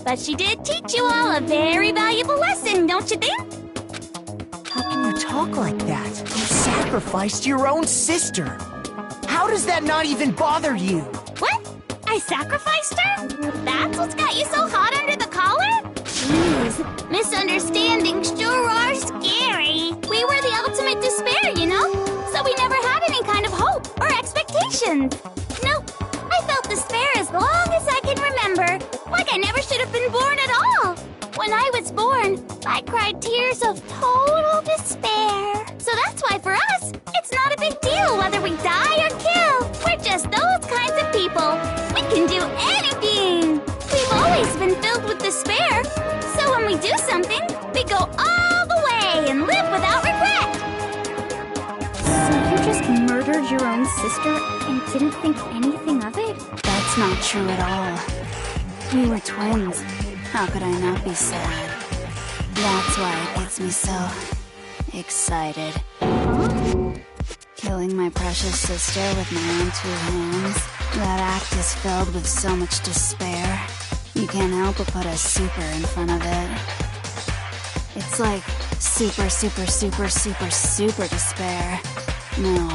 C: But she did teach you all a very valuable lesson, don't you think?
D: How can you talk like that? You sacrificed your own sister. How does that not even bother you?
C: What? I sacrificed her? That's what's got you so hot under the collar? Jeez, misunderstandings sure are scary. We were the ultimate despair, you know? So we never had any kind of hope or expectations. Nope, I felt despair as long as I can remember. Like I never should have been born at all. When I was born, I cried tears of total despair. So that's why for us, it's not a big deal whether we die or kill. We're just those kinds of people. We can do anything. We've always been filled with despair. So when we do something, we go all the way and live without regret. So you just murdered your own sister and didn't think anything of it?
J: That's not true at all. We were twins. How could I not be sad? That's why it gets me so excited. Killing my precious sister with my own 2 hands. That act is filled with so much despair. You can't help but put a super in front of it. It's like super, super, super, super, super despair. No,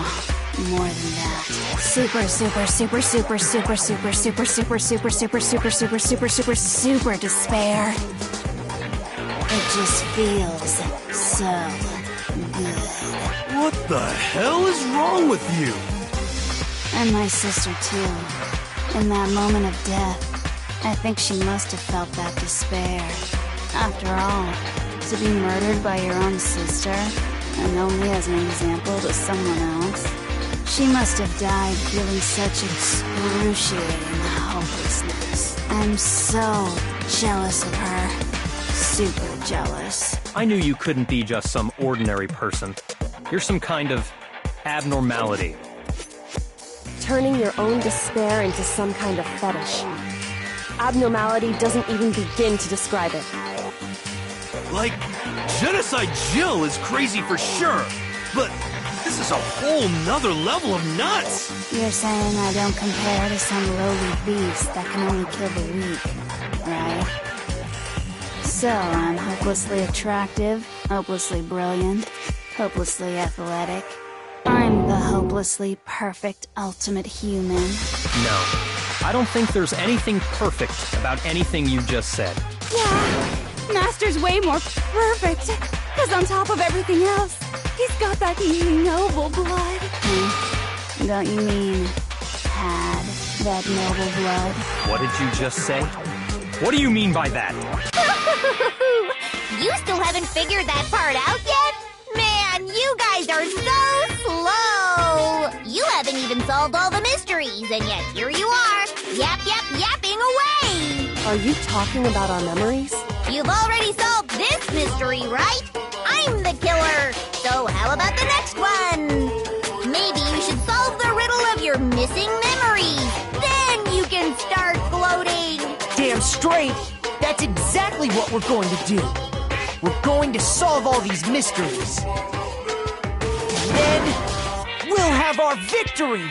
J: more than that. Super, super, super, super, super, super, super, super, super, super, super, super, super, super, super despair. It just feels so good.
F: What the hell is wrong with you?
J: And my sister, too. In that moment of death, I think she must have felt that despair. After all, to be murdered by your own sister, and only as an example to someone else, she must have died feeling such excruciating hopelessness. I'm so jealous of her. Super jealous.
E: I knew you couldn't be just some ordinary person. You're some kind of abnormality.
A: Turning your own despair into some kind of fetish. Abnormality doesn't even begin to describe it.
F: Like, Genocide Jill is crazy for sure, but this is a whole nother level of nuts!
J: You're saying I don't compare to some lowly beast that can only kill the weak, right? So, I'm hopelessly attractive, hopelessly brilliant, hopelessly athletic. I'm the hopelessly perfect ultimate human.
E: No, I don't think there's anything perfect about anything you just said.
J: Yeah, Master's way more perfect. Because on top of everything else, he's got that noble blood. Don't you mean had that noble blood?
E: What did you just say? What do you mean by that?
C: You still haven't figured that part out yet? Man, you guys are so slow! You haven't even solved all the mysteries, and yet here you are, yapping away!
A: Are you talking about our memories?
C: You've already solved this mystery, right? I'm the killer! So how about the next one? Maybe you should solve the riddle of your missing memories. Then you can start floating!
D: Damn straight! That's exactly what we're going to do. We're going to solve all these mysteries. And then we'll have our victory!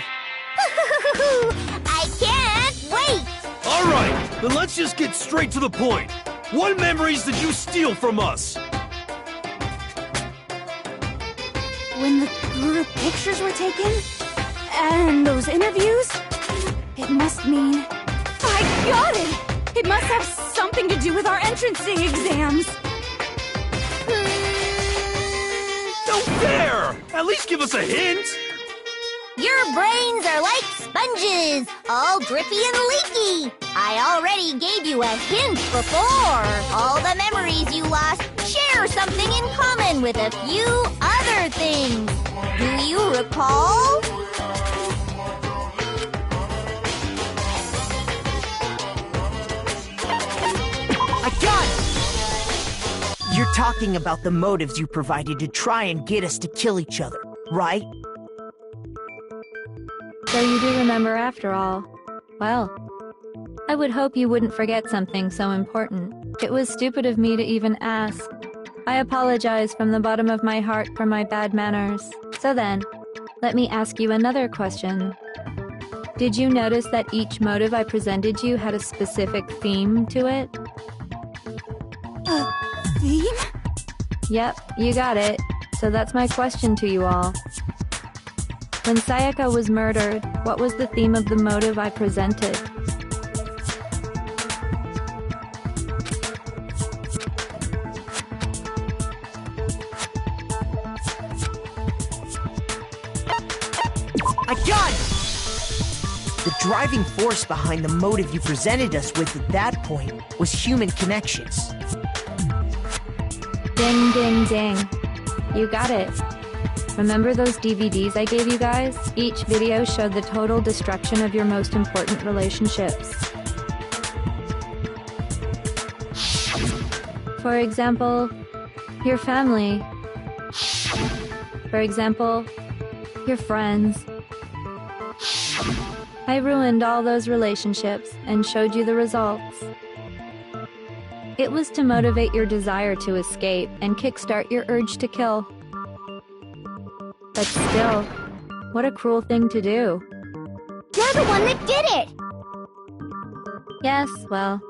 C: I can't wait!
F: Alright, then let's just get straight to the point. What memories did you steal from us?
J: When the group pictures were taken, and those interviews, it must mean... I got it! It must have something to do with our entrancing exams.
F: No fair! At least give us a hint!
C: Your brains are like sponges, all drippy and leaky. I already gave you a hint before. All the memories you lost share something in common with a few other things. Do you recall?
D: I got it! You're talking about the motives you provided to try and get us to kill each other, right?
L: So you do remember after all. Well, I would hope you wouldn't forget something so important. It was stupid of me to even ask. I apologize from the bottom of my heart for my bad manners. So then, let me ask you another question. Did you notice that each motive I presented you had a specific theme to it?
J: Theme?
L: Yep, you got it. So that's my question to you all. When Sayaka was murdered, what was the theme of the motive I presented?
D: I got it! The driving force behind the motive you presented us with at that point was human connections.
L: Ding, ding, ding. You got it. Remember those DVDs I gave you guys? Each video showed the total destruction of your most important relationships. For example, your family. For example, your friends. I ruined all those relationships and showed you the results. It was to motivate your desire to escape and kickstart your urge to kill. But still, what a cruel thing to do.
C: You're the one that did it!
L: Yes, well,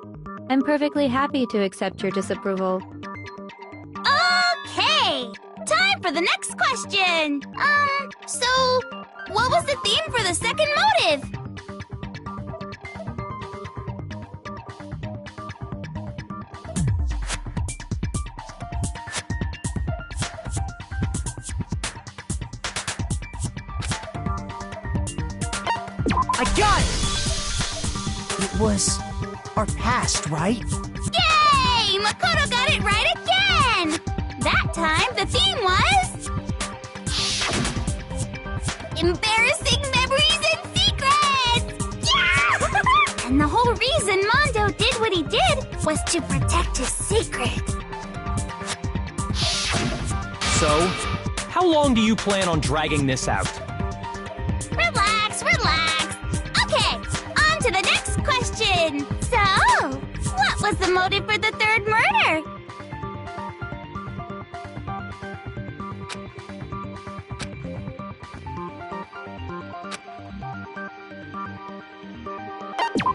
L: I'm perfectly happy to accept your disapproval.
C: Okay! Time for the next question! So, what was the theme for the second motive?
D: I got it! It was our past, right?
C: Yay! Makoto got it right again! That time, the theme was... embarrassing memories and secrets! Yeah! And the whole reason Mondo did what he did was to protect his secret.
E: So, how long do you plan on dragging this out?
C: Relax, relax. Okay, on to the next question. So, what was the motive for the third murder?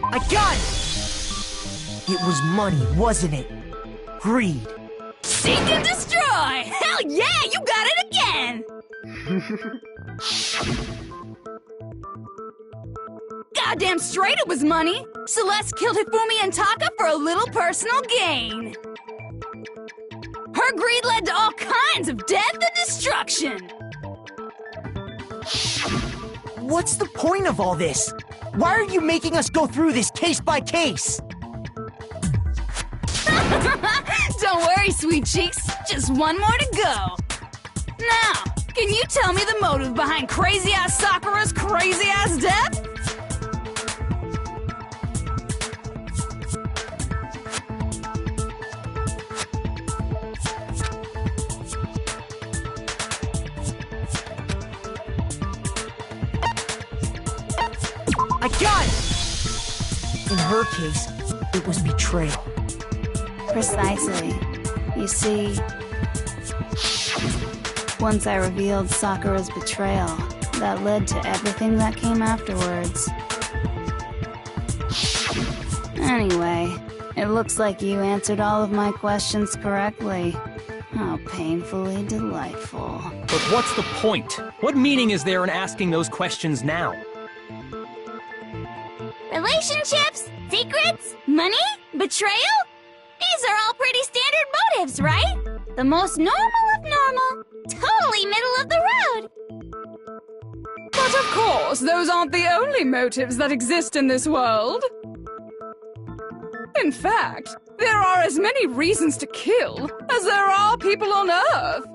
D: I got it! It was money, wasn't it? Greed.
J: Seek and destroy! Hell yeah, you got it again! Goddamn straight it was money! Celeste killed Hifumi and Taka for a little personal gain. Her greed led to all kinds of death and destruction.
D: What's the point of all this? Why are you making us go through this case by case?
J: Don't worry, sweet cheeks. Just one more to go. Now, can you tell me the motive behind crazy-ass Sakura's crazy-ass death?
D: I got it! In her case, it was betrayal.
M: Precisely. You see, once I revealed Sakura's betrayal, that led to everything that came afterwards. Anyway, it looks like you answered all of my questions correctly. How painfully delightful.
E: But what's the point? What meaning is there in asking those questions now?
C: Relationships? Secrets? Money? Betrayal? These are all pretty standard motives, right? The most normal of normal. Totally middle of the road.
J: But of course, those aren't the only motives that exist in this world. In fact, there are as many reasons to kill as there are people on Earth.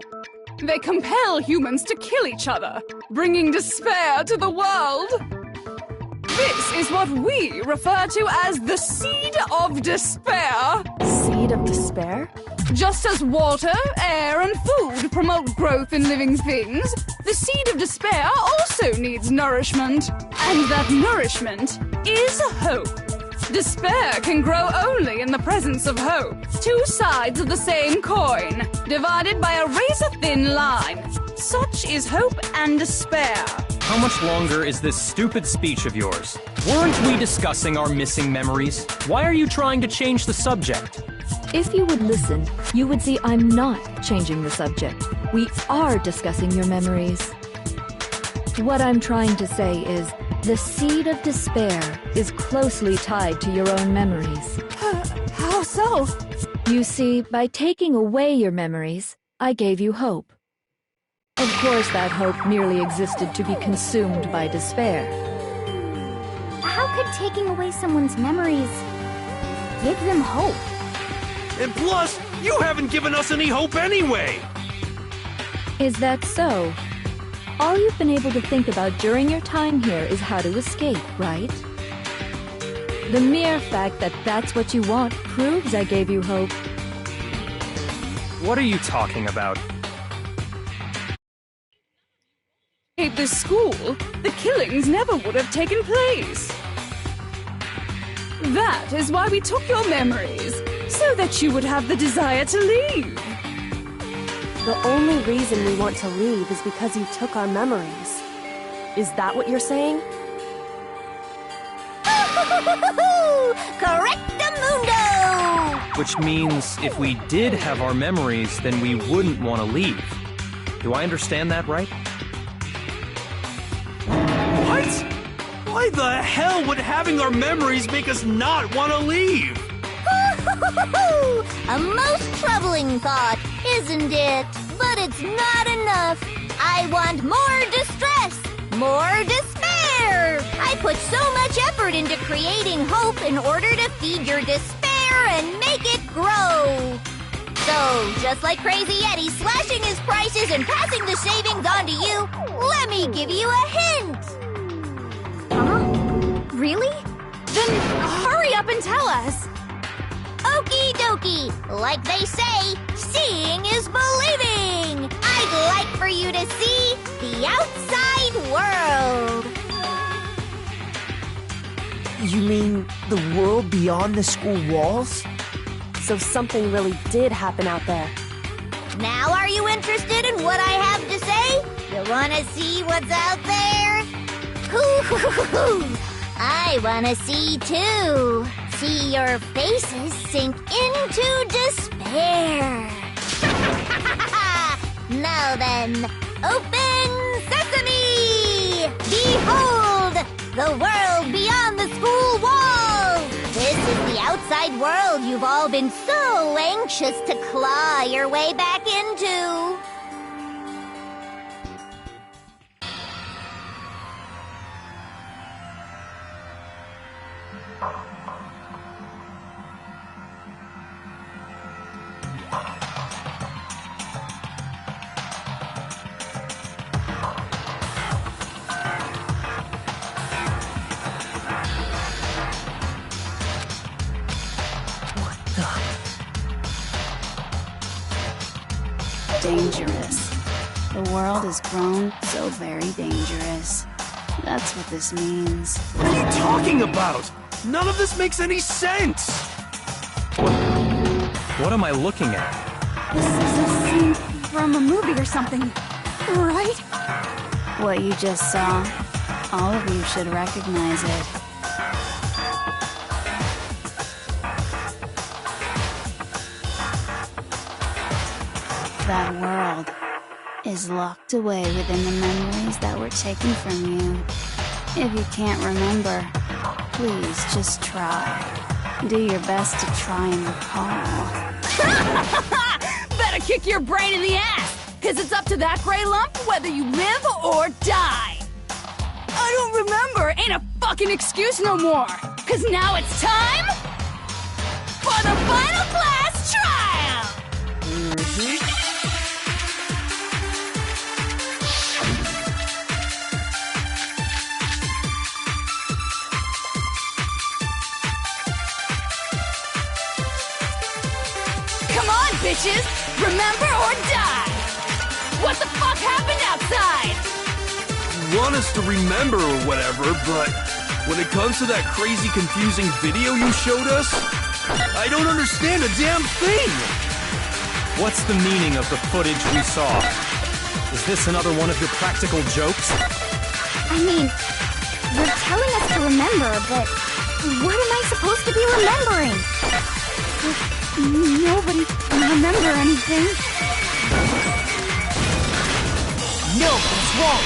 J: They compel humans to kill each other, bringing despair to the world. This is what we refer to as the seed of despair.
A: Seed of despair?
J: Just as water, air, and food promote growth in living things, the seed of despair also needs nourishment. And that nourishment is hope. Despair can grow only in the presence of hope. Two sides of the same coin, divided by a razor-thin line. Such is hope and despair.
E: How much longer is this stupid speech of yours? Weren't we discussing our missing memories? Why are you trying to change the subject?
A: If you would listen, you would see I'm not changing the subject. We are discussing your memories. What I'm trying to say is, the seed of despair is closely tied to your own memories.
J: How so?
A: You see, by taking away your memories, I gave you hope.
L: Of course, that hope merely existed to be consumed by despair.
C: How could taking away someone's memories give them hope?
F: And plus, you haven't given us any hope anyway!
L: Is that so? All you've been able to think about during your time here is how to escape, right? The mere fact that that's what you want proves I gave you hope.
E: What are you talking about?
J: At this school, the killings never would have taken place. That is why we took your memories, so that you would have the desire to leave.
A: The only reason we want to leave is because you took our memories. Is that what you're saying?
C: Correctamundo!
E: Which means if we did have our memories, then we wouldn't want to leave. Do I understand that right?
F: What? Why the hell would having our memories make us not want to leave?
C: A most troubling thought, isn't it? But it's not enough. I want more distress, more despair. I put so much effort into creating hope in order to feed your despair and make it grow. So, just like Crazy Eddie slashing his prices and passing the savings on to you, let me give you a hint.
J: Huh? Really? Then hurry up and tell us.
C: Okie dokie. Like they say, seeing is believing. I'd like for you to see the outside world.
D: You mean the world beyond the school walls?
A: So something really did happen out there.
C: Now are you interested in what I have to say? You wanna see what's out there? Hoo-hoo-hoo-hoo! I wanna see too. See your faces sink into despair. Now then, open sesame! Behold, the world beyond the school walls! This is the outside world you've all been so anxious to claw your way back into.
M: Dangerous. The world has grown so very dangerous. That's what this means.
F: What are you talking about? None of this makes any sense!
E: What am I looking at?
J: This is a scene from a movie or something, right?
M: What you just saw, all of you should recognize it. That world is locked away within the memories that were taken from you. If you can't remember, please just try. Do your best to try and recall.
J: Better kick your brain in the ass, because it's up to that gray lump whether you live or die. I don't remember ain't a fucking excuse no more, because now it's time for the final class trial! Come on, bitches! Remember or die! What the fuck happened outside?
F: You want us to remember or whatever, but when it comes to that crazy confusing video you showed us, I don't understand a damn thing!
E: What's the meaning of the footage we saw? Is this another one of your practical jokes?
C: I mean, you're telling us to remember, but what am I supposed to be remembering?
J: Nobody can remember anything.
D: No, it's wrong.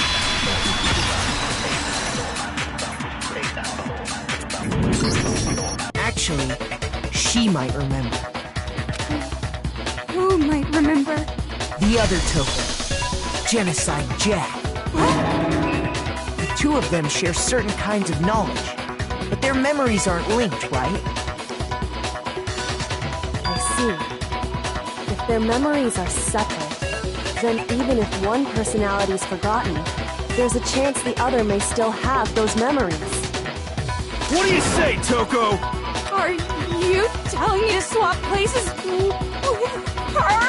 D: Actually, she might remember.
J: Who might remember?
D: The other token. Genocide Jack. The two of them share certain kinds of knowledge, but their memories aren't linked, right?
A: I see. If their memories are separate, then even if one personality's forgotten, there's a chance the other may still have those memories.
F: What do you say, Toko?
J: Are you telling me to swap places with her?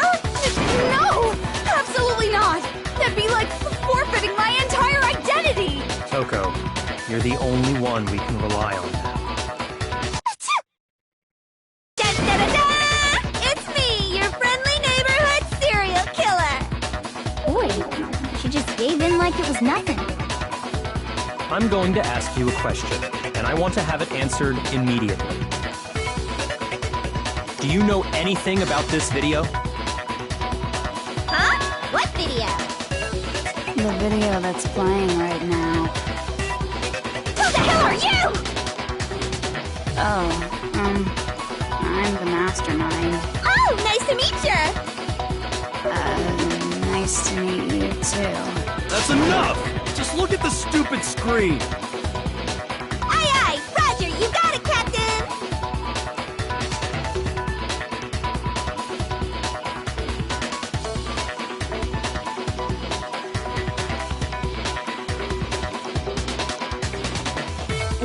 J: No! Absolutely not! That'd be like forfeiting my entire identity!
E: Toko, you're the only one we can rely on now.
C: Da-da-da-da! It's me, your friendly neighborhood serial killer!
M: Boy, she just gave in like it was nothing.
E: I'm going to ask you a question, and I want to have it answered immediately. Do you know anything about this video?
C: Huh? What video?
M: The video that's playing right now.
C: Who the hell are you?
M: Oh, I'm the mastermind.
C: Oh, nice to meet you!
M: Nice to meet you too.
F: That's enough! Just look at the stupid screen!
C: Aye, aye! Roger, you got it, Captain!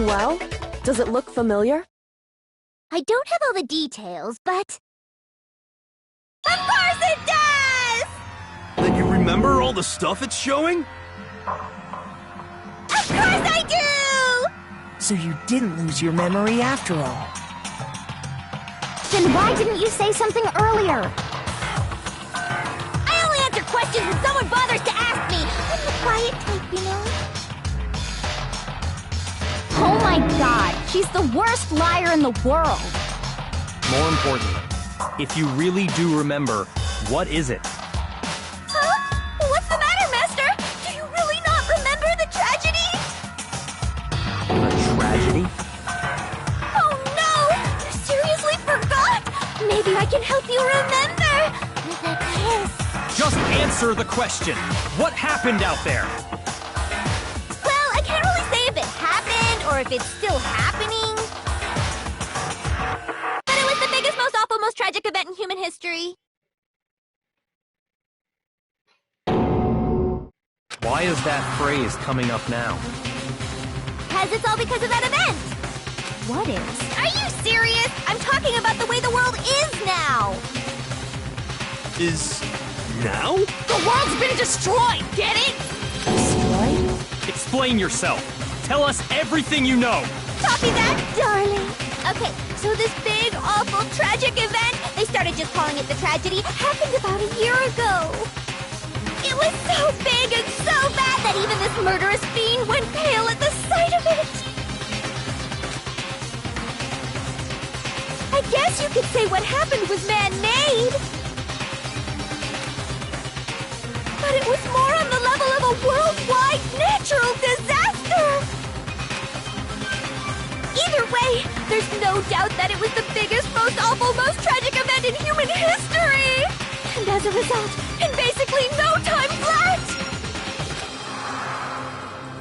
A: Well, does it look familiar?
C: I don't have all the details, but... Of course it does!
F: Then you remember all the stuff it's showing?
C: Of course I do!
D: So you didn't lose your memory after all.
C: Then why didn't you say something earlier? I only answer questions when someone bothers to ask me. I'm the quiet type, you know?
M: Oh my god, she's the worst liar in the world!
E: More importantly, if you really do remember, what is it?
C: Huh? What's the matter, Master? Do you really not remember the tragedy?
E: A tragedy?
C: Oh no! You seriously forgot? Maybe I can help you remember with a kiss.
E: Just answer the question. What happened out there?
C: Well, I can't really say if it happened or if it's still happening. But it was the biggest, most awful, most tragic event in human history.
E: Why is that phrase coming up now?
C: Because it's all because of that event.
M: What is?
C: Are you serious? I'm talking about the way the world is now.
F: Is... now?
J: The world's been destroyed, get it?
A: Destroyed?
E: Explain yourself. Tell us everything you know.
C: Copy that, darling. Okay, so this big, awful, tragic event, they started just calling it the tragedy, happened about a year ago. It was so big and so bad that even this murderous fiend went pale at the sight of it. I guess you could say what happened was man-made. But it was more on the level of a worldwide natural disaster. Either way, there's no doubt that it was the biggest, most awful, most tragic event in human history! And as a result, in basically no time flat!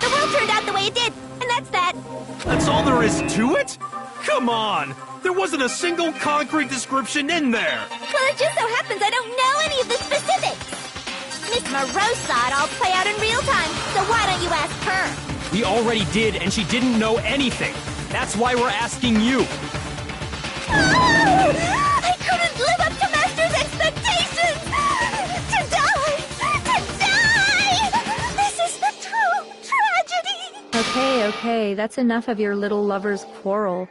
C: The world turned out the way it did, and that's that.
F: That's all there is to it? Come on! There wasn't a single concrete description in there!
C: Well, it just so happens I don't know any of the specifics. Miss Moreau saw it all play out in real time, so why don't you ask her?
E: We already did, and she didn't know anything. That's why we're asking you.
C: Oh! I couldn't live up to Master's expectations! To die! To die! This is the true tragedy!
L: Okay, that's enough of your little lover's quarrel.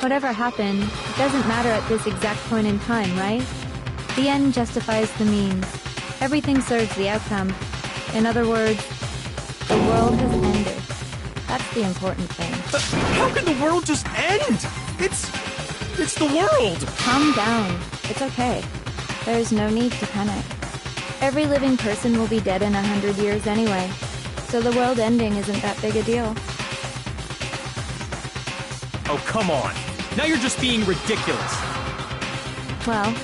L: Whatever happened, it doesn't matter at this exact point in time, right? The end justifies the means. Everything serves the outcome. In other words, the world has ended. That's the important thing.
F: How can the world just end? It's the world!
L: Calm down. It's okay. There's no need to panic. Every living person will be dead in 100 years anyway, so the world ending isn't that big a deal.
E: Oh, come on. Now you're just being ridiculous.
L: Well,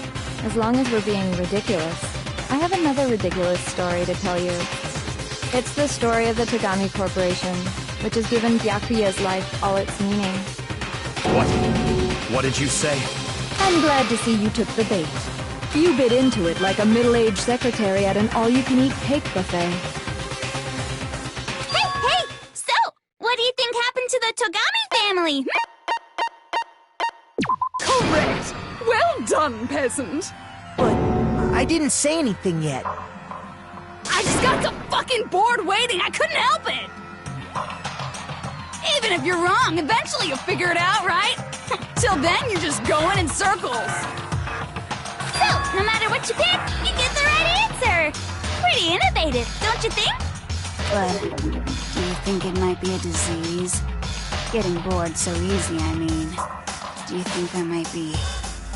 L: as long as we're being ridiculous, I have another ridiculous story to tell you. It's the story of the Togami Corporation, which has given Byakuya's life all its meaning.
E: What? What did you say?
L: I'm glad to see you took the bait. You bit into it like a middle-aged secretary at an all-you-can-eat cake buffet.
J: Hey! So, what do you think happened to the Togami family?
N: Correct! Well done, peasant!
D: But I didn't say anything yet.
J: I just got so fucking bored waiting, I couldn't help it! Even if you're wrong, eventually you'll figure it out, right? Till then, you're just going in circles. So, no matter what you pick, you get the right answer! Pretty innovative, don't you think?
M: But do you think it might be a disease? Getting bored so easy, I mean. Do you think I might be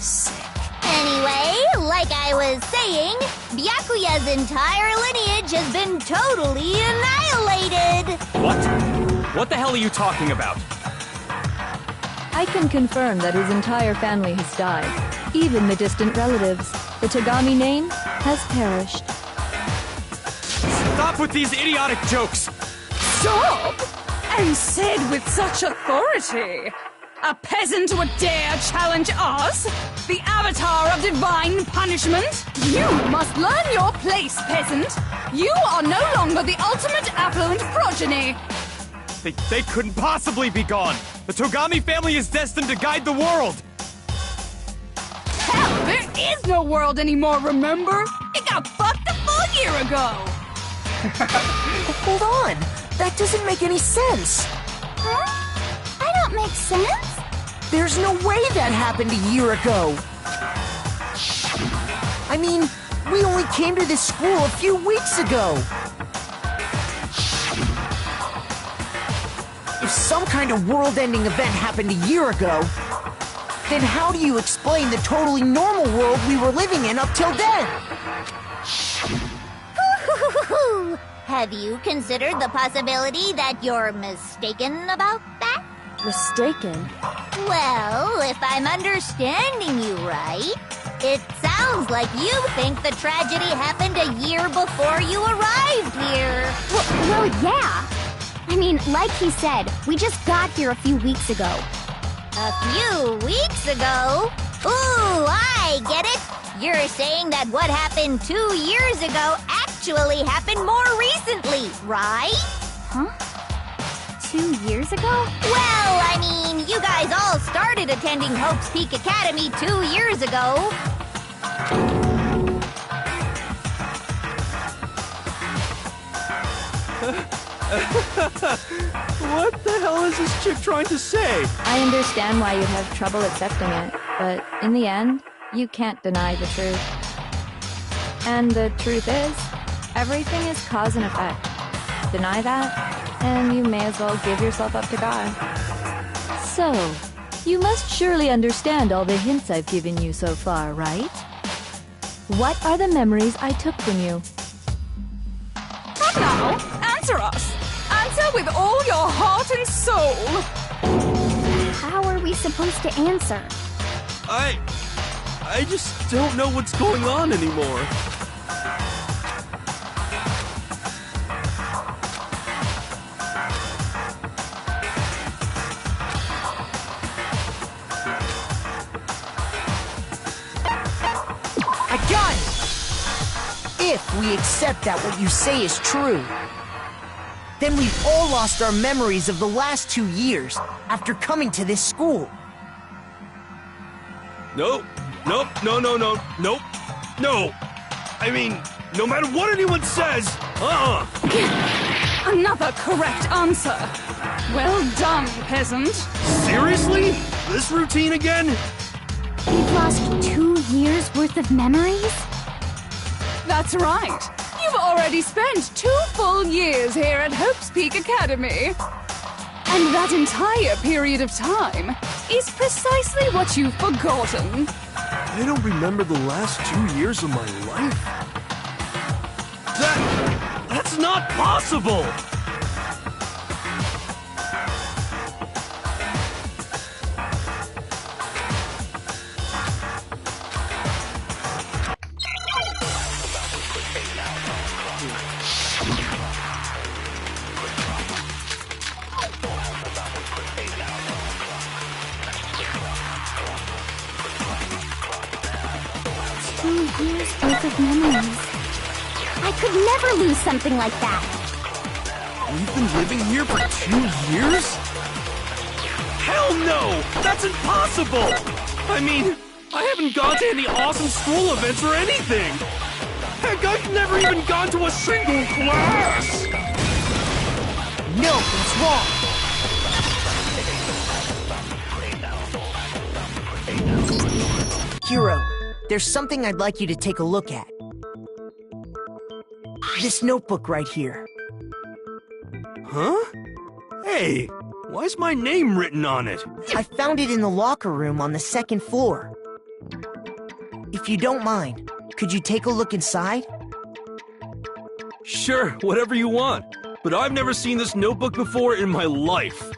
M: sick?
C: Anyway, like I was saying, Byakuya's entire lineage has been totally annihilated!
E: What? What the hell are you talking about?
L: I can confirm that his entire family has died. Even the distant relatives. The Togami name has perished.
E: Stop with these idiotic jokes!
N: Stop! And said with such authority! A peasant would dare challenge us? The avatar of divine punishment? You must learn your place, peasant! You are no longer the ultimate affluent progeny!
E: They couldn't possibly be gone! The Togami family is destined to guide the world!
N: Hell, there is no world anymore, remember? It got fucked a full year ago!
D: Hold on! That doesn't make any sense!
J: Huh? I don't make sense?
D: There's no way that happened a year ago! I mean, we only came to this school a few weeks ago! If some kind of world-ending event happened a year ago, then how do you explain the totally normal world we were living in up till then?
C: Have you considered the possibility that you're mistaken about that?
A: Mistaken?
C: Well, if I'm understanding you right, it sounds like you think the tragedy happened a year before you arrived here.
J: Well, yeah. I mean, like he said, we just got here a few weeks ago.
C: A few weeks ago? Ooh, I get it. You're saying that what happened 2 years ago actually happened more recently, right?
J: Huh? 2 years ago?
C: Well, I mean, you guys all started attending Hope's Peak Academy 2 years ago.
F: What the hell is this chick trying to say?
L: I understand why you'd have trouble accepting it, but in the end, you can't deny the truth. And the truth is, everything is cause and effect. Deny that, and you may as well give yourself up to God. So, you must surely understand all the hints I've given you so far, right? What are the memories I took from you?
N: Come now, answer us! Answer with all your heart and soul!
J: How are we supposed to answer?
F: I just don't know what's going on anymore.
D: I got it! If we accept that what you say is true, then we've all lost our memories of the last 2 years after coming to this school.
F: Nope. No. I mean, no matter what anyone says,
N: Another correct answer. Well done, peasant.
F: Seriously? This routine again?
J: You've lost 2 years worth of memories?
N: That's right. You've already spent 2 full years here at Hope's Peak Academy. And that entire period of time is precisely what you've forgotten.
F: I don't remember the last 2 years of my life. That's not possible!
C: 2 years worth of memories. I could never lose something like that.
F: We've been living here for 2 years? Hell no! That's impossible! I mean, I haven't gone to any awesome school events or anything! Heck, I've never even gone to a single class!
D: No, it's wrong! Hiro, there's something I'd like you to take a look at. This notebook right here.
F: Huh? Hey, why's my name written on it?
D: I found it in the locker room on the 2nd floor. If you don't mind, could you take a look inside?
F: Sure, whatever you want. But I've never seen this notebook before in my life.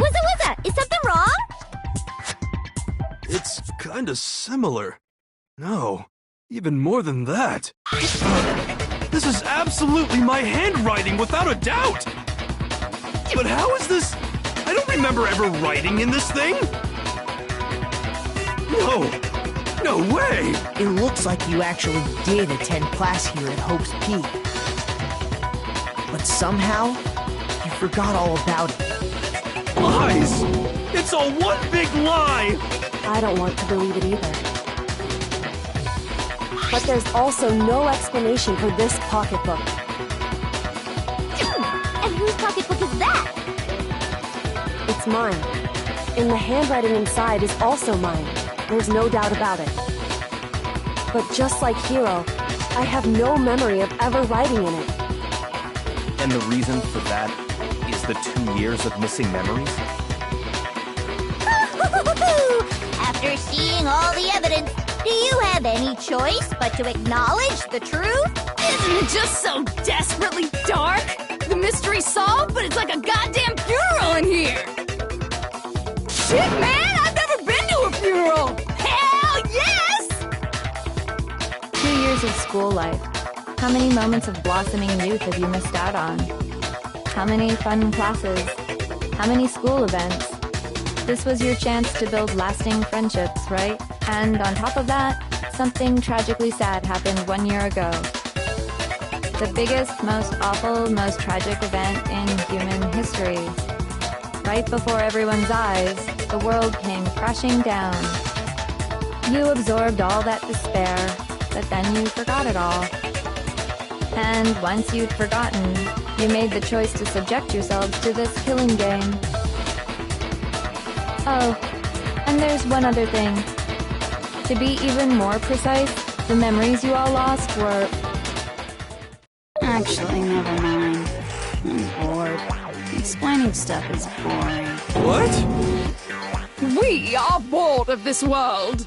C: What's Is something wrong?
F: It's kinda similar. No, even more than that. This is absolutely my handwriting, without a doubt! But how is this? I don't remember ever writing in this thing! No way!
D: It looks like you actually did attend class here at Hope's Peak. But somehow, you forgot all about it.
F: Lies! It's all one big lie!
A: I don't want to believe it either. But there's also no explanation for this pocketbook.
C: And whose pocketbook is that?
A: It's mine. And the handwriting inside is also mine. There's no doubt about it. But just like Hiro, I have no memory of ever writing in it.
E: And the reason for that is the 2 years of missing memories?
C: After seeing all the evidence, do you have any choice but to acknowledge the truth?
N: Isn't it just so desperately dark? The mystery's solved, but it's like a goddamn funeral in here! Shit, man! I've never been to a funeral! Hell yes!
L: 2 years of school life. How many moments of blossoming youth have you missed out on? How many fun classes? How many school events? This was your chance to build lasting friendships, right? And on top of that, something tragically sad happened 1 year ago. The biggest, most awful, most tragic event in human history. Right before everyone's eyes, the world came crashing down. You absorbed all that despair, but then you forgot it all. And once you'd forgotten, you made the choice to subject yourselves to this killing game. Oh, and there's one other thing. To be even more precise, the memories you all lost were...
M: Actually, never mind. I'm bored. Explaining stuff is boring.
F: What?
N: We are bored of this world.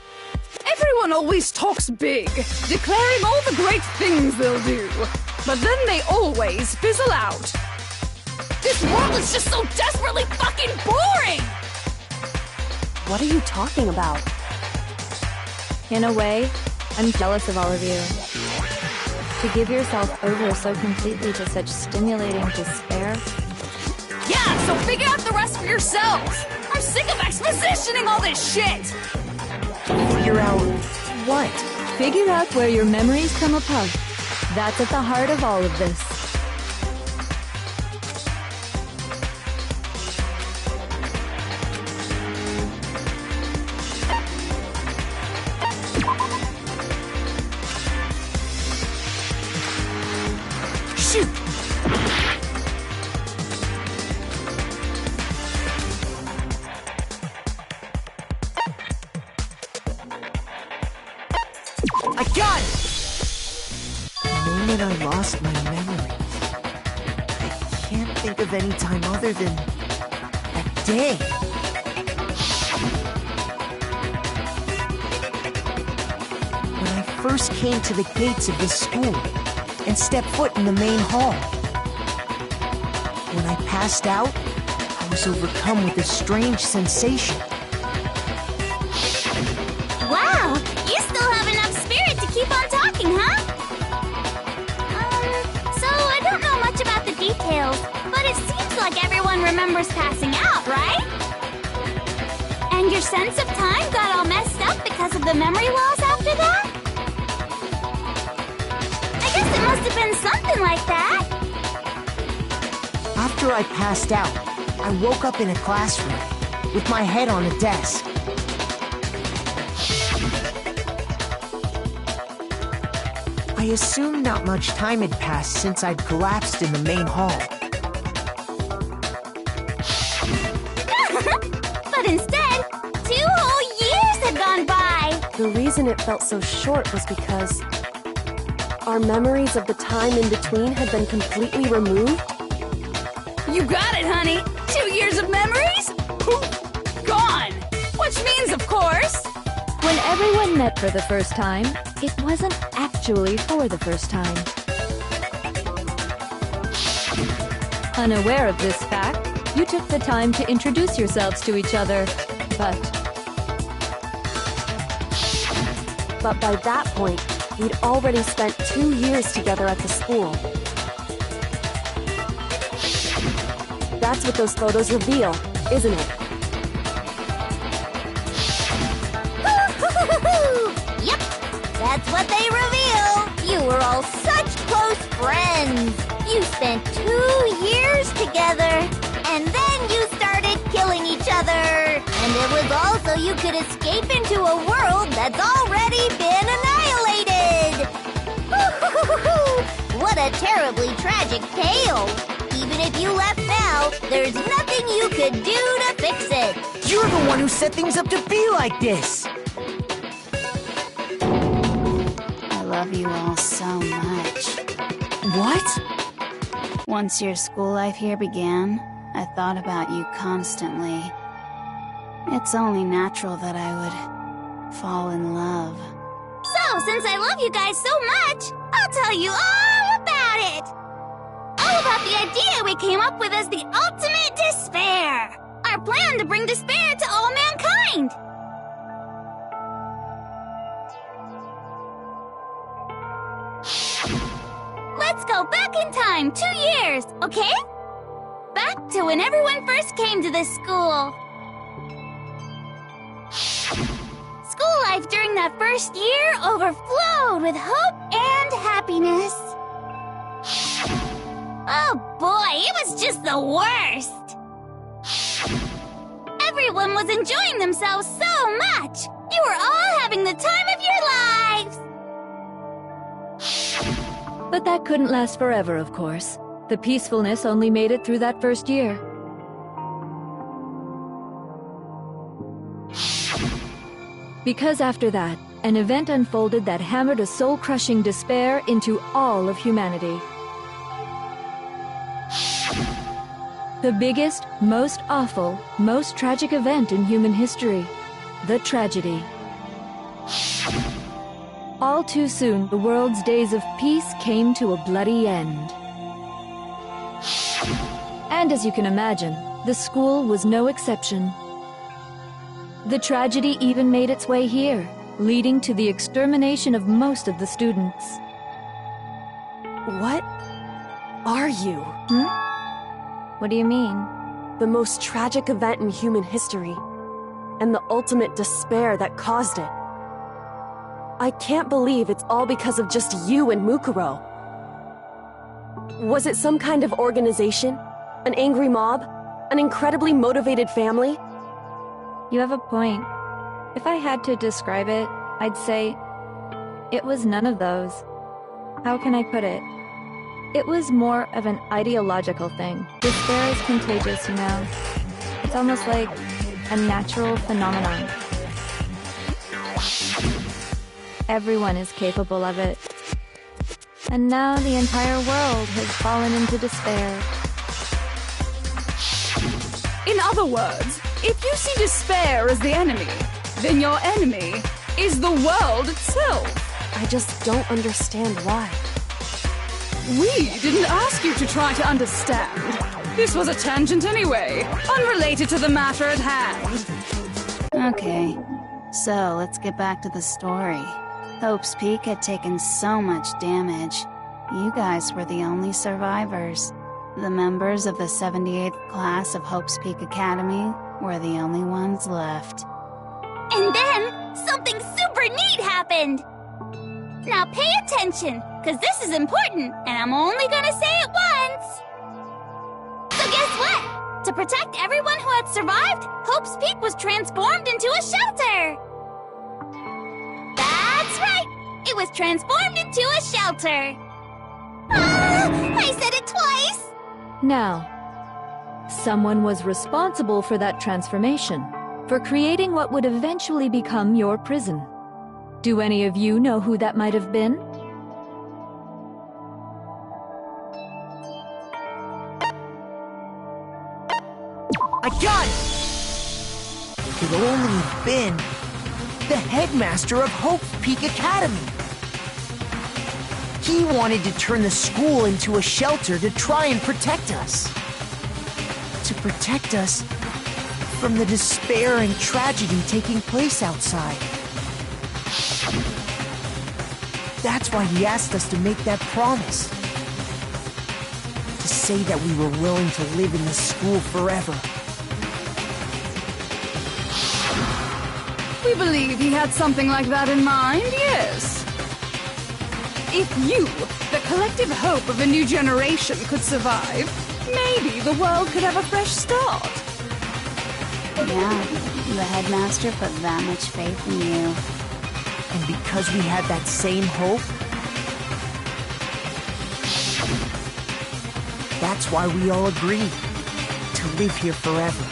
N: Everyone always talks big, declaring all the great things they'll do. But then they always fizzle out. This world is just so desperately fucking boring!
A: What are you talking about?
L: In a way, I'm jealous of all of you. To give yourself over so completely to such stimulating despair.
N: Yeah, so figure out the rest for yourselves! I'm sick of expositioning all this shit!
D: Figure out what?
L: Figure out where your memories come apart. That's at the heart of all of this.
D: Shoot! I got it! The moment I lost my memories, I can't think of any time other than that day. When I first came to the gates of this school and stepped foot in the main hall. When I passed out, I was overcome with a strange sensation.
C: Wow, you still have enough spirit to keep on talking, huh? So I don't know much about the details, but it seems like everyone remembers passing out, right? And your sense of time got all messed up because of the memory loss after that? I guess it must have been something like that.
D: After I passed out, I woke up in a classroom with my head on a desk. I assumed not much time had passed since I'd collapsed in the main hall.
C: But instead, 2 whole years had gone by!
A: The reason it felt so short was because our memories of the time in between had been completely removed.
N: You got it, honey! 2 years of memories? Poof! Gone! Which means, of course...
L: When everyone met for the first time, it wasn't actually for the first time. Unaware of this fact, you took the time to introduce yourselves to each other, but
A: by that point, we'd already spent 2 years together at the school. That's what those photos reveal, isn't it?
C: Yep, that's what they reveal. You were all such close friends. You spent 2 years together, and then you started killing each other. And it was all so you could escape into a world that's already been annihilated. What a terribly tragic tale. Even if you left now, there's nothing you could do to fix it.
D: You're the one who set things up to be like this!
M: I love you all so much.
D: What?
M: Once your school life here began, I thought about you constantly. It's only natural that I would fall in love.
C: So, since I love you guys so much, I'll tell you all about it! All about the idea we came up with as the ultimate despair! Our plan to bring despair to all mankind! Let's go back in time 2 years, okay? Back to when everyone first came to this school. School life during that first year overflowed with hope and happiness. Oh boy, it was just the worst! Everyone was enjoying themselves so much! You were all having the time of your lives!
L: But that couldn't last forever, of course. The peacefulness only made it through that first year. Because after that, an event unfolded that hammered a soul-crushing despair into all of humanity. The biggest, most awful, most tragic event in human history. The tragedy. All too soon, the world's days of peace came to a bloody end. And as you can imagine, the school was no exception. The tragedy even made its way here, leading to the extermination of most of the students.
A: What are you?
L: What do you mean?
A: The most tragic event in human history, and the ultimate despair that caused it. I can't believe it's all because of just you and Mukuro. Was it some kind of organization? An angry mob? An incredibly motivated family?
L: You have a point. If I had to describe it, I'd say it was none of those. How can I put it? It was more of an ideological thing. Despair is contagious, you know. It's almost like a natural phenomenon. Everyone is capable of it. And now the entire world has fallen into despair.
N: In other words, if you see despair as the enemy, then your enemy is the world itself.
A: I just don't understand why.
N: We didn't ask you to try to understand. This was a tangent anyway, unrelated to the matter at hand.
M: Okay, so let's get back to the story. Hope's Peak had taken so much damage. You guys were the only survivors. The members of the 78th class of Hope's Peak Academy were the only ones left.
C: And then, something super neat happened! Now pay attention, because this is important, and I'm only gonna say it once! So guess what? To protect everyone who had survived, Hope's Peak was transformed into a shelter! That's right! It was transformed into a shelter! Ah! I said it twice!
L: Now, someone was responsible for that transformation, for creating what would eventually become your prison. Do any of you know who that might have been?
D: I got it! It could only have been the headmaster of Hope's Peak Academy. He wanted to turn the school into a shelter to try and protect us. To protect us from the despair and tragedy taking place outside. That's why he asked us to make that promise. To say that we were willing to live in this school forever.
N: We believe he had something like that in mind, yes. If you, the collective hope of a new generation, could survive, maybe the world could have a fresh start.
M: Yeah, the headmaster put that much faith in you.
D: And because we had that same hope, that's why we all agreed to live here forever.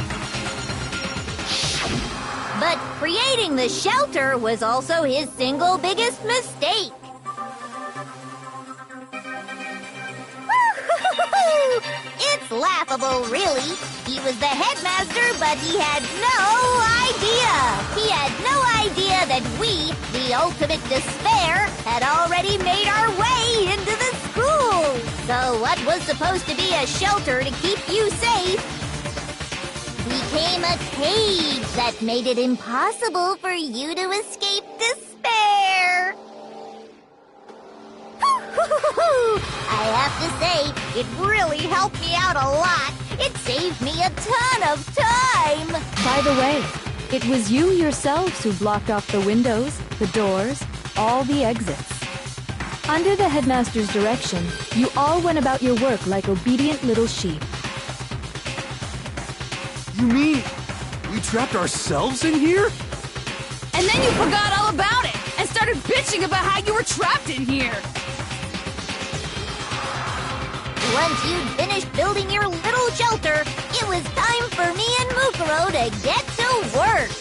C: But creating the shelter was also his single biggest mistake. It's laughable, really. He was the headmaster, but he had no idea. He had no idea that we, the ultimate despair, had already made our way into the school. So what was supposed to be a shelter to keep you safe became a cage that made it impossible for you to escape despair. I have to say, it really helped me out a lot. It saved me a ton of time.
L: By the way, it was you yourselves who blocked off the windows, the doors, all the exits. Under the headmaster's direction, you all went about your work like obedient little sheep.
F: You mean we trapped ourselves in here?
N: And then you forgot all about it and started bitching about how you were trapped in here.
C: Once you'd finished building your little shelter, it was time for me and Mukuro to get to work.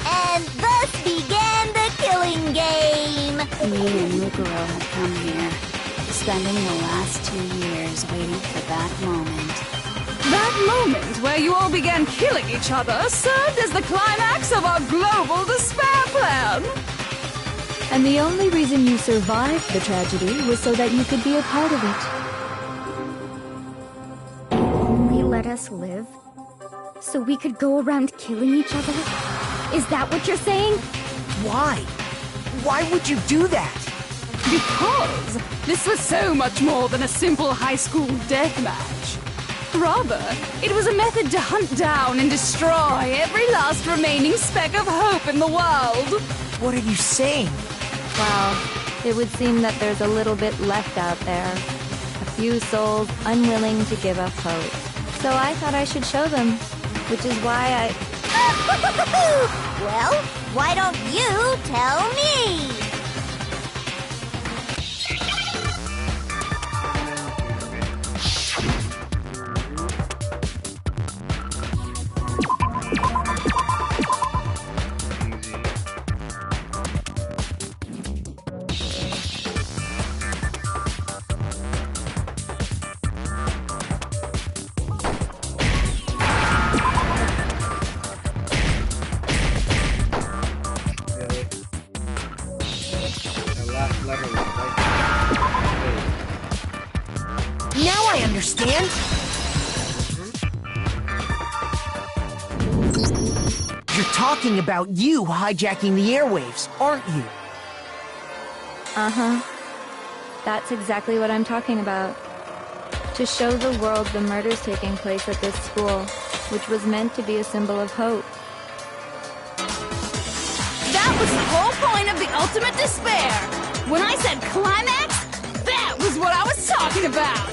C: And thus began the killing game.
M: Me and Mukuro had come here, spending the last 2 years waiting for that moment.
N: That moment where you all began killing each other served as the climax of our global despair plan.
L: And the only reason you survived the tragedy was so that you could be a part of it.
J: Let us live? So we could go around killing each other? Is that what you're saying?
D: Why? Why would you do that?
N: Because this was so much more than a simple high school deathmatch. Rather, it was a method to hunt down and destroy every last remaining speck of hope in the world.
D: What are you saying?
L: Well, it would seem that there's a little bit left out there. A few souls unwilling to give up hope. So I thought I should show them, which is why
C: Well, why don't you tell me?
D: Now I understand! You're talking about you hijacking the airwaves, aren't you?
L: Uh-huh. That's exactly what I'm talking about. To show the world the murders taking place at this school, which was meant to be a symbol of hope.
N: That was the whole point of the ultimate despair. When I said climax, that was what I was talking about.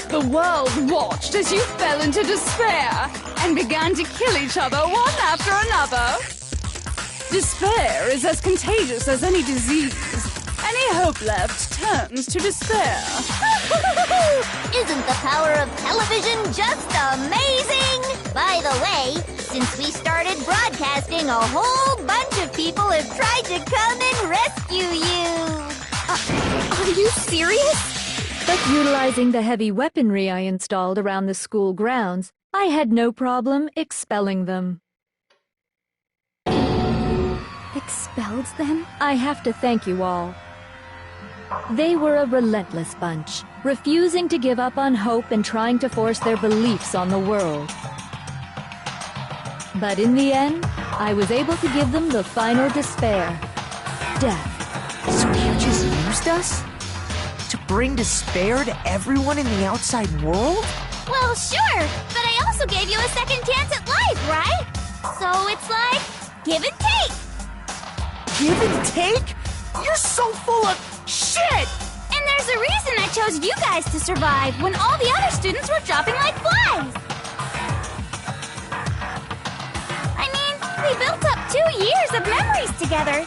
N: The world watched as you fell into despair and began to kill each other one after another. Despair is as contagious as any disease. Any hope left turns to despair.
C: Isn't the power of television just amazing? By the way, since we started broadcasting, a whole bunch of people have tried to come and rescue you.
A: Are you serious? But utilizing the heavy weaponry I installed around the school grounds, I had no problem expelling them.
J: Expelled them?
A: I have to thank you all. They were a relentless bunch, refusing to give up on hope and trying to force their beliefs on the world. But in the end, I was able to give them the final despair. Death.
D: So you just used us? To bring despair to everyone in the outside world?
C: Well, sure, but I also gave you a second chance at life, right? So it's like, give and take.
D: Give and take? You're so full of shit!
C: And there's a reason I chose you guys to survive when all the other students were dropping like flies. I mean, we built up 2 years of memories together.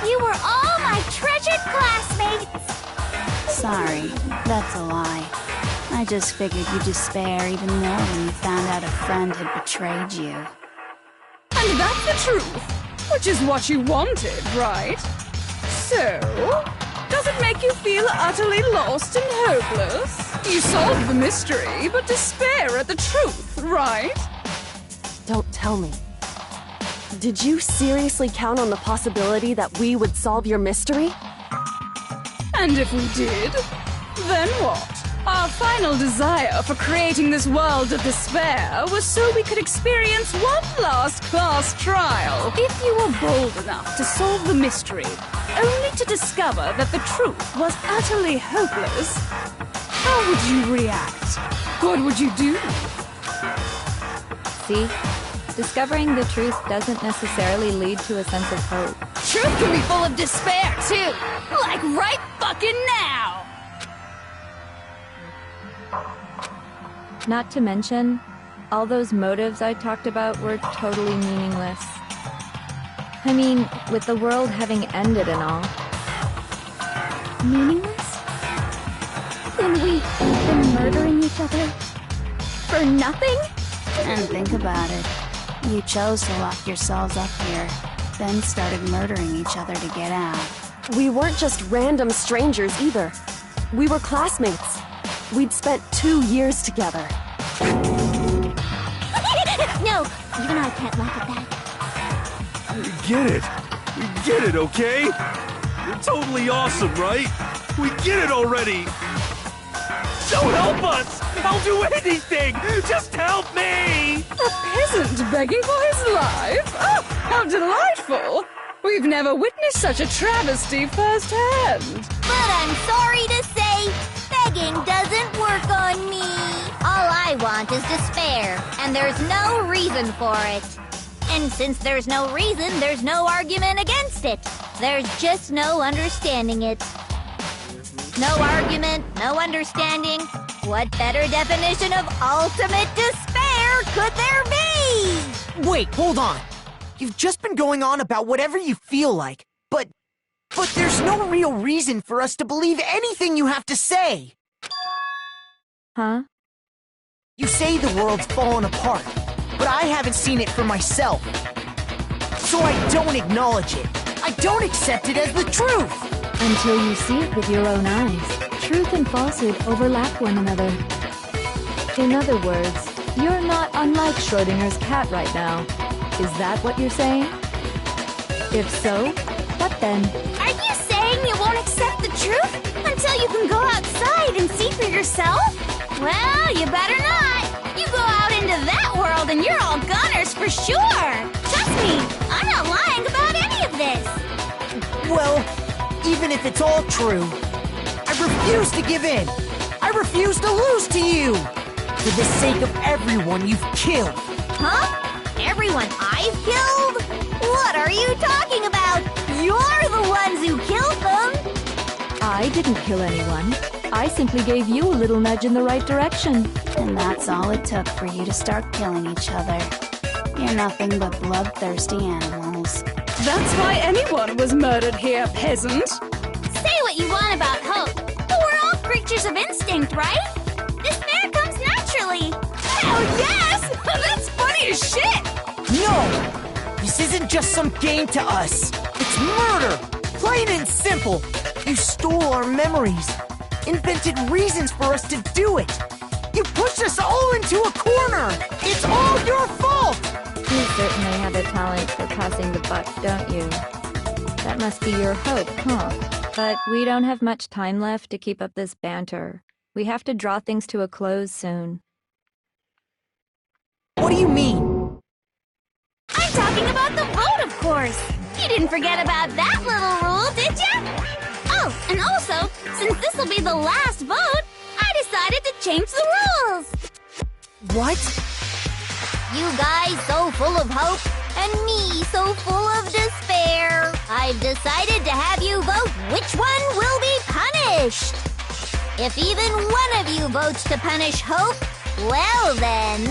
C: You were all my treasured classmates.
M: Sorry, that's a lie. I just figured you'd despair even more when you found out a friend had betrayed you.
N: And that's the truth, which is what you wanted, right? So, does it make you feel utterly lost and hopeless? You solved the mystery, but despair at the truth, right?
A: Don't tell me. Did you seriously count on the possibility that we would solve your mystery?
N: And if we did, then what? Our final desire for creating this world of despair was so we could experience one last class trial. If you were bold enough to solve the mystery, only to discover that the truth was utterly hopeless, how would you react? What would you do?
L: See? Discovering the truth doesn't necessarily lead to a sense of hope.
N: Truth can be full of despair, too! Like right fucking now!
L: Not to mention, all those motives I talked about were totally meaningless. I mean, with the world having ended and all.
J: Meaningless? Then we've been murdering each other for nothing?
M: And think about it. You chose to lock yourselves up here, then started murdering each other to get out.
A: We weren't just random strangers either. We were classmates. We'd spent 2 years together.
C: No, even I can't laugh at that.
F: We get it. We get it, okay? You're totally awesome, right? We get it already. Don't help us! I'll do anything! Just help me!
N: A peasant begging for his life? Oh, how delightful! We've never witnessed such a travesty firsthand.
C: But I'm sorry to say, begging doesn't work on me. All I want is despair, and there's no reason for it. And since there's no reason, there's no argument against it. There's just no understanding it. No argument, no understanding. What better definition of ultimate despair could there be?
D: Wait, hold on. You've just been going on about whatever you feel like, but there's no real reason for us to believe anything you have to say.
L: Huh?
D: You say the world's fallen apart, but I haven't seen it for myself. So I don't acknowledge it. I don't accept it as the truth.
L: Until you see it with your own eyes. Truth and falsehood overlap one another. In other words, you're not unlike Schrodinger's cat right now. Is that what you're saying? If so, what then?
C: Are you saying you won't accept the truth until you can go outside and see for yourself? Well, you better not. You go out into that world and you're all gunners for sure. Trust me, I'm not lying about any of this.
D: Well, even if it's all true, I refuse to give in. I refuse to lose to you. For the sake of everyone you've killed.
C: Huh? Everyone I've killed? What are you talking about? You're the ones who killed them!
L: I didn't kill anyone. I simply gave you a little nudge in the right direction.
M: And that's all it took for you to start killing each other. You're nothing but bloodthirsty animals.
N: That's why anyone was murdered here, peasant.
C: Say what you want about hope, but we're all creatures of instinct, right? Despair comes naturally.
N: Hell yes! That's funny as shit!
D: No! This isn't just some game to us. It's murder! Plain and simple. You stole our memories. Invented reasons for us to do it. You pushed us all into a corner. It's all your fault!
L: You certainly have a talent for passing the buck, don't you? That must be your hope, huh? But we don't have much time left to keep up this banter. We have to draw things to a close soon.
D: What do you mean?
C: I'm talking about the vote, of course. You didn't forget about that little rule, did ya? Oh, and also, since this will be the last vote, I decided to change the rules.
D: What?
C: You guys so full of hope, and me so full of despair. I've decided to have you vote which one will be punished. If even one of you votes to punish Hope, well then,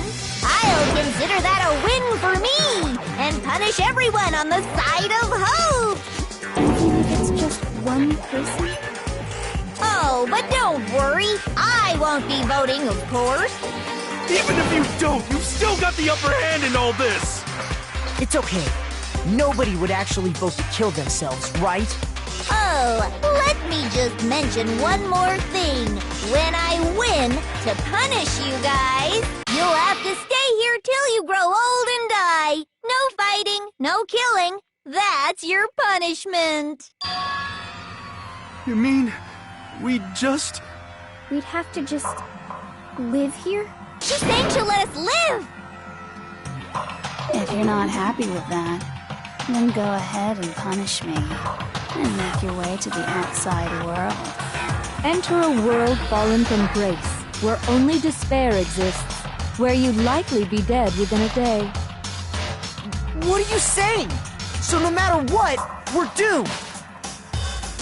C: I'll consider that a win for me, and punish everyone on the side of Hope.
J: Even if it's just one person?
C: Oh, but don't worry, I won't be voting, of course.
F: Even if you don't, you've still got the upper hand in all this!
D: It's okay. Nobody would actually vote to kill themselves, right?
C: Oh, let me just mention one more thing. When I win, to punish you guys, you'll have to stay here till you grow old and die. No fighting, no killing. That's your punishment.
F: You mean, we'd
J: We'd have to just live here?
C: She's saying she'll let us live.
M: If you're not happy with that, then go ahead and punish me. And make your way to the outside world.
L: Enter a world fallen from grace, where only despair exists, where you'd likely be dead within a day.
D: What are you saying? So no matter what, we're doomed.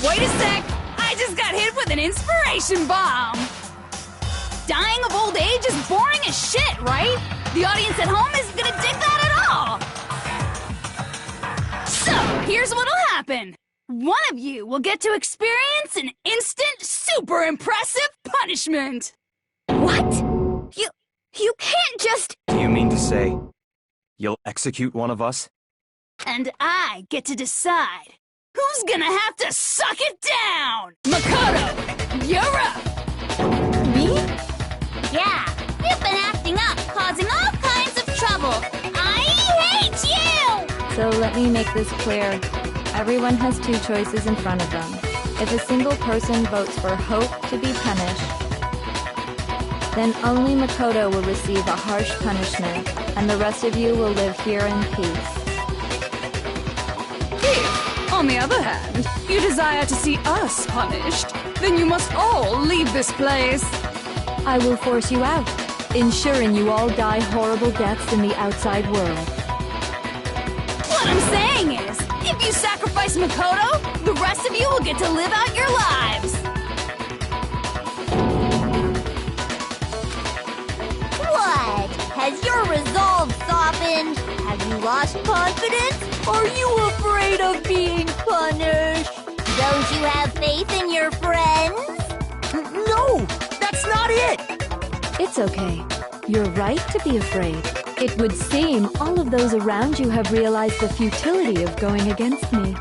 N: Wait a sec! I just got hit with an inspiration bomb! Dying of old age is boring as shit, right? The audience at home isn't gonna dig that at all! So, here's what'll happen. One of you will get to experience an instant, super impressive punishment!
J: What? You can't just...
E: Do you mean to say you'll execute one of us?
N: And I get to decide who's gonna have to suck it down! Makoto, you're up!
C: Me? Yeah, you've been acting up, causing all kinds of trouble. I hate you!
L: So let me make this clear. Everyone has two choices in front of them. If a single person votes for Hope to be punished, then only Makoto will receive a harsh punishment, and the rest of you will live here in peace.
N: If, on the other hand, you desire to see us punished, then you must all leave this place.
L: I will force you out, ensuring you all die horrible deaths in the outside world.
N: What I'm saying is, if you sacrifice Makoto, the rest of you will get to live out your lives.
C: What? Has your resolve softened? Have you lost confidence? Are you afraid of being punished? Don't you have faith in your friends?
D: No! That's not it!
L: It's okay. You're right to be afraid. It would seem all of those around you have realized the futility of going against me.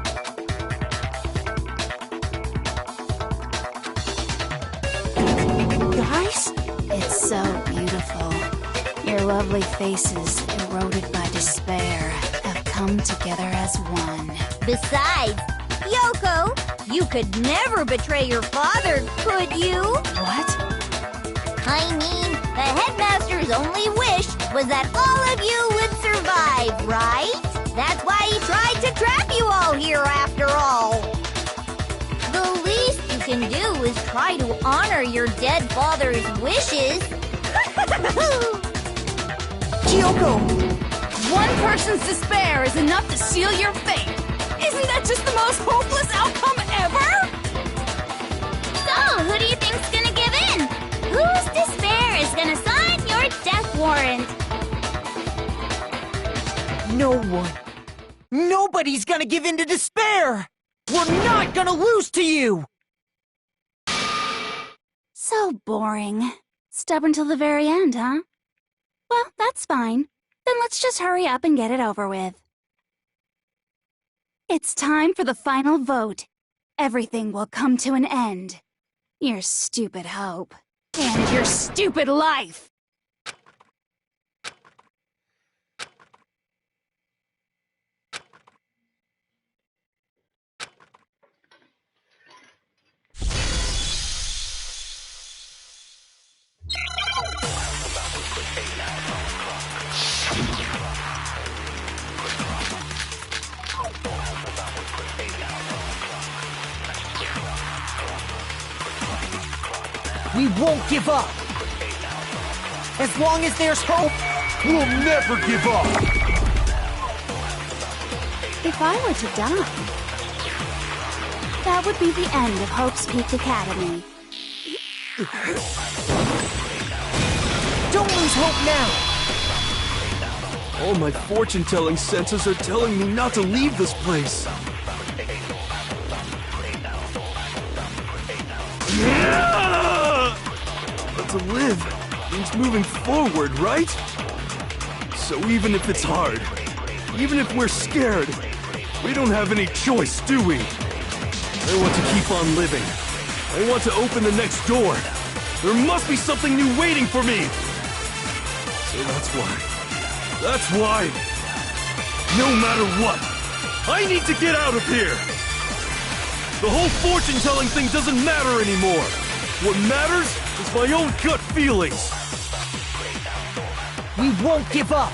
D: Guys?
M: It's so beautiful. Your lovely faces, eroded by despair, have come together as one.
C: Besides, Yoko, you could never betray your father, could you?
M: What?
C: I mean, the headmaster's only wish was that all of you would survive, right? That's why he tried to trap you all here after all. The least you can do is try to honor your dead father's wishes.
D: Kyoko!
N: one person's despair is enough to seal your fate. Isn't that just the most hopeless outcome ever?
C: So, who do you think's gonna give in? Whose despair is gonna sign your death warrant?
D: No one. Nobody's gonna give in to despair! We're not gonna lose to you!
M: So boring. Stubborn till the very end, huh? Well, that's fine. Then let's just hurry up and get it over with. It's time for the final vote. Everything will come to an end. Your stupid hope. And your stupid life!
D: We won't give up! As long as there's hope, we'll never give up!
M: If I were to die, that would be the end of Hope's Peak Academy.
D: Don't lose hope now!
F: All my fortune-telling senses are telling me not to leave this place. But to live means moving forward, right? So even if it's hard, even if we're scared, we don't have any choice, do we? I want to keep on living. I want to open the next door. There must be something new waiting for me. So that's why, no matter what, I need to get out of here. The whole fortune-telling thing doesn't matter anymore. What matters is my own gut feelings.
D: We won't give up.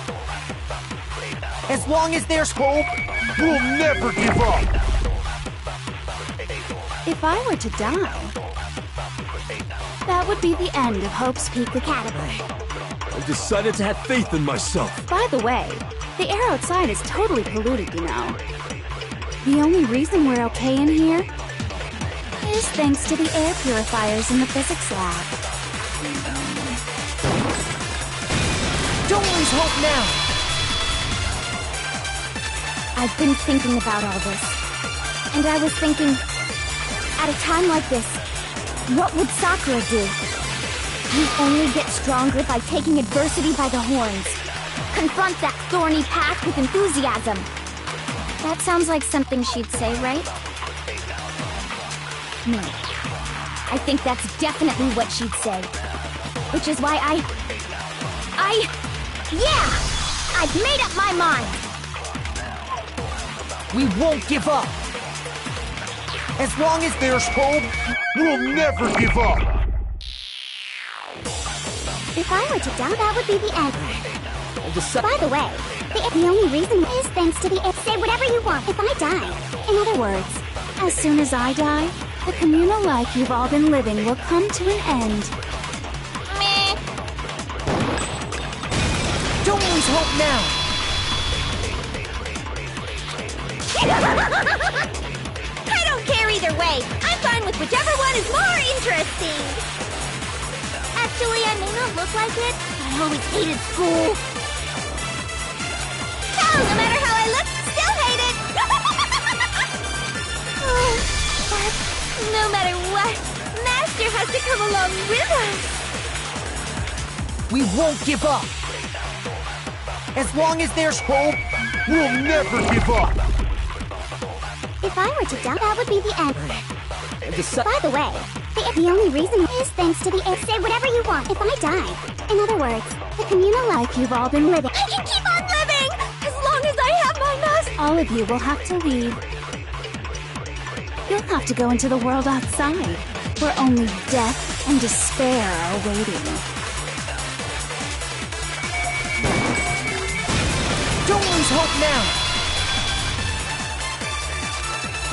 D: As long as there's hope, we'll never give up.
M: If I were to die, that would be the end of Hope's Peak Academy.
F: I've decided to have faith in myself.
M: By the way, the air outside is totally polluted, you know. The only reason we're okay in here is thanks to the air purifiers in the physics lab.
D: Don't lose hope now!
C: I've been thinking about all this. And I was thinking, at a time like this, what would Sakura do? You only get stronger by taking adversity by the horns. Confront that thorny path with enthusiasm. That sounds like something she'd say, right? No. I think that's definitely what she'd say. Which is why yeah! I've made up my mind!
D: We won't give up! As long as there's hope, we'll never give up!
C: If I were to die, that would be the end. By the way, the only reason is thanks to the air. Say whatever you want if I die.
M: In other words, as soon as I die, the communal life you've all been living will come to an end.
C: Meh.
D: Don't lose hope now!
C: I don't care either way. I'm fine with whichever one is more interesting. Actually, I may not look like it, but I always hated school. Hell, no matter how I look, still hate it. But no matter what, Master has to come along with us.
D: We won't give up! As long as there's hope, we'll never give up!
C: If I were to die, that would be the end. By the way, the only reason is thanks to the air. Say whatever you want if I die. In other words, the communal life you've all been living. I can keep on living! As long as I have my mask!
M: All of you will have to leave. You'll have to go into the world outside, where only death and despair are waiting.
D: Don't lose hope now!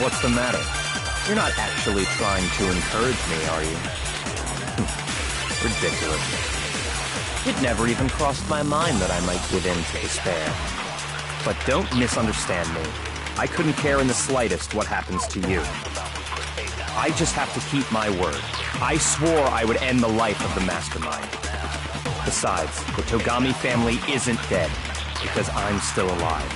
E: What's the matter? You're not actually trying to encourage me, are you? Ridiculous. It never even crossed my mind that I might give in to despair. But don't misunderstand me. I couldn't care in the slightest what happens to you. I just have to keep my word. I swore I would end the life of the mastermind. Besides, the Togami family isn't dead, because I'm still alive.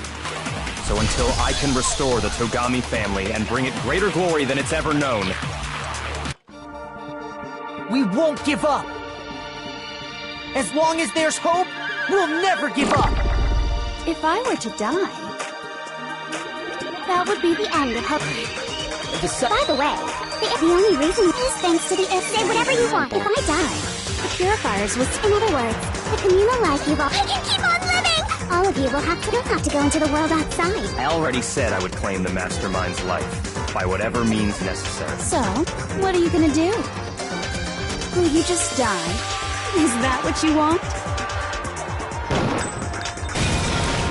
E: So until I can restore the Togami family and bring it greater glory than it's ever known,
D: We won't give up! As long as there's hope, we'll never give up!
J: If I were to die, that would be the end of hope.
C: By the way, the only reason is thanks to the say whatever you want. If I die, the purifiers will. In other words, the communal life you will. I can keep on living. All of you will have to go into the world outside.
E: I already said I would claim the mastermind's life, by whatever means necessary.
J: So, what are you gonna do? Will you just die? Is that what you want?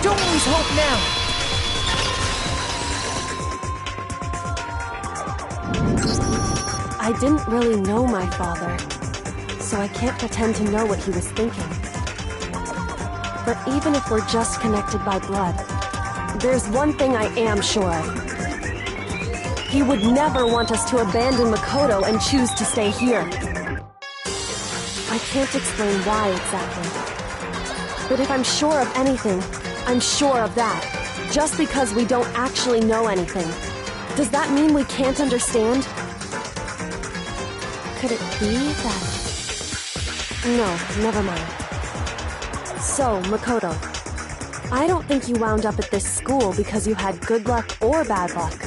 D: Don't lose hope now!
A: I didn't really know my father, so I can't pretend to know what he was thinking. But even if we're just connected by blood, there's one thing I am sure of. He would never want us to abandon Makoto and choose to stay here. I can't explain why exactly. But if I'm sure of anything, I'm sure of that. Just because we don't actually know anything. Does that mean we can't understand? Could it be that... No, never mind. So, Makoto, I don't think you wound up at this school because you had good luck or bad luck.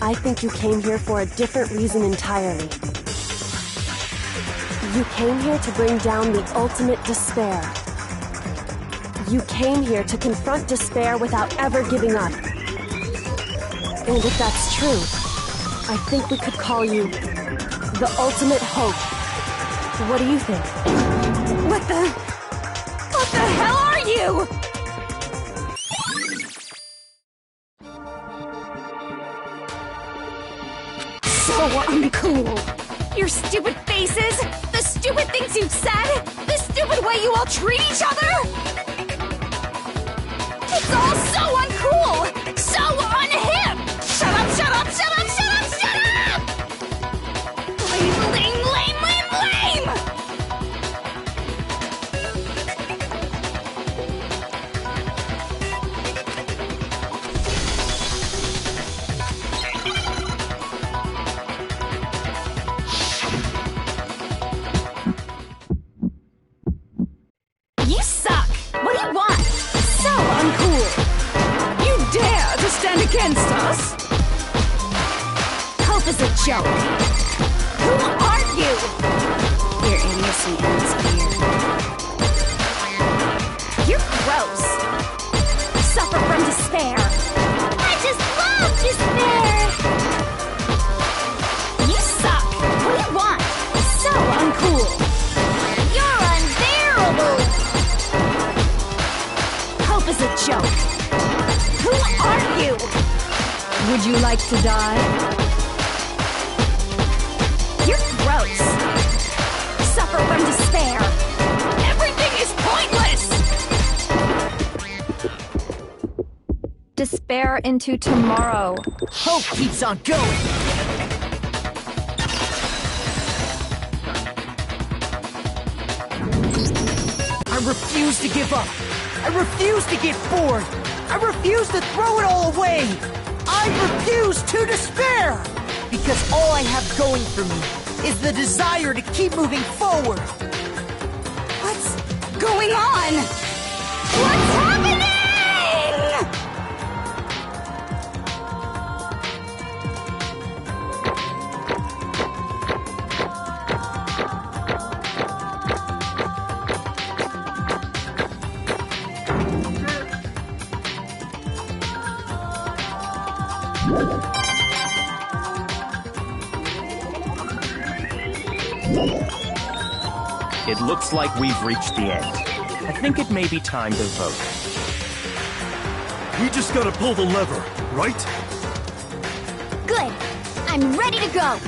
A: I think you came here for a different reason entirely. You came here to bring down the ultimate despair. You came here to confront despair without ever giving up. And if that's true, I think we could call you the ultimate hope. What do you think?
N: What the hell are you? So uncool. Your stupid faces, the stupid things you've said, the stupid way you all treat each other. It's all so uncool, so unhip. Shut up, shut up, shut up, shut up, shut up! Lame, lame, lame, lame, lame! You suck! What do you want? So uncool! You dare to stand against us? Hope is a joke. Who are you? Your idiocy ends here. You're gross. Suffer from despair. I just love despair! You suck! What do you want? So uncool! You're unbearable! Hope is a joke. Who are you? Would you like to die? You're gross. Suffer from despair. Everything is pointless!
L: Despair into tomorrow.
D: Hope keeps on going! I refuse to give up! I refuse to get bored! I refuse to throw it all away! I refuse to despair! Because all I have going for me is the desire to keep moving forward!
N: What's going on? What's happening?
E: It looks like we've reached the end. I think it may be time to vote.
F: We just gotta pull the lever, right?
C: Good. I'm ready to go.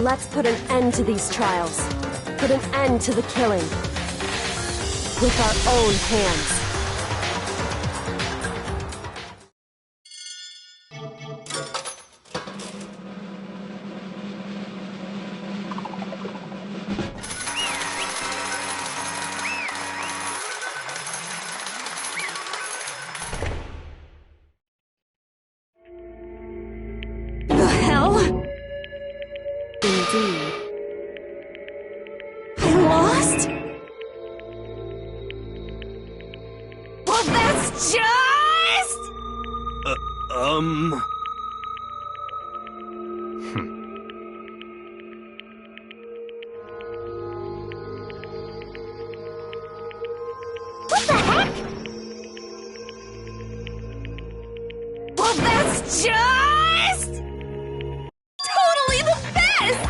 A: Let's put an end to these trials. Put an end to the killing. with our own hands.
N: The hell?
A: Indeed.
N: I lost? Well, that's just...
C: What the heck?
N: Well, that's just... totally the best!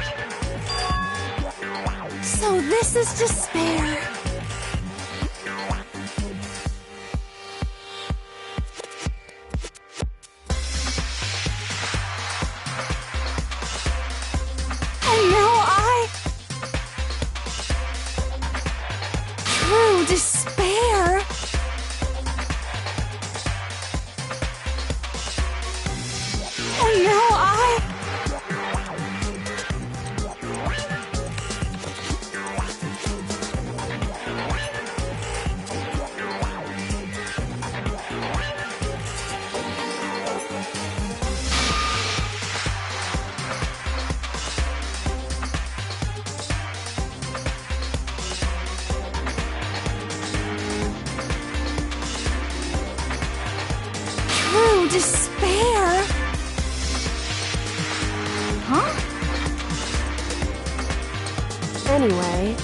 N: So this is despair. And now true despair. And now true despair. Huh?
A: Anyway,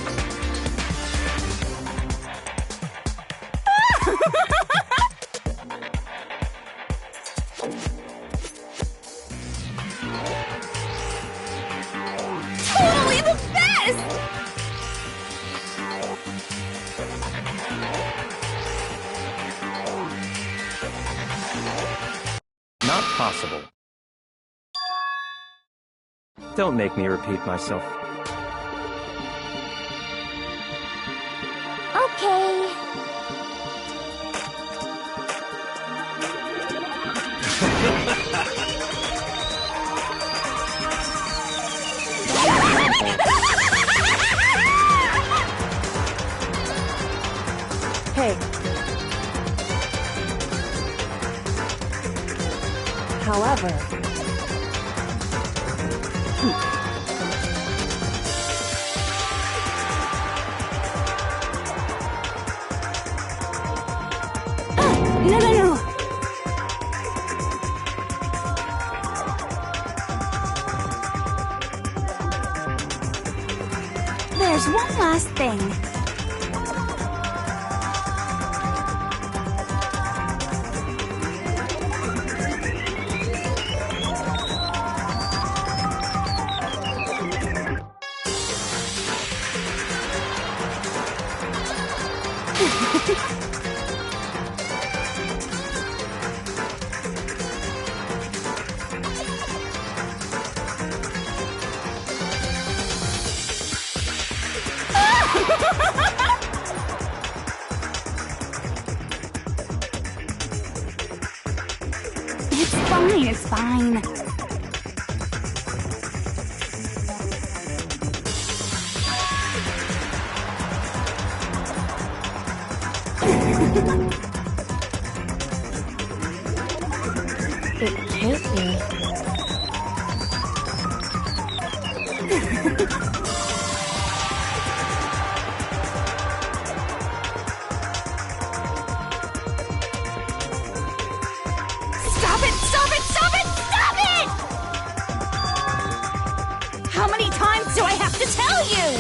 N: Totally the best!
E: Not possible. Don't make me repeat myself.
C: Okay.
A: hey. However,
N: No. There's one last thing. It's fine.
A: it can't be.
N: How many times do I have to tell you?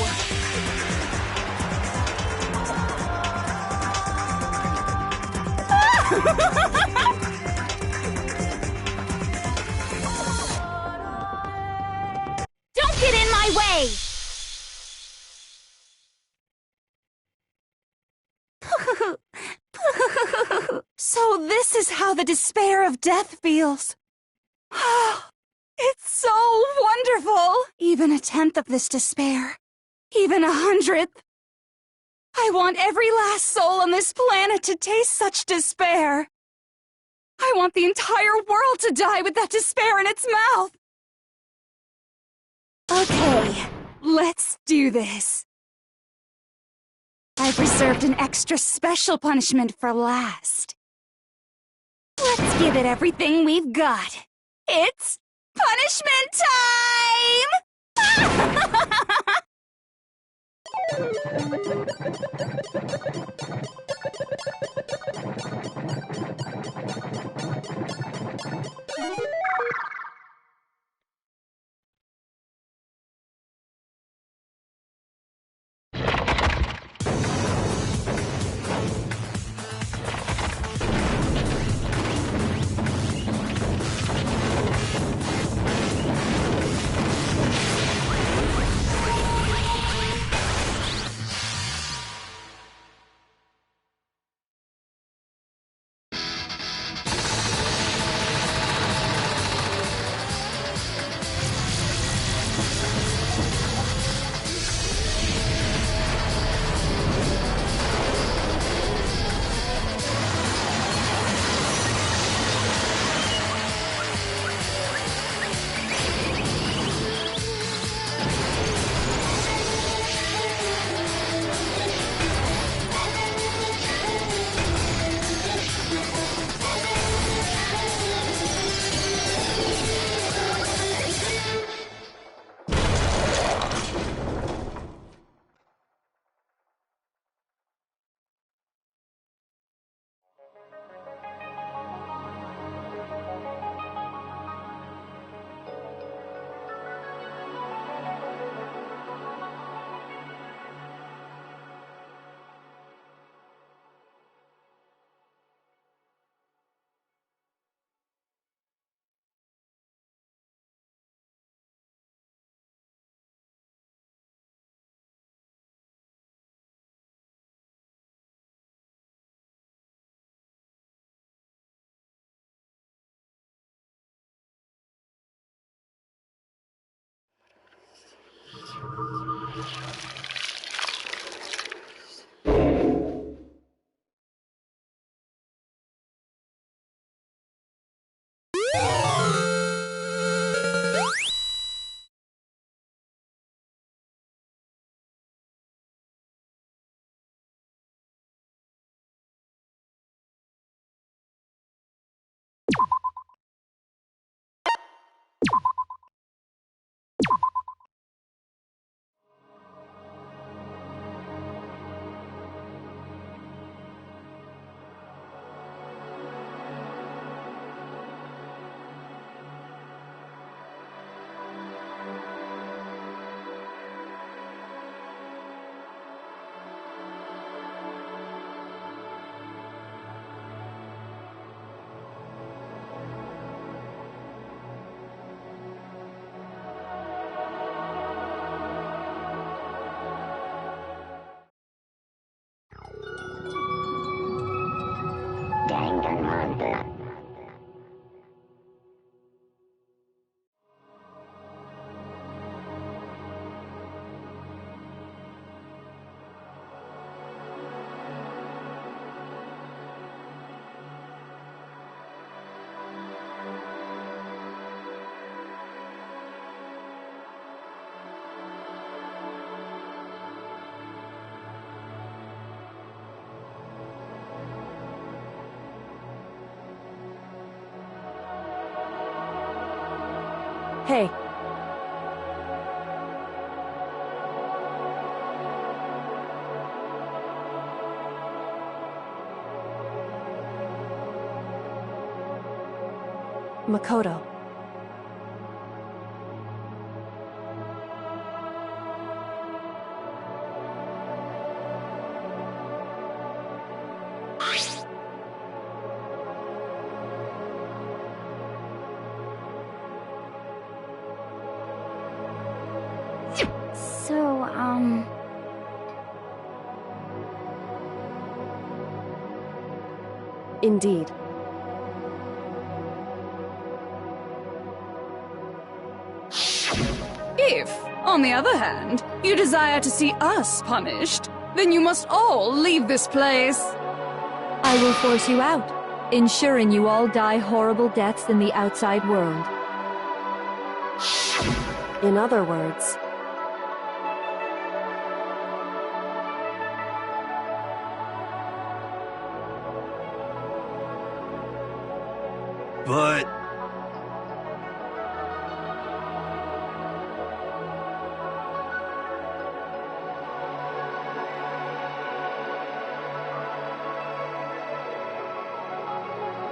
N: Don't get in my way! So this is how the despair of death feels. It's so wonderful! Even a tenth of this despair, even 100th, I want every last soul on this planet to taste such despair. I want the entire world to die with that despair in its mouth. Okay, let's do this. I've reserved an extra special punishment for last. Let's give it everything we've got. It's punishment time!
C: Danganronpa.
A: Hey. Makoto.
M: So,
A: Indeed.
N: If, on the other hand, you desire to see us punished, Then you must all leave this place.
L: I will force you out, ensuring you all die horrible deaths in the outside world.
A: In other words,
F: but...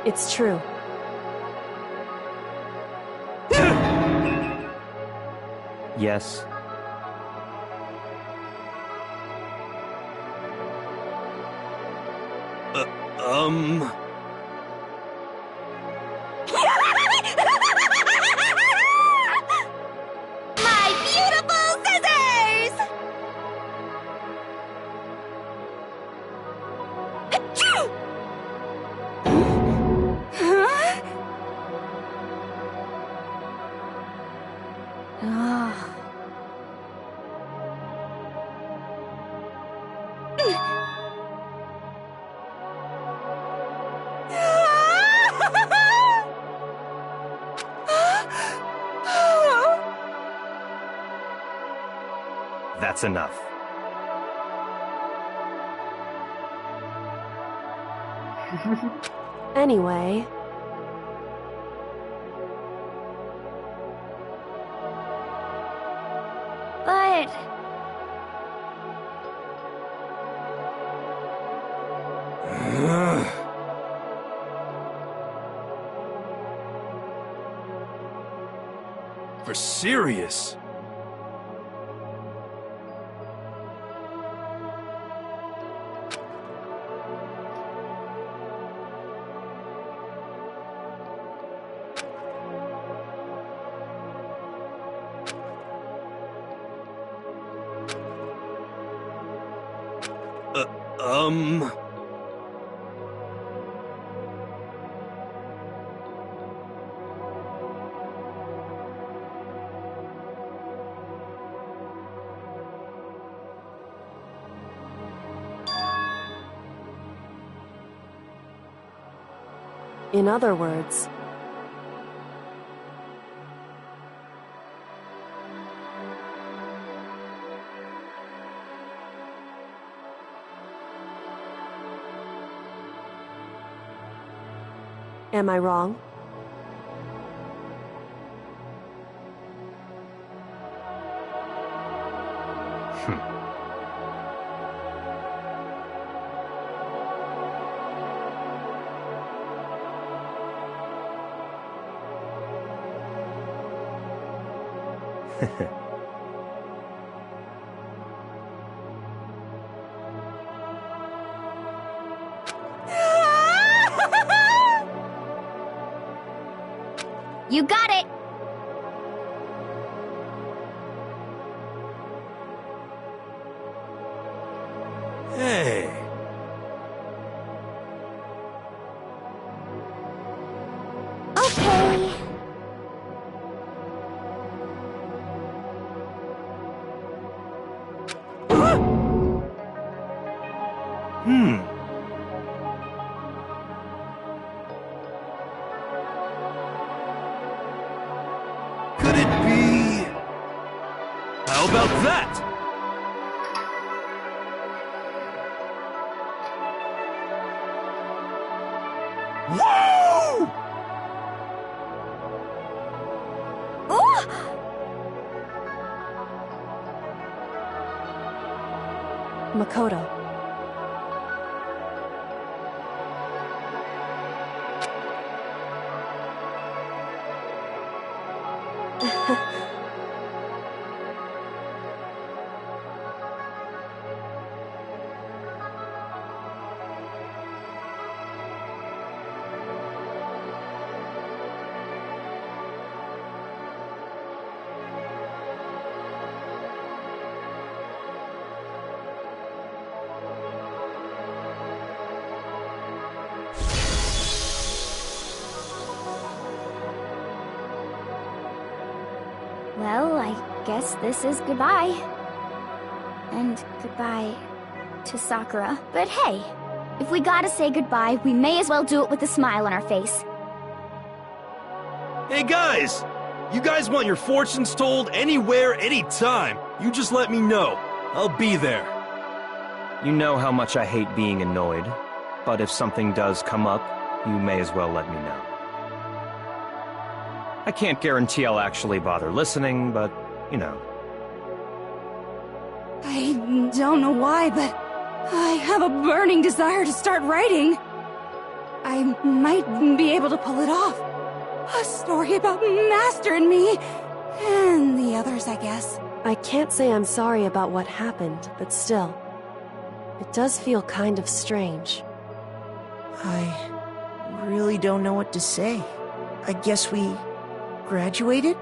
A: it's true.
E: Yes.
C: My beautiful scissors! Achoo!
J: Huh? Ah.
E: That's enough.
A: Anyway,
C: But...
F: For serious?
A: in other words, am I wrong?
C: You got it!
F: Hey.
C: Okay.
F: Could it be... How about that? Whoa!
A: Makoto.
C: Well, I guess this is goodbye. And goodbye, to Sakura, but hey, if we gotta say goodbye, we may as well do it with a smile on our face.
F: Hey guys! You guys want your fortunes told anywhere, anytime. You just let me know. I'll be there.
E: You know how much I hate being annoyed, but if something does come up, you may as well let me know. I can't guarantee I'll actually bother listening, but, you know.
N: I don't know why, but I have a burning desire to start writing. I might be able to pull it off. A story about Master and me, and the others, I guess.
A: I can't say I'm sorry about what happened, but still, it does feel kind of strange.
D: I really don't know what to say. I guess we graduated?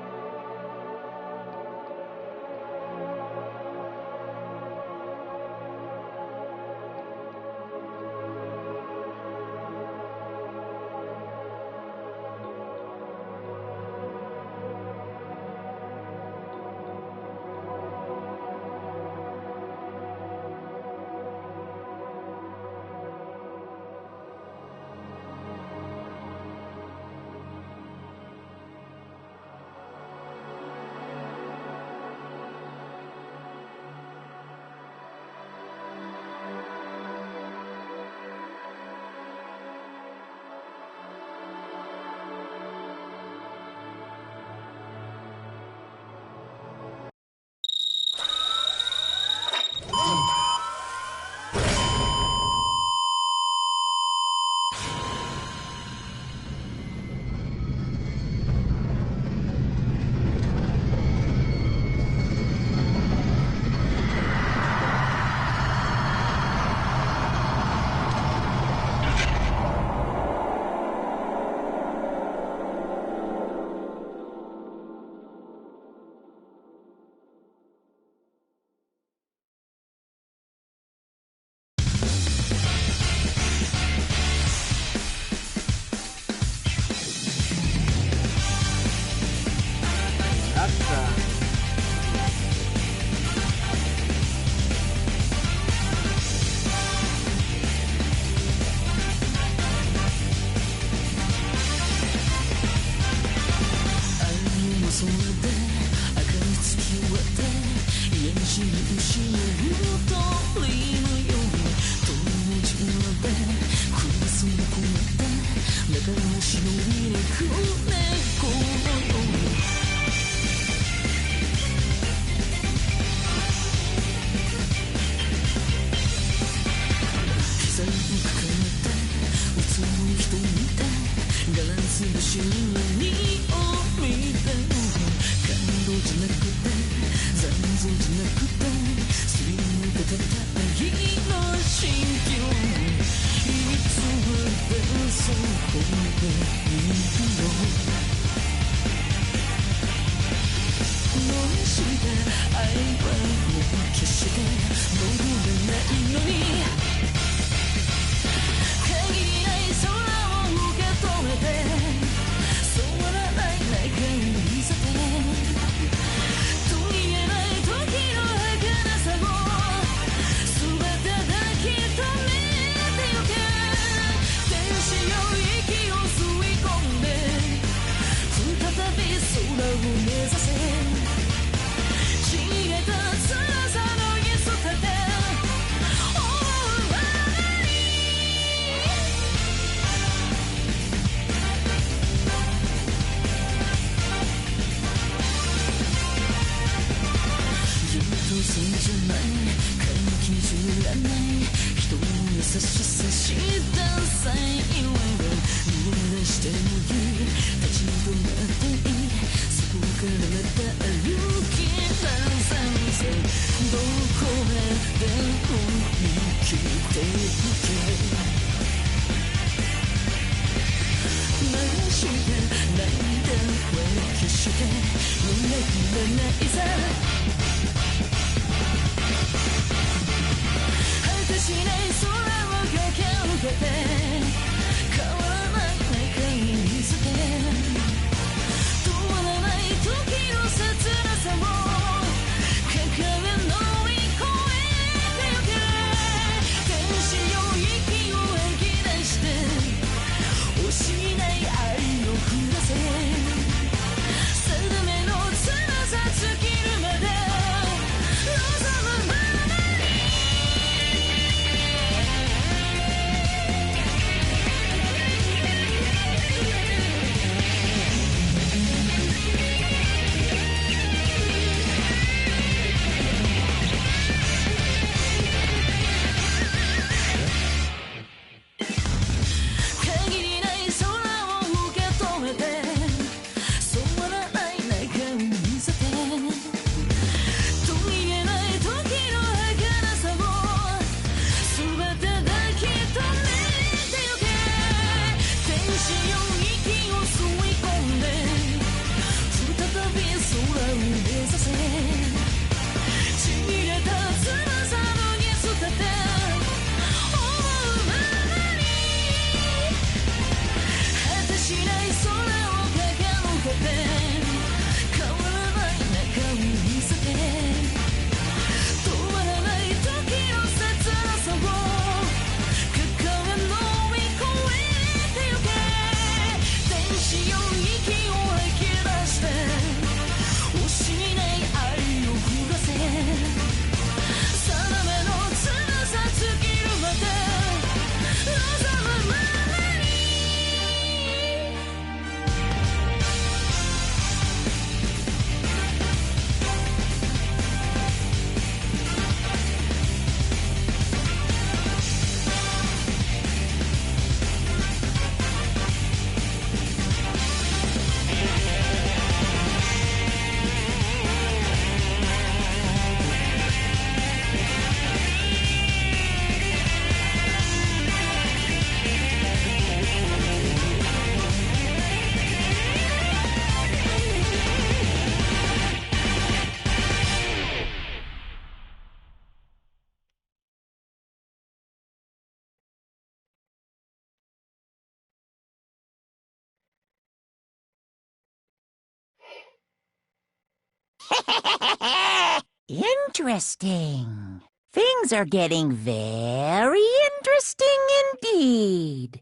G: Interesting. Things are getting very interesting indeed.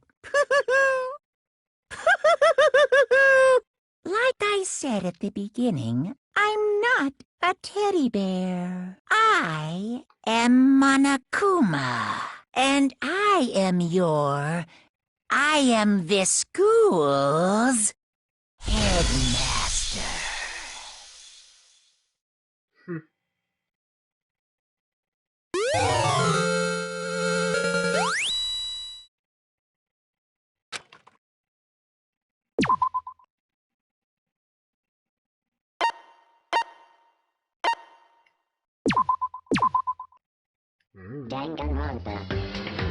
G: Like I said at the beginning, I'm not a teddy bear. I am Monokuma, and I am this school's headmaster.
C: Danganronpa.